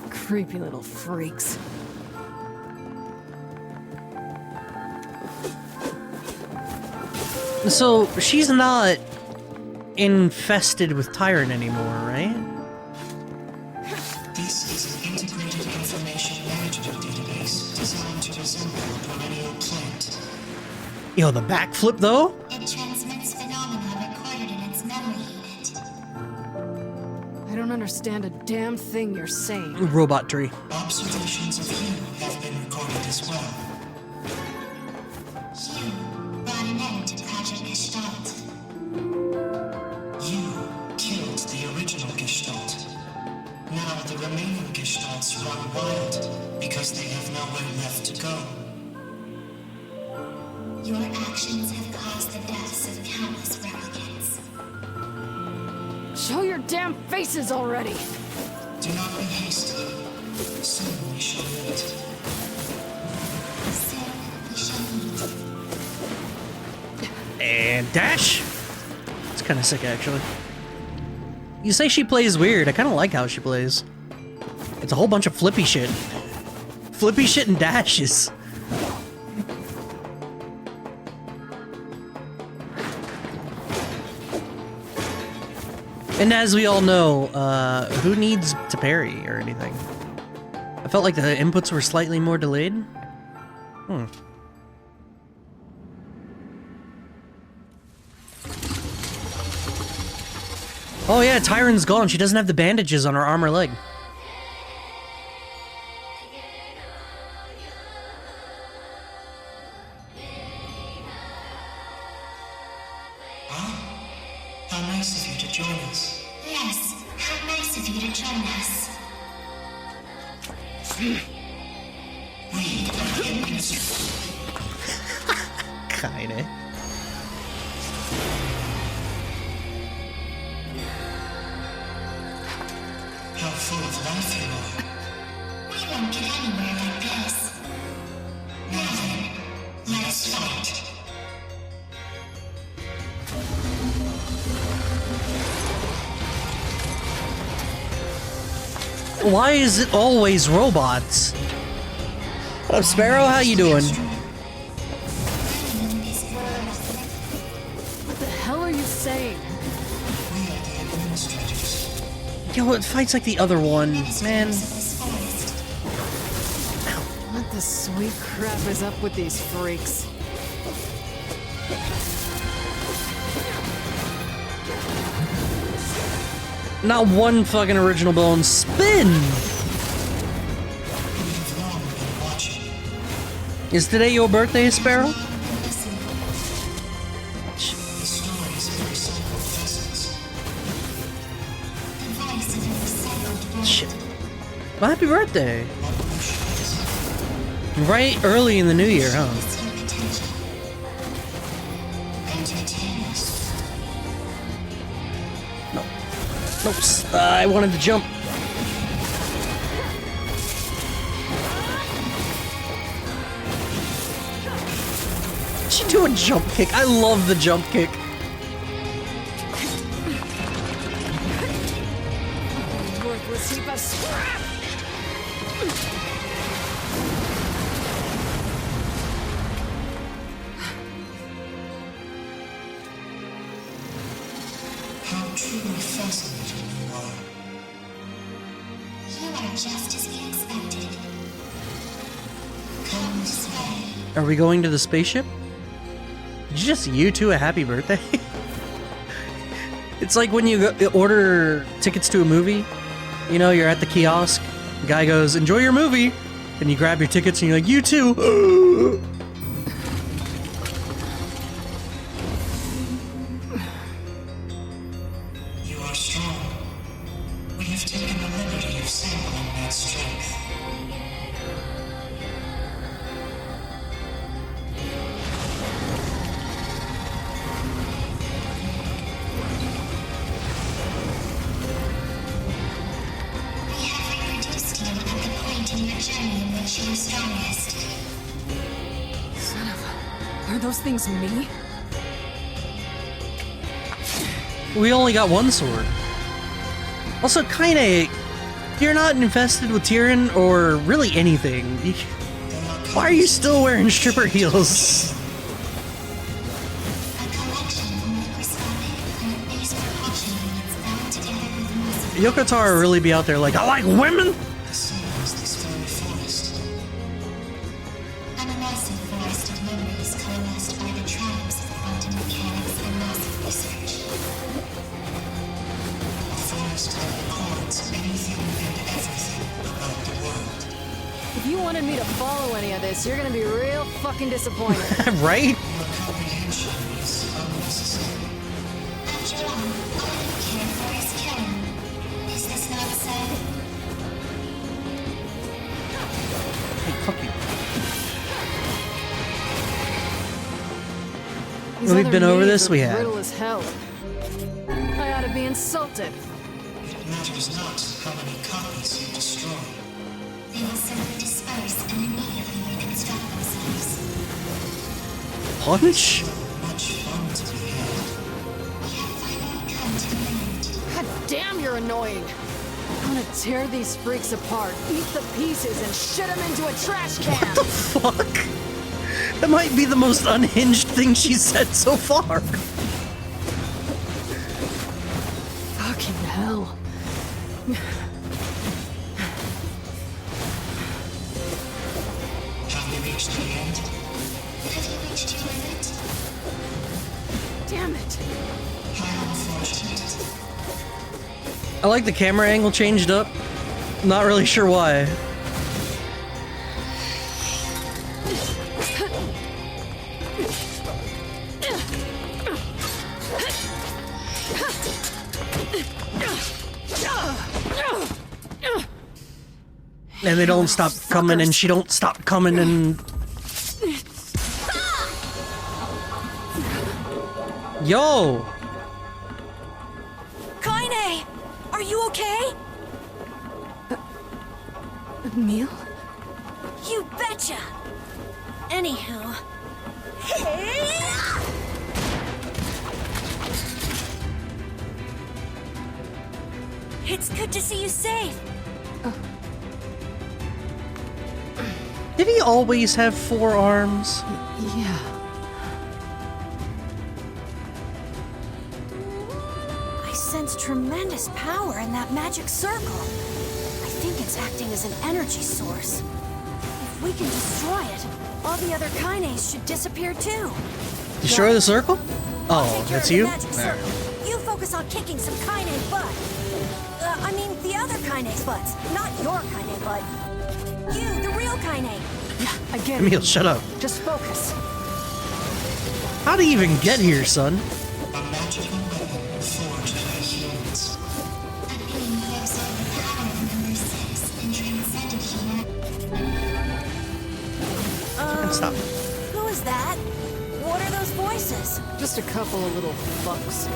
Creepy little freaks. So, she's not infested with Tyrant anymore, right? This is an integrated information management database designed to resemble a perennial plant. Yo, the backflip though? It transmits phenomena recorded in its memory unit. I don't understand a damn thing you're saying. Robot tree. Observations of you have been recorded as well. You brought an end to Project Gestalt. You killed the original Gestalt. Now the remaining Gestalts run wild because they have nowhere left to go. Your actions have caused the deaths of countless replicants. Show your damn faces already! Do not be hasty. Soon we shall meet. Soon we shall meet. And dash! It's kind of sick, actually. You say she plays weird. I kind of like how she plays. It's a whole bunch of flippy shit. Flippy shit and dashes. And as we all know, who needs to parry or anything? I felt like the inputs were slightly more delayed. Oh yeah, Tyrant's gone. She doesn't have the bandages on her arm or leg. How nice of you to join us. Yes, how nice of you to join us. We are the administrators. Kinda. How full of life you are. We won't get anywhere like this. Now then, let us fight. Why is it always robots? What up, Sparrow? How you doing? What the hell are you saying? We are the administrators. Yo, it fights like the other one, man. This The sweet crap is up with these freaks. Not one fucking original bone spin! Is today your birthday, Sparrow? Shit. Well, happy birthday! Right early in the new year, huh? No. Nope. I wanted to jump. She do a jump kick. I love the jump kick. Worthless heap of scrap! How truly fascinating you are. You are just as we expected. Come this way. Are we going to the spaceship? Did you just you two a happy birthday? It's like when you order tickets to a movie. You know, you're at the kiosk. The guy goes, "Enjoy your movie," and you grab your tickets and you're like, "You too." You are strong. We have taken the liberty of sampling that strength. We have reproduced you at the point in your journey in which you are strongest. Son of a... Are those things me? We only got one sword. Also, kinda, you're not infested with Tyrion or really anything. Why are you still wearing stripper heels? A collection of microscopic plant-based propulsion units bound together with muscle. Yoko Taro really be out there like, "I like women?" The same as this very forest. And a massive forest of memories coalesced by the triumphs of quantum mechanics and massive research. A forest that records anything and everything about the world. If you wanted me to follow any of this, you're gonna be real fucking disappointed. Right? Your comprehension is unnecessary. After all, all you care for is killing. Is this not so? Hey, fuck you. These We've other been over me's this, are we have. brittle as hell. I ought to be insulted. It matters not how many copies you destroy. They will simply disperse and immediately reconstruct themselves. Punch? Much fun to be had. We have finally come to the land. God damn, you're annoying. I'm gonna tear these freaks apart, eat the pieces, and shit them into a trash can. What the fuck? That might be the most unhinged thing she's said so far. Fucking hell. Have we reached the end? Have you reached your limit? Damn it. How unfortunate. I like the camera angle changed up. Not really sure why. And they don't stop coming and she don't stop coming and... Yo! Kaine! Are you okay? Meal? You betcha! Anyhow. It's good to see you safe. Did he always have 4 arms? Yeah. I sense tremendous power in that magic circle. I think it's acting as an energy source. If If we can destroy it, all the other Kaines should disappear too. Destroy the circle? Oh, Take care that's of the you? magic There. circle. You focus on kicking some Kaine butt. I mean, the other Kaine's butts, not your Kaine butt. You, the real Kaine. Yeah, I get Emil, it. shut up. Just focus. How'd he even get here, son? A magical weapon forged by humans. A being who absorbed the power of number 6 and transcended humanity. Stop. Who is that? What are those voices? Just a couple of little fucks.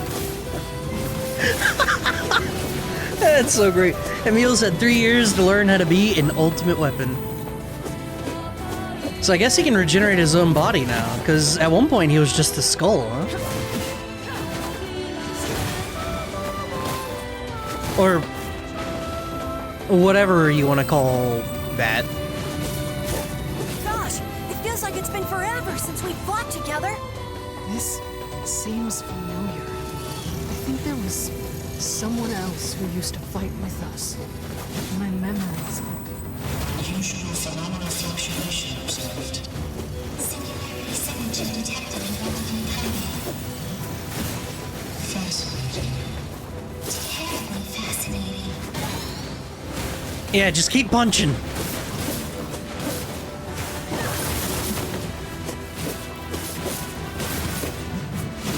That's so great. Emil's had 3 years to learn how to be an ultimate weapon. So I guess he can regenerate his own body now, because at one point he was just a skull, huh? Or whatever you want to call that. Gosh, it feels like it's been forever since we fought together. This seems familiar. I think there was someone else who used to fight with us. My memories. Unusual phenomenal fluctuation observed. Singularity signature detected in relevant code. Fascinating. Terribly fascinating. Yeah, just keep punching.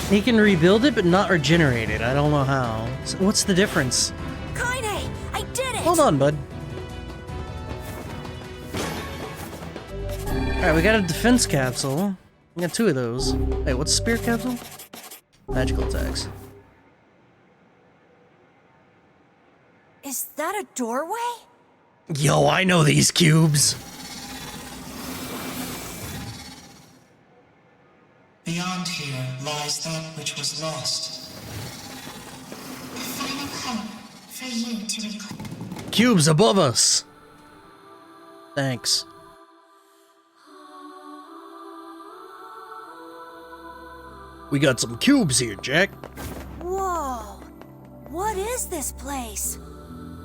He can rebuild it, but not regenerate it. I don't know how. So what's the difference? Kaine, I did it! Hold on, bud. Alright, we got a defense capsule. We got 2 of those. Hey, what's spirit capsule? Magical attacks. Is that a doorway? Yo, I know these cubes. Beyond here lies that which was lost. The final hope for you to reclaim. Cubes above us. Thanks. We got some cubes here, Jack. Whoa! What is this place?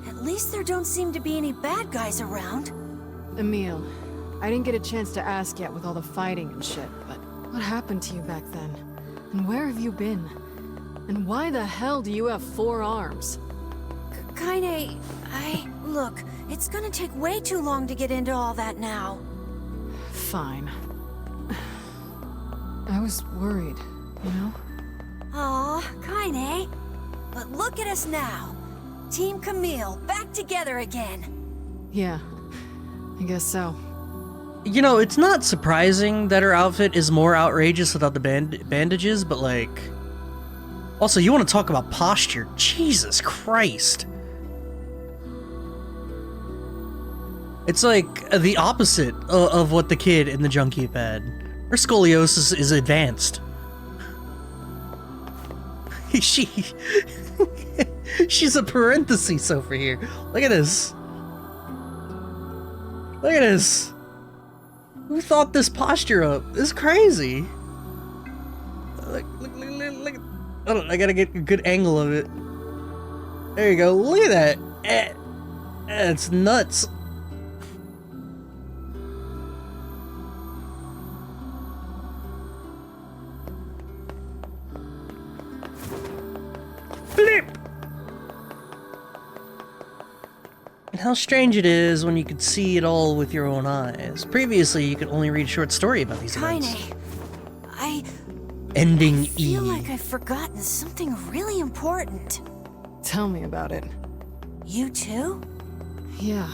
At least there don't seem to be any bad guys around. Emil, I didn't get a chance to ask yet with all the fighting and shit, but what happened to you back then? And where have you been? And why the hell do you have 4 arms? Kaine, Look, it's gonna take way too long to get into all that now. Fine. I was worried, you know? Aw, Kaine. But look at us now. Team Camille, back together again. Yeah, I guess so. You know, it's not surprising that her outfit is more outrageous without the bandages, but like... Also, you want to talk about posture? Jesus Christ. It's like the opposite of what the kid in the junkie had. Her scoliosis is advanced. She's a parenthesis over here. Look at this. Look at this. Who thought this posture up? This is crazy. Look. Hold on, I gotta get a good angle of it. There you go. Look at that. It's nuts. Flip. And how strange it is when you could see it all with your own eyes. Previously, you could only read a short story about these events. Kaine, Ending I feel E. like I've forgotten something really important. Tell me about it. You too? Yeah,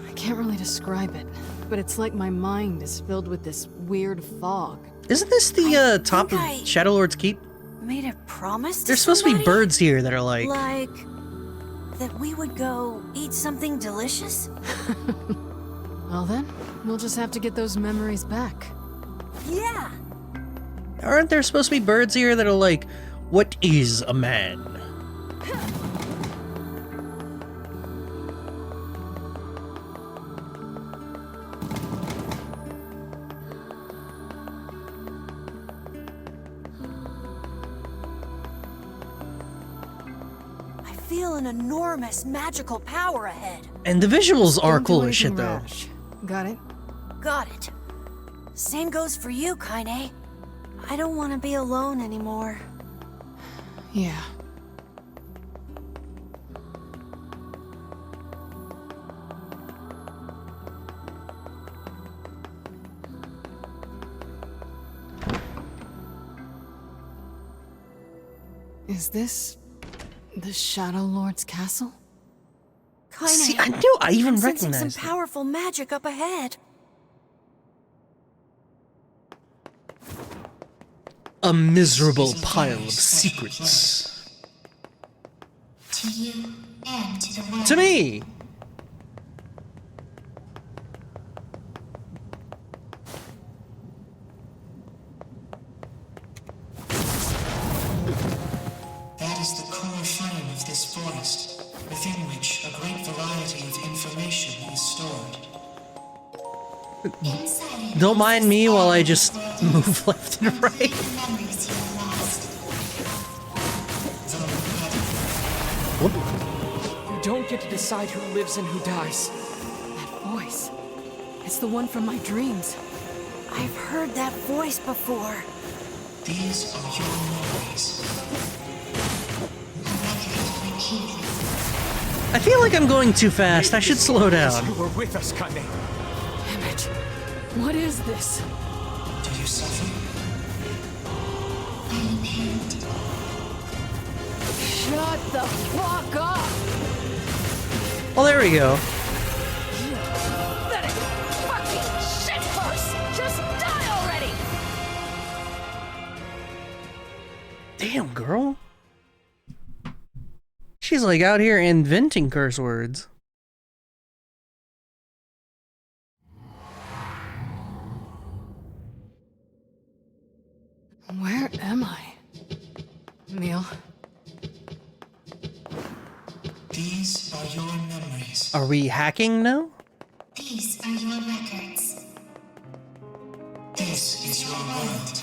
I can't really describe it, but it's like my mind is filled with this weird fog. Isn't this the top of Shadow Lord's Keep? Made a promise to There's supposed to be somebody? birds here that are like... Like... that we would go eat something delicious? Well then, we'll just have to get those memories back. Yeah! Aren't there supposed to be birds here that are like, what is a man? I feel an enormous magical power ahead. And the visuals are Don't do cool as shit anything though. rash. Got it? got it. Same goes for you, Kaine. I don't want to be alone anymore. Yeah. Is this the Shadow Lord's castle? Kaine, See, I knew I even I'm sensing recognized some it. powerful magic up ahead. A miserable pile of secrets. To you and to the world. To me! That is the core frame of this forest, within which a great variety of information is stored. Don't mind me while I just move left and right. Memories you have lost. You don't get to decide who lives and who dies. That voice. It's the one from my dreams. I've heard that voice before. These are your memories. I feel like I'm going too fast. I should slow down. You were with us, Kaine. Damn it. What is this? Do you suffer? Shut the fuck up! Well, there we go. You pathetic fucking shit horse! Just die already! Damn, girl. She's like out here inventing curse words. Where am I? Neil. These are your memories. Are we hacking now? These are your records. This is your world.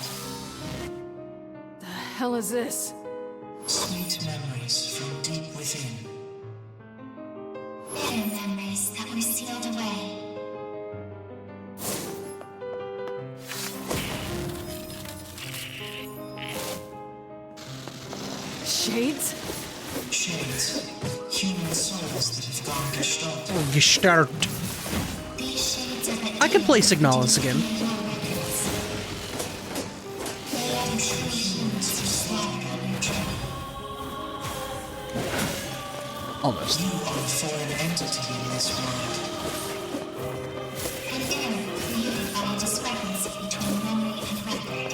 The hell is this? Sweet memories from deep within. Bitter memories that were sealed away. Shades? Shades. Human souls that have gone gestalt. Gestart. These shades are the I could play Signalis again. They are the true Humans were slaughtered on your journey. Almost. You are a foreign entity in this world. An error created by a discrepancy between memory and record.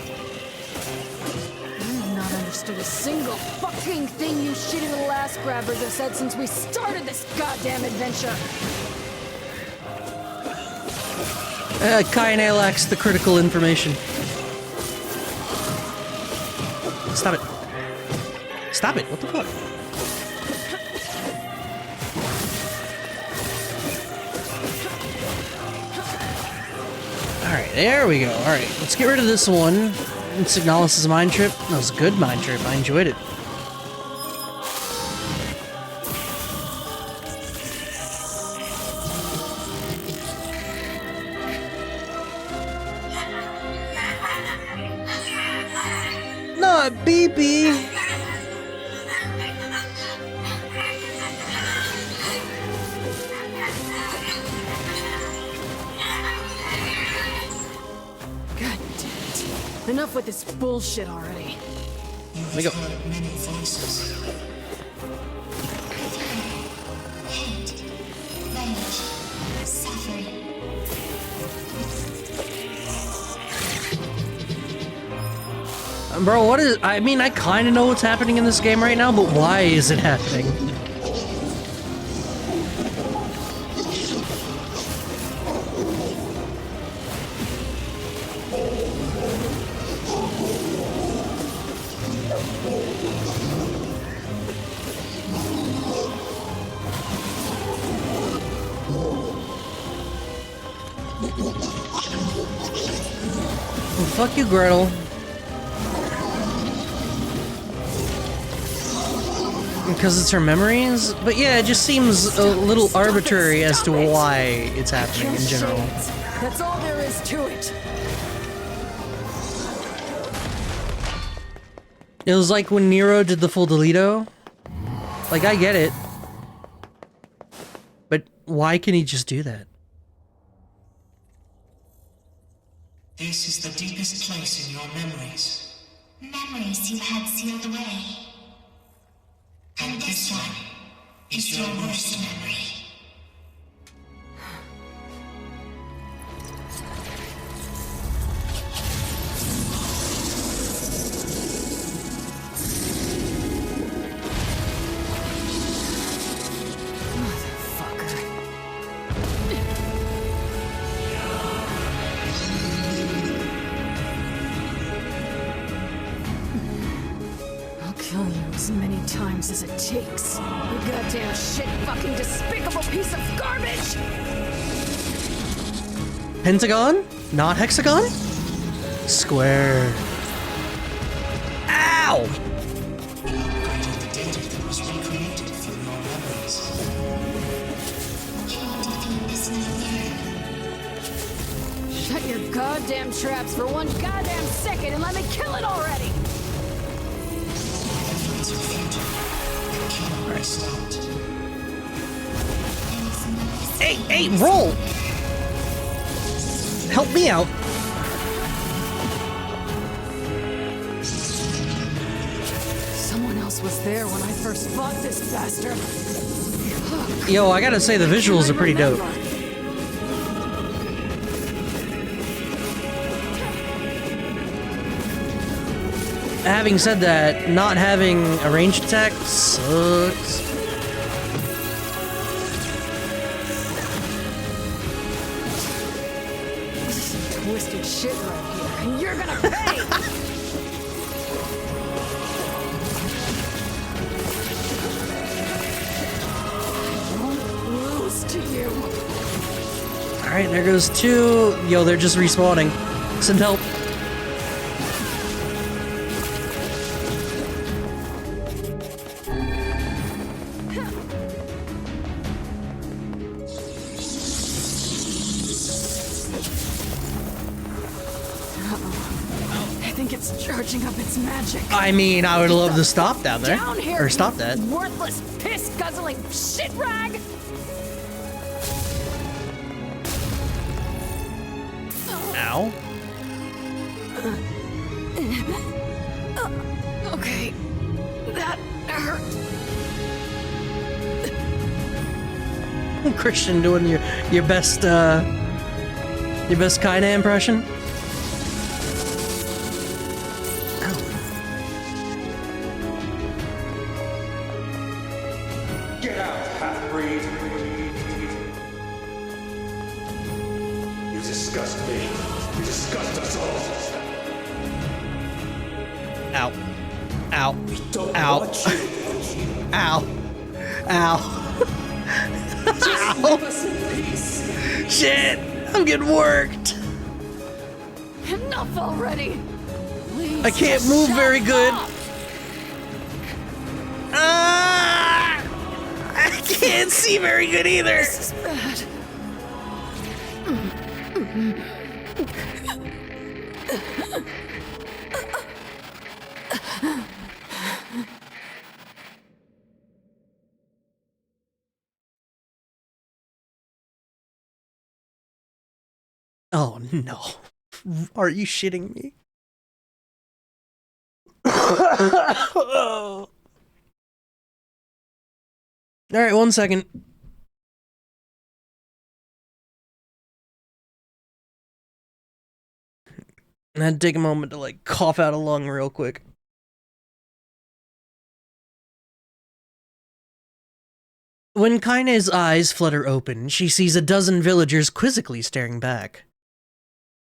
I've not understood a single fucking thing you shitty little ass grabbers have said since we started this goddamn adventure. Kaine lacks the critical information. Stop it. Stop it. What the fuck? Alright, there we go. Alright, let's get rid of this one. Signalis' mind trip. That was a good mind trip. I enjoyed it. Not BB. God damn it. Enough with this bullshit already. You me go. have heard many voices. Hate, rage, suffering. Bro, what is... I mean, I kind of know what's happening in this game right now, but why is it happening? Well, fuck you, Gretel. Because it's her memories? But yeah, it just seems a little arbitrary as to why it's happening in general. That's all there is to it. It was like when Nero did the full Delito. Like, I get it. But why can he just do that? This is the deepest place in your memories. Memories you had sealed away. And this one is your worst memory. Kill you as many times as it takes. You goddamn shit fucking despicable piece of garbage! Pentagon? Not hexagon? Square. Ow! Hiding the data that was recreated through your memories. You will defeat this nightmare. Shut your goddamn traps for one goddamn second and let me kill it already! Efforts are futile. It cannot be stopped. Hey, roll! Help me out. Someone else was there when I first fought this bastard. Yo, I gotta say the visuals are pretty dope. Having said that, not having a ranged attack sucks. This is some twisted shit right here, and you're gonna pay! I won't lose to you. Alright, there goes two. Yo, they're just respawning. Send help. I think it's charging up its magic. I mean, I would love to stop down there. Down here, Or stop that. worthless, piss-guzzling shit rag! Ow. Okay, that hurt. Christian doing your best kinda impression. Get out, half-breed! You disgust me. You disgust us all. Ow. Ow. We don't Ow. want you. Ow. Ow. Just leave us in peace. Shit! I'm getting worked. Enough already. Please I can't move shut very good. up. I can't see very good either. This is bad. Oh no. Are you shitting me? Alright, 1 second. I had to take a moment to like cough out a lung real quick. When Kaine's eyes flutter open, she sees a dozen villagers quizzically staring back.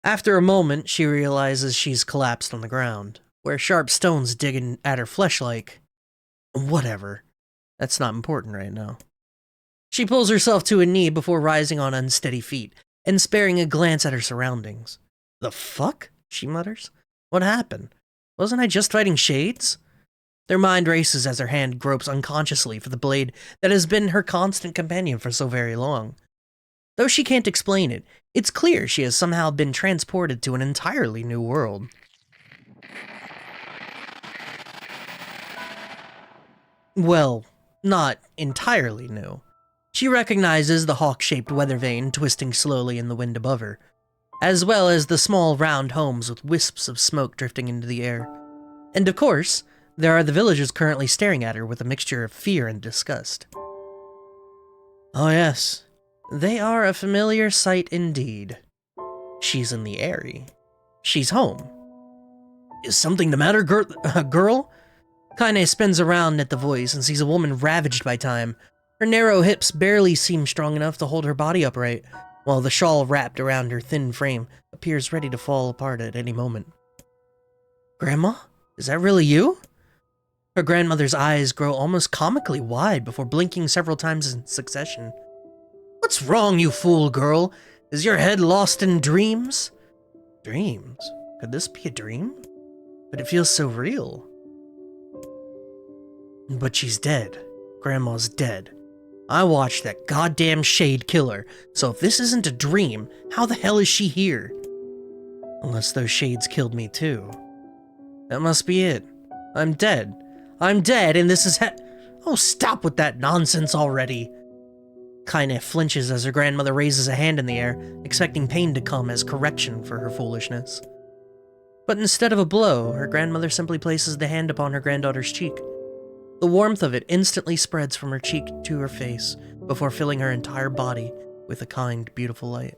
After a moment, she realizes she's collapsed on the ground, where sharp stones dig at her flesh like... Whatever. That's not important right now. She pulls herself to a knee before rising on unsteady feet, and sparing a glance at her surroundings. The fuck? She mutters. What happened? Wasn't I just fighting shades? Their mind races as her hand gropes unconsciously for the blade that has been her constant companion for so very long. Though she can't explain it, it's clear she has somehow been transported to an entirely new world. Well, not entirely new. She recognizes the hawk-shaped weather vane twisting slowly in the wind above her, as well as the small round homes with wisps of smoke drifting into the air. And of course, there are the villagers currently staring at her with a mixture of fear and disgust. Oh yes, they are a familiar sight indeed. She's in the Eyrie. She's home. Is something the matter, girl? Kaine spins around at the voice and sees a woman ravaged by time. Her narrow hips barely seem strong enough to hold her body upright, while the shawl wrapped around her thin frame appears ready to fall apart at any moment. Grandma? Is that really you? Her grandmother's eyes grow almost comically wide before blinking several times in succession. What's wrong, you fool girl? Is your head lost in dreams? Dreams? Could this be a dream? But it feels so real. But she's dead. Grandma's dead. I watched that goddamn shade kill her, so if this isn't a dream, how the hell is she here? Unless those shades killed me too. That must be it. I'm dead. I'm dead, and this is Oh, stop with that nonsense already! Kaine flinches as her grandmother raises a hand in the air, expecting pain to come as correction for her foolishness. But instead of a blow, her grandmother simply places the hand upon her granddaughter's cheek. The warmth of it instantly spreads from her cheek to her face, before filling her entire body with a kind, beautiful light.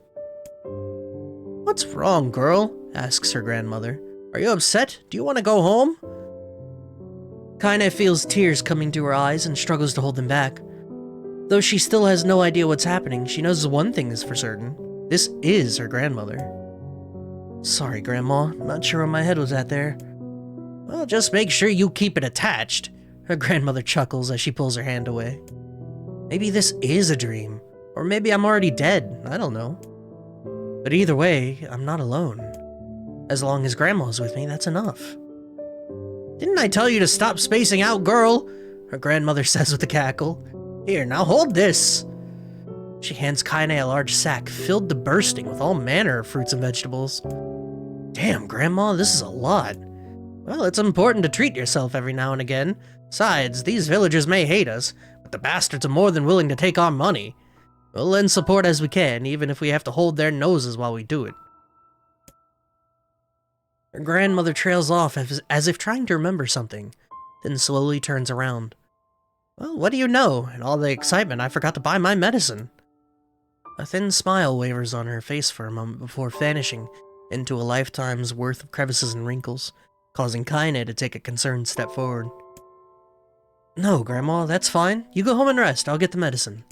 What's wrong, girl? Asks her grandmother. Are you upset? Do you want to go home? Kaine feels tears coming to her eyes and struggles to hold them back. Though she still has no idea what's happening, she knows one thing is for certain. This is her grandmother. Sorry, Grandma. Not sure where my head was at there. Well, just make sure you keep it attached. Her grandmother chuckles as she pulls her hand away. Maybe this is a dream. Or maybe I'm already dead. I don't know. But either way, I'm not alone. As long as Grandma's with me, that's enough. Didn't I tell you to stop spacing out, girl? Her grandmother says with a cackle. Here, now hold this. She hands Kaine a large sack filled to bursting with all manner of fruits and vegetables. Damn, Grandma, this is a lot. Well, it's important to treat yourself every now and again. Besides, these villagers may hate us, but the bastards are more than willing to take our money. We'll lend support as we can, even if we have to hold their noses while we do it. Her grandmother trails off as if trying to remember something, then slowly turns around. Well, what do you know? In all the excitement, I forgot to buy my medicine. A thin smile wavers on her face for a moment before vanishing into a lifetime's worth of crevices and wrinkles, causing Kaine to take a concerned step forward. No, Grandma, that's fine. You go home and rest. I'll get the medicine.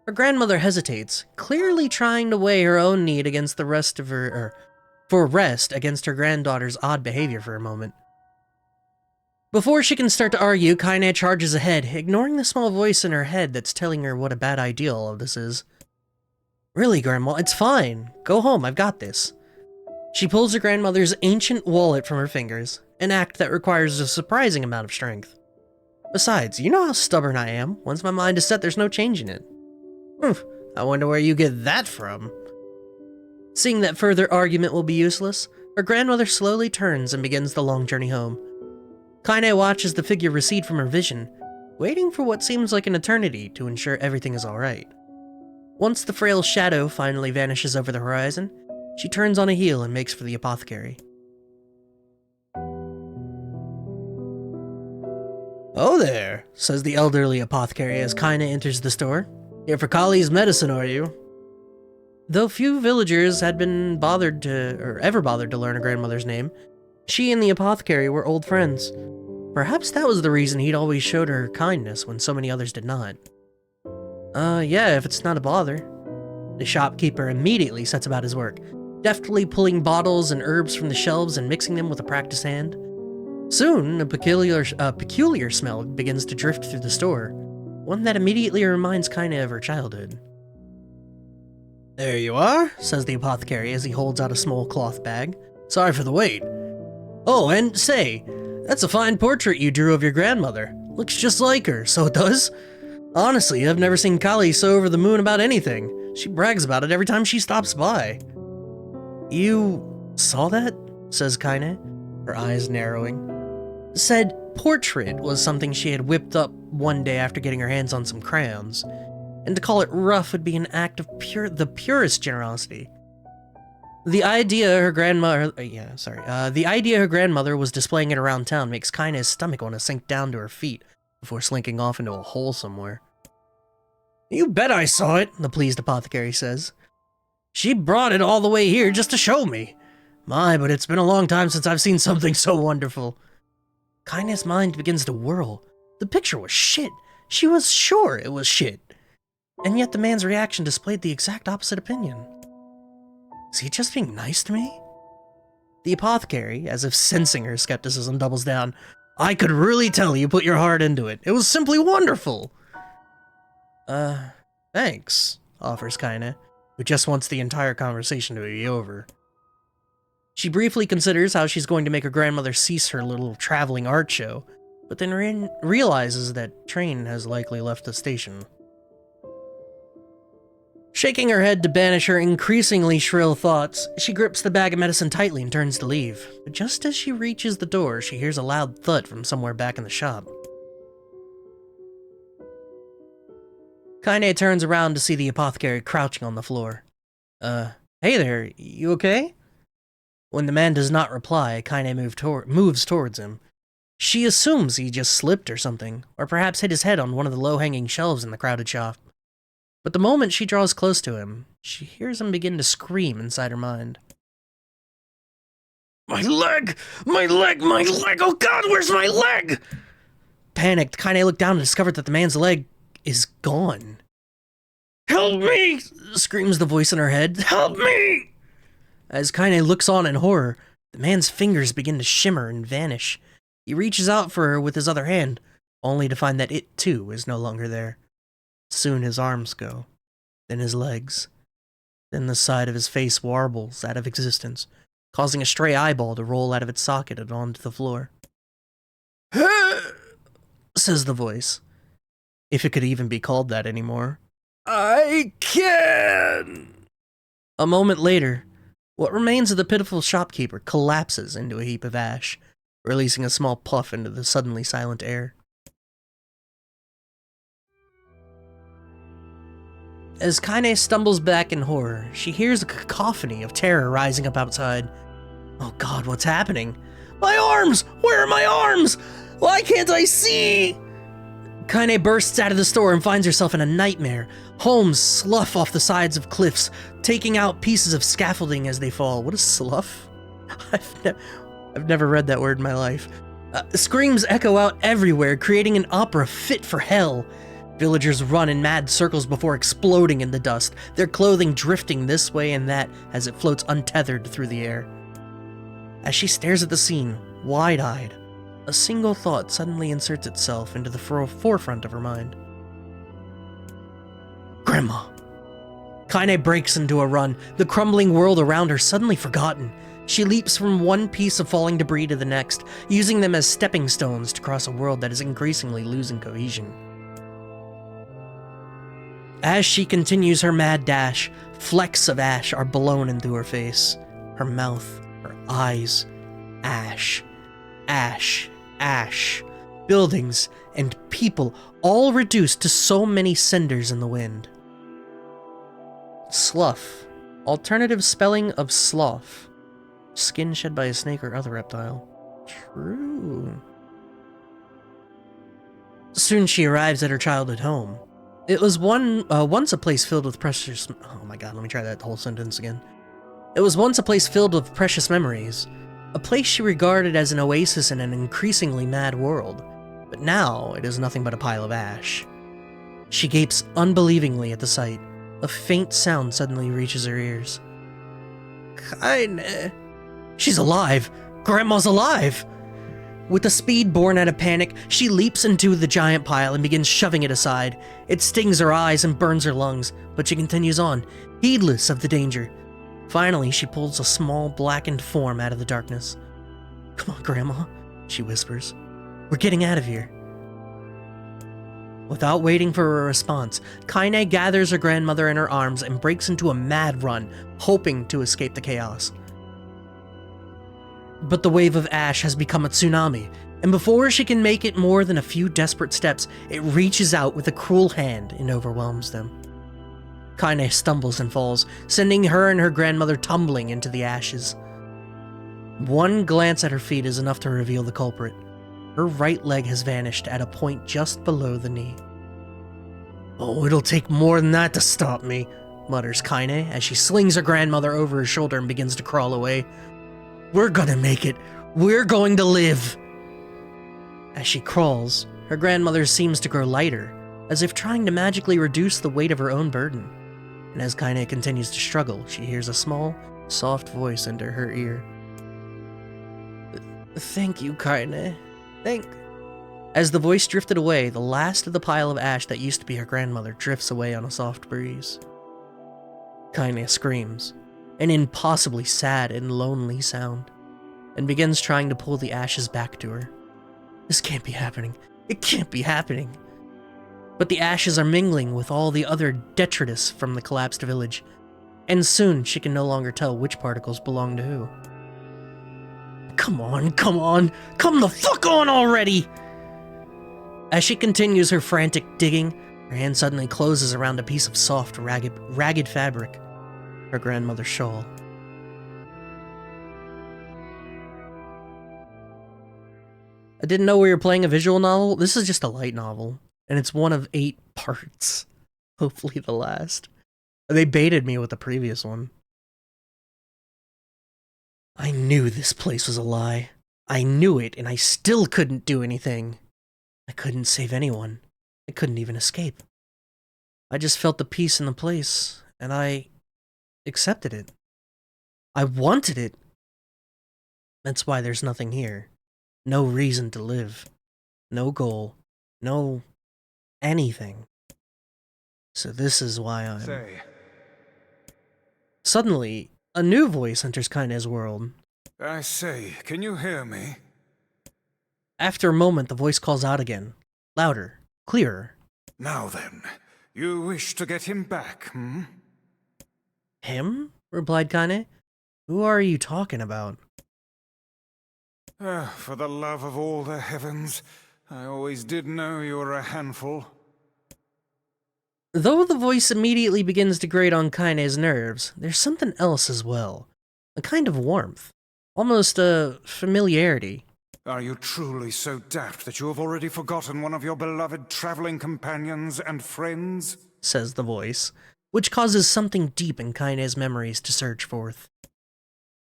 Her grandmother hesitates, clearly trying to weigh her own need against the rest of her, for rest against her granddaughter's odd behavior for a moment. Before she can start to argue, Kaine charges ahead, ignoring the small voice in her head that's telling her what a bad idea all of this is. Really, Grandma, it's fine. Go home, I've got this. She pulls her grandmother's ancient wallet from her fingers, an act that requires a surprising amount of strength. Besides, you know how stubborn I am. Once my mind is set, there's no changing it. I wonder where you get that from. Seeing that further argument will be useless, her grandmother slowly turns and begins the long journey home. Kaine watches the figure recede from her vision, waiting for what seems like an eternity to ensure everything is alright. Once the frail shadow finally vanishes over the horizon, she turns on a heel and makes for the apothecary. Oh there, says the elderly apothecary as Kaine enters the store. Here for Kali's medicine, are you? Though few villagers had been ever bothered to learn her grandmother's name, she and the apothecary were old friends. Perhaps that was the reason he'd always showed her kindness when so many others did not. Yeah, if it's not a bother. The shopkeeper immediately sets about his work, deftly pulling bottles and herbs from the shelves and mixing them with a practiced hand. Soon, a peculiar smell begins to drift through the store, one that immediately reminds Kaine of her childhood. There you are, says the apothecary as he holds out a small cloth bag. Sorry for the wait. Oh, and say, that's a fine portrait you drew of your grandmother. Looks just like her, so it does. Honestly, I've never seen Kali so over the moon about anything. She brags about it every time she stops by. You saw that? Says Kaine, her eyes narrowing. Said portrait was something she had whipped up one day after getting her hands on some crayons, and to call it rough would be an act of the purest generosity. The idea her grandmother was displaying it around town makes Kaine's stomach want to sink down to her feet before slinking off into a hole somewhere. You bet I saw it, the pleased apothecary says. She brought it all the way here just to show me. My, but it's been a long time since I've seen something so wonderful. Kaine's mind begins to whirl. The picture was shit. She was sure it was shit. And yet the man's reaction displayed the exact opposite opinion. Is he just being nice to me? The apothecary, as if sensing her skepticism, doubles down. I could really tell you put your heart into it. It was simply wonderful. Thanks, offers Kaine, who just wants the entire conversation to be over. She briefly considers how she's going to make her grandmother cease her little traveling art show, but then realizes that train has likely left the station. Shaking her head to banish her increasingly shrill thoughts, she grips the bag of medicine tightly and turns to leave. But just as she reaches the door, she hears a loud thud from somewhere back in the shop. Kaine turns around to see the apothecary crouching on the floor. Hey there, you okay? When the man does not reply, Kaine moves towards him. She assumes he just slipped or something, or perhaps hit his head on one of the low-hanging shelves in the crowded shop. But the moment she draws close to him, she hears him begin to scream inside her mind. My leg! My leg! My leg! Oh God, where's my leg? Panicked, Kaine looked down and discovered that the man's leg is gone. Help me! Screams the voice in her head. Help me! As Kaine looks on in horror, the man's fingers begin to shimmer and vanish. He reaches out for her with his other hand, only to find that it too is no longer there. Soon his arms go, then his legs. Then the side of his face warbles out of existence, causing a stray eyeball to roll out of its socket and onto the floor. Says the voice. If it could even be called that anymore. I can! A moment later, what remains of the pitiful shopkeeper collapses into a heap of ash, releasing a small puff into the suddenly silent air. As Kaine stumbles back in horror, she hears a cacophony of terror rising up outside. Oh God, what's happening? My arms! Where are my arms? Why can't I see? Kaine bursts out of the store and finds herself in a nightmare. Homes slough off the sides of cliffs, taking out pieces of scaffolding as they fall. What is slough? I've never read that word in my life. Screams echo out everywhere, creating an opera fit for hell. Villagers run in mad circles before exploding in the dust, their clothing drifting this way and that as it floats untethered through the air. As she stares at the scene, wide-eyed, a single thought suddenly inserts itself into the forefront of her mind. Grandma! Kaine breaks into a run, the crumbling world around her suddenly forgotten. She leaps from one piece of falling debris to the next, using them as stepping stones to cross a world that is increasingly losing cohesion. As she continues her mad dash, flecks of ash are blown into her face, her mouth, her eyes. Ash. Ash. Ash. Buildings and people all reduced to so many cinders in the wind. Slough. Alternative spelling of sloth. Skin shed by a snake or other reptile. True. Soon she arrives at her childhood home. It was once a place filled with precious... Oh my God, let me try that whole sentence again. It was once a place filled with precious memories. A place she regarded as an oasis in an increasingly mad world. But now it is nothing but a pile of ash. She gapes unbelievingly at the sight. A faint sound suddenly reaches her ears. Kaine. She's alive! Grandma's alive! With a speed born out of panic, she leaps into the giant pile and begins shoving it aside. It stings her eyes and burns her lungs, but she continues on, heedless of the danger. Finally, she pulls a small, blackened form out of the darkness. Come on, Grandma, she whispers. We're getting out of here. Without waiting for a response, Kaine gathers her grandmother in her arms and breaks into a mad run, hoping to escape the chaos. But the wave of ash has become a tsunami, and before she can make it more than a few desperate steps, it reaches out with a cruel hand and overwhelms them. Kaine stumbles and falls, sending her and her grandmother tumbling into the ashes. One glance at her feet is enough to reveal the culprit. Her right leg has vanished at a point just below the knee. "Oh, it'll take more than that to stop me," mutters Kaine as she slings her grandmother over her shoulder and begins to crawl away. "We're gonna make it. We're going to live." As she crawls, her grandmother seems to grow lighter, as if trying to magically reduce the weight of her own burden. And as Kaine continues to struggle, she hears a small, soft voice enter her ear. "Thank you, Kaine. As the voice drifted away, the last of the pile of ash that used to be her grandmother drifts away on a soft breeze. Kaine screams, an impossibly sad and lonely sound, and begins trying to pull the ashes back to her. This can't be happening. It can't be happening. But the ashes are mingling with all the other detritus from the collapsed village, and soon she can no longer tell which particles belong to who. Come on, come the fuck on already! As she continues her frantic digging, her hand suddenly closes around a piece of soft, ragged fabric, her grandmother's shawl. I didn't know we were playing a visual novel. This is just a light novel, and it's one of 8 parts. Hopefully the last. They baited me with the previous one. I knew this place was a lie. I knew it, and I still couldn't do anything. I couldn't save anyone. I couldn't even escape. I just felt the peace in the place, and I accepted it. I wanted it. That's why there's nothing here. No reason to live. No goal. No anything. So this is why I'm... Say. Suddenly, a new voice enters Kaine's world. I say, can you hear me? After a moment, the voice calls out again. Louder. Clearer. Now then, you wish to get him back, hmm? Him? Replied Kaine. Who are you talking about? For the love of all the heavens, I always did know you were a handful. Though the voice immediately begins to grate on Kaine's nerves, there's something else as well. A kind of warmth. Almost a familiarity. Are you truly so daft that you have already forgotten one of your beloved traveling companions and friends? Says the voice, which causes something deep in Kaine's memories to surge forth.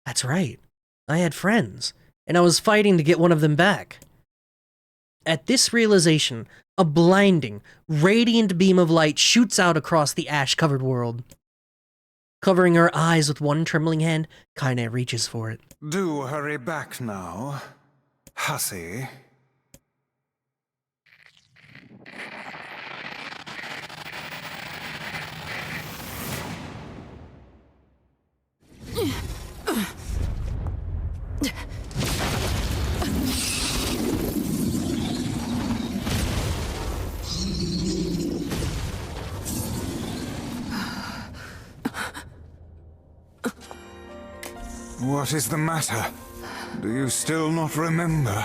That's right. I had friends, and I was fighting to get one of them back. At this realization, a blinding, radiant beam of light shoots out across the ash-covered world. Covering her eyes with one trembling hand, Kaine reaches for it. Do hurry back now, hussy. What is the matter? Do you still not remember?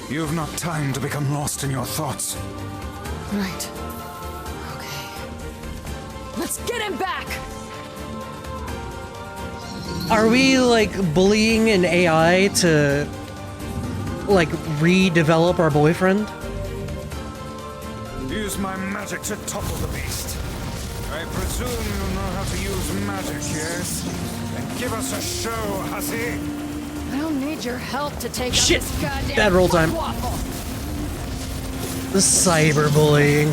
You've not time to become lost in your thoughts. Right. Okay. Let's get him back! Are we, like, bullying an AI to, like, redevelop our boyfriend? Use my magic to topple the beast. I presume you know how to use magic, yes? Then give us a show, hussy! I don't need your help to take Shit! out this goddamn Bad roll time. waffle. The cyberbullying.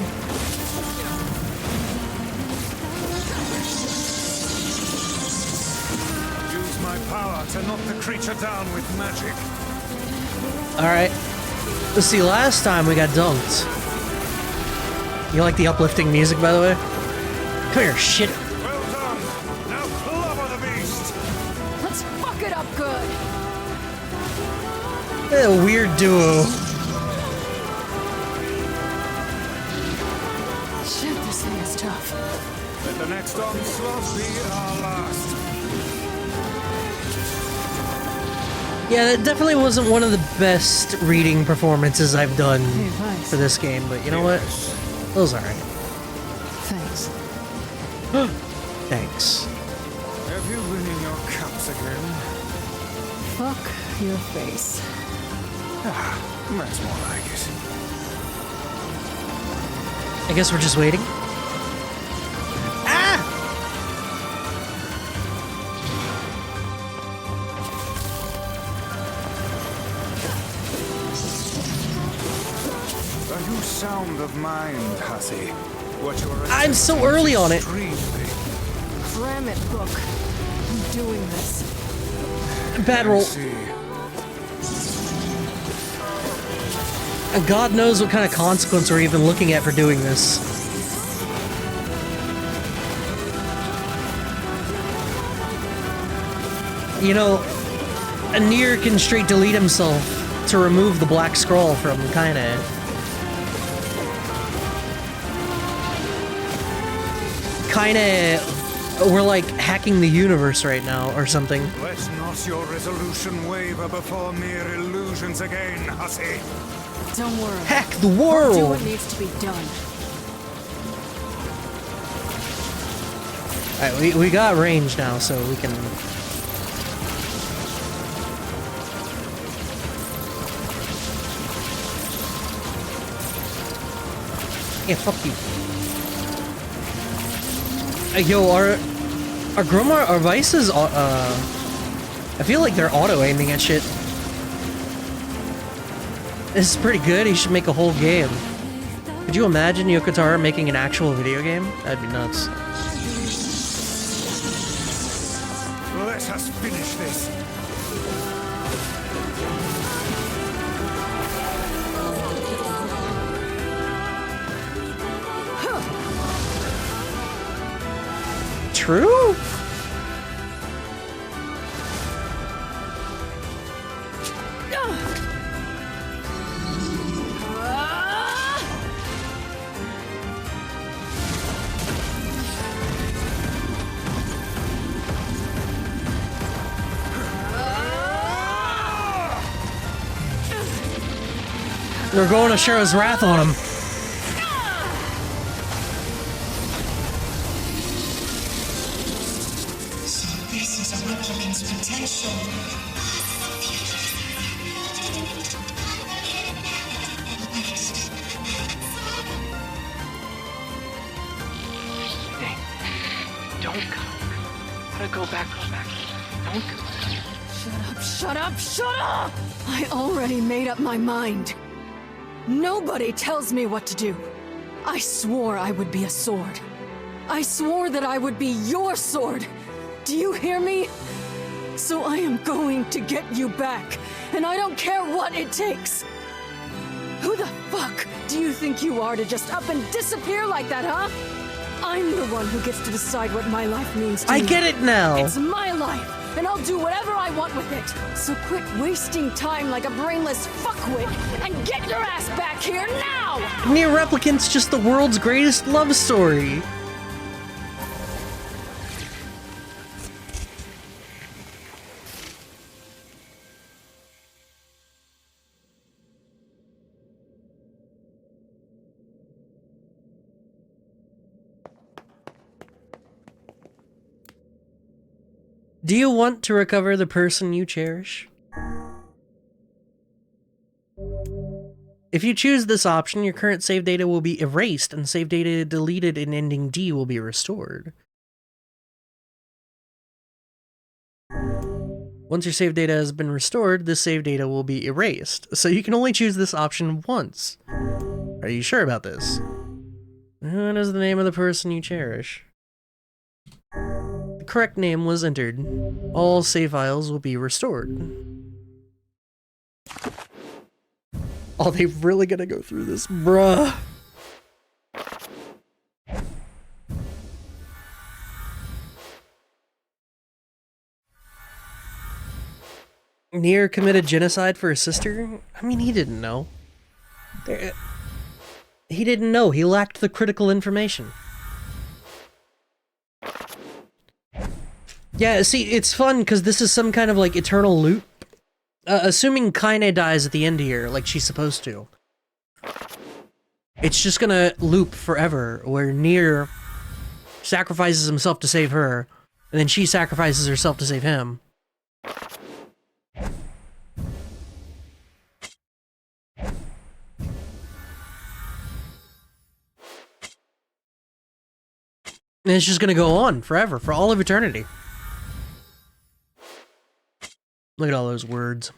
Use my power to knock the creature down with magic. Alright. Let's see, last time we got dunked. You like the uplifting music, by the way? Come here, shit. Well done! Now clobber the beast! Let's fuck it up good! A weird duo. Shit, this thing is tough. Let the next onslaught be our last. Yeah, that definitely wasn't one of the best reading performances I've done Hey, thanks. for this game, but you know what? It was alright. Thanks. Thanks. Have you been in your cups again? Fuck your face. Ah, that's more like it. I guess we're just waiting. Ah! Are you sound of mind, hussy? What you're I'm so early on it. Cram it, book. I'm doing this. Bad roll. And God knows what kind of consequence we're even looking at for doing this. You know, a NieR can straight delete himself to remove the black scroll from kinda. We're like hacking the universe right now or something. Let not your resolution waver before mere illusions again, hussy. Don't worry. Hack the I'll do world! what needs to be done. Alright, we got range now, so we can... Yeah, fuck you. Yo, our Gromar, our Vices, I feel like they're auto-aiming at shit. This is pretty good, he should make a whole game. Could you imagine Yokotaro making an actual video game? That'd be nuts. Let us finish this. True? They're going to share his wrath on him. So this is a replicant's potential. Hey, don't go. Gotta go back. Don't do it. Shut up, shut up! I already made up my mind. Nobody tells me what to do. I swore I would be a sword. I swore that I would be your sword. Do you hear me? So I am going to get you back, and I don't care what it takes. Who the fuck do you think you are to just up and disappear like that, huh? I'm the one who gets to decide what my life means to me. I get it now. It's my life, and I'll do whatever I want with it. So quit wasting time like a brainless fuckwit and get your ass back here now! NieR Replicant's just the world's greatest love story. Do you want to recover the person you cherish? If you choose this option, your current save data will be erased and save data deleted in ending D will be restored. Once your save data has been restored, this save data will be erased, so you can only choose this option once. Are you sure about this? What is the name of the person you cherish? The correct name was entered. All save files will be restored. Oh, they really gonna go through this, bruh. NieR committed genocide for his sister? I mean, he didn't know. He didn't know. He lacked the critical information. Yeah, see, it's fun because this is some kind of like eternal loop. Assuming Kaine dies at the end here, like she's supposed to. It's just gonna loop forever, where NieR sacrifices himself to save her, and then she sacrifices herself to save him. And it's just gonna go on forever, for all of eternity. Look at all those words.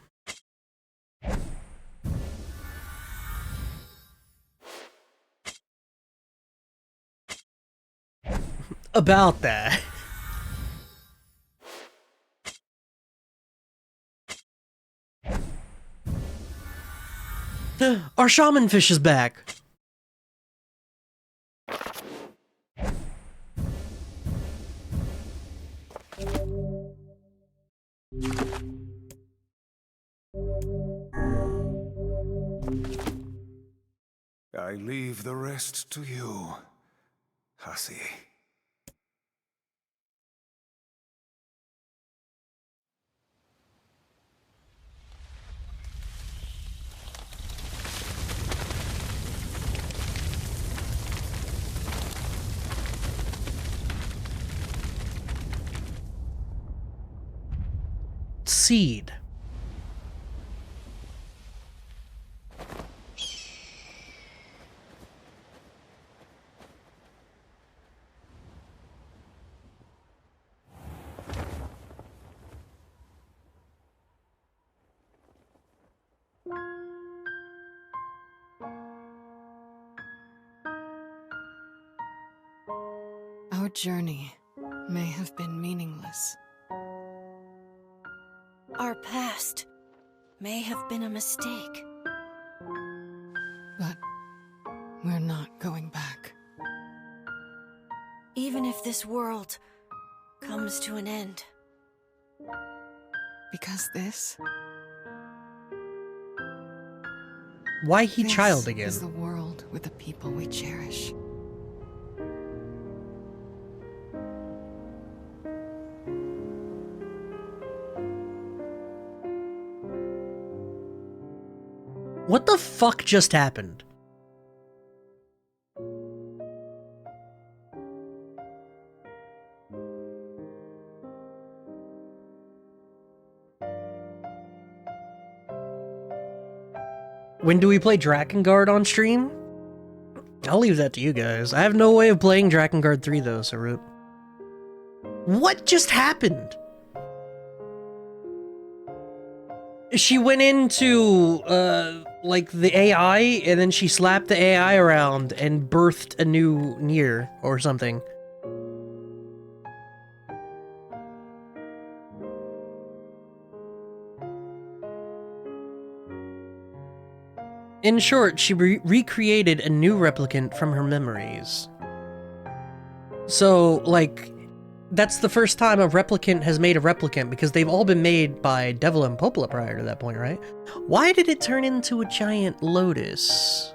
About that. Our shaman fish is back. I leave the rest to you, hussy. Seed. Our journey may have been meaningless. Our past may have been a mistake. But we're not going back. Even if this world comes to an end. Because this... Why he child again? This is the world with the people we cherish. What the fuck just happened? When do we play Drakengard on stream? I'll leave that to you guys. I have no way of playing Drakengard 3 though, so rip. What just happened? She went into, like, the AI, and then she slapped the AI around and birthed a new NieR, or something. In short, she recreated a new replicant from her memories. So, like, that's the first time a replicant has made a replicant, because they've all been made by Devil and Popola prior to that point, right? Why did it turn into a giant lotus?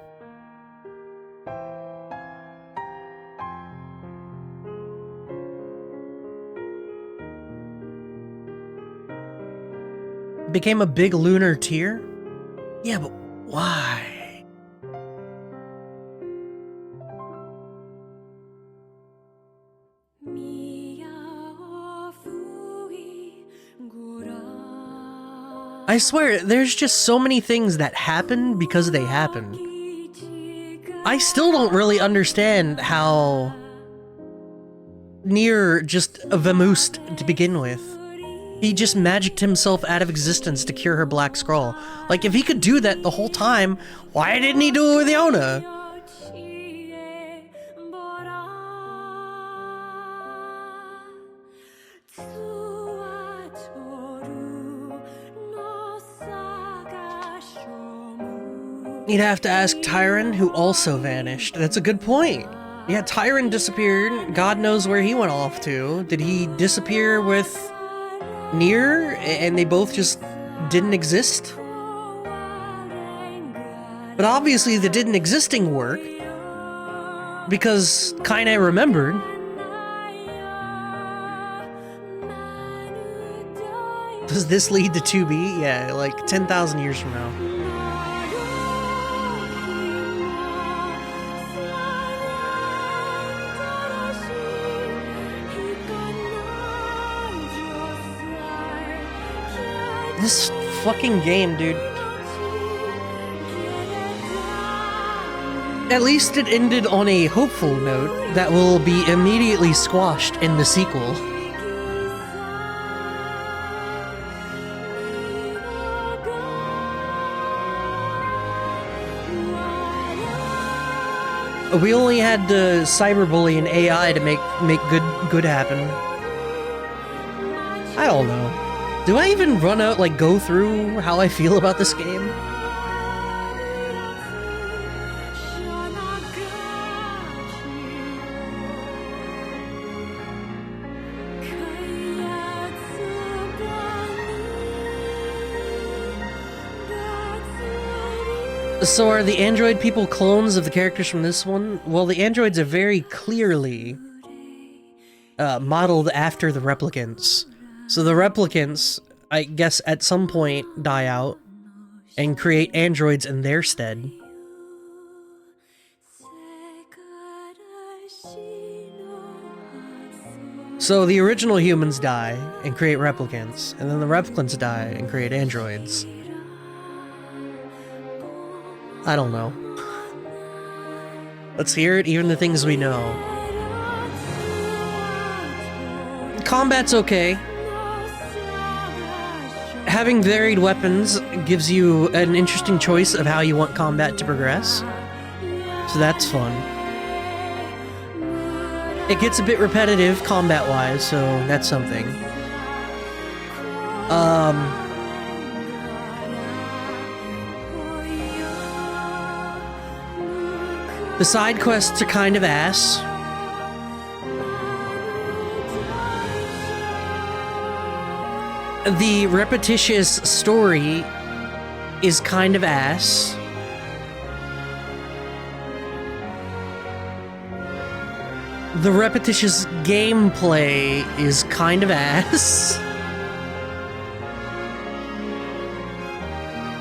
Became a big lunar tear? Yeah, but why? I swear, there's just so many things that happen because they happen. I still don't really understand how NieR just vamoosed to begin with. He just magicked himself out of existence to cure her black scroll. Like, if he could do that the whole time, why didn't he do it with Yona? You'd have to ask Tyron, who also vanished. That's a good point. Yeah, Tyron disappeared. God knows where he went off to. Did he disappear with NieR and they both just didn't exist. But obviously the didn't existing work because Kaine remembered. Does this lead to 2B? Yeah, like 10,000 years from now. This fucking game, dude. At least it ended on a hopeful note that will be immediately squashed in the sequel. We only had to cyberbully an AI to make good happen. I don't know. Do I even go through how I feel about this game? So are the android people clones of the characters from this one? Well, the androids are very clearly modeled after the replicants. So the replicants, I guess, at some point die out and create androids in their stead. So the original humans die and create replicants, and then the replicants die and create androids. I don't know. Let's hear it, even the things we know. Combat's okay. Having varied weapons gives you an interesting choice of how you want combat to progress. So that's fun. It gets a bit repetitive combat-wise, so that's something. The side quests are kind of ass. The repetitious story is kind of ass. The repetitious gameplay is kind of ass.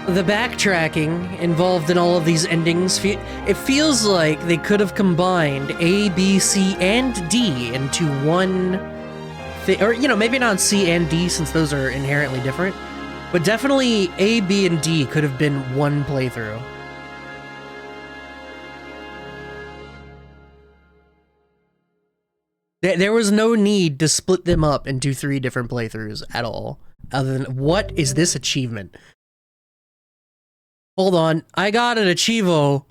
The backtracking involved in all of these endings, it feels like they could have combined A, B, C, and D into one thing. Or, you know, maybe not C and D since those are inherently different. But definitely A, B, and D could have been one playthrough. There was no need to split them up into 3 different playthroughs at all. Other than, what is this achievement? Hold on, I got an Achievo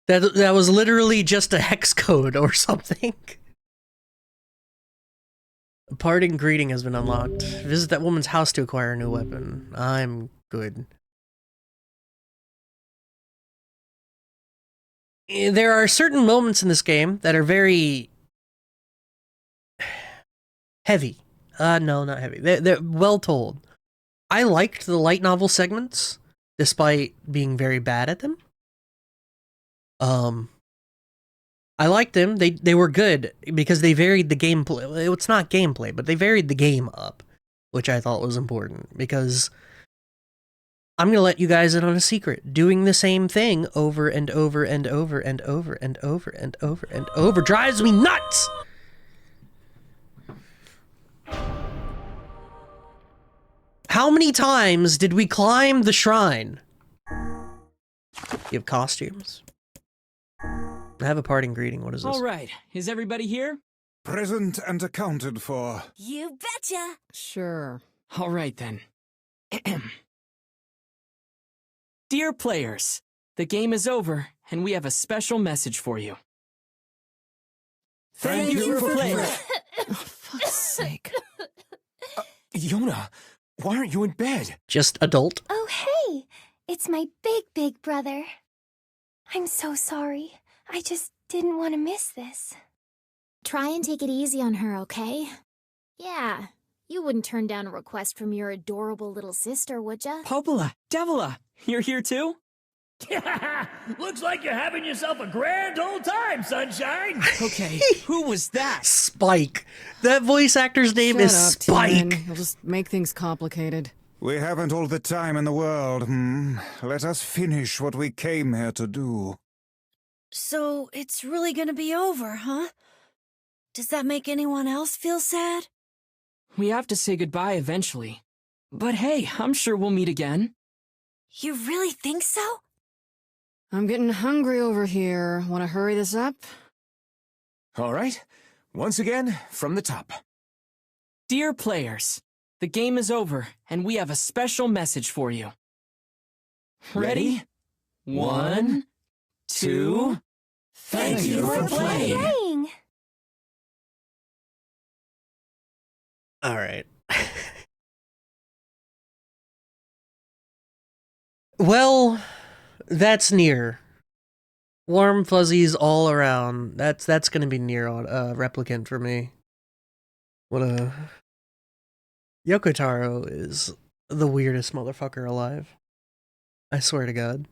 that was literally just a hex code or something. A parting greeting has been unlocked. Visit that woman's house to acquire a new weapon. I'm good. There are certain moments in this game that are very heavy. No, not heavy. They're well told. I liked the light novel segments, despite being very bad at them. I liked them. They were good because they varied the gameplay. It's not gameplay, but they varied the game up, which I thought was important because I'm gonna let you guys in on a secret. Doing the same thing over and over and over and over and over and over and over drives me nuts! How many times did we climb the shrine? You have costumes. I have a parting greeting. What is this? All right. Is everybody here? Present and accounted for. You betcha. Sure. All right then. Dear players, the game is over, and we have a special message for you. Thank you for playing. For fuck's sake. Yona, why aren't you in bed? Just adult. Oh, hey! It's my big brother. I'm so sorry. I just didn't want to miss this. Try and take it easy on her, okay? Yeah, You wouldn't turn down a request from your adorable little sister, would ya? Popola, Devila, you're here too? Looks like you're having yourself a grand old time, sunshine. Okay, who was that? Spike. That voice actor's name is Spike. Tyrion. You'll just make things complicated. We haven't all the time in the world, Let us finish what we came here to do. So, it's really gonna be over, huh? Does that make anyone else feel sad? We have to say goodbye eventually. But hey, I'm sure we'll meet again. You really think so? I'm getting hungry over here. Want to hurry this up? All right. Once again, from the top. Dear players, the game is over, and we have a special message for you. Ready? 1, 2... Thank you for playing! Alright. Well, that's NieR. Warm fuzzies all around. That's gonna be NieR Replicant for me. What a... Yoko Taro is the weirdest motherfucker alive. I swear to God.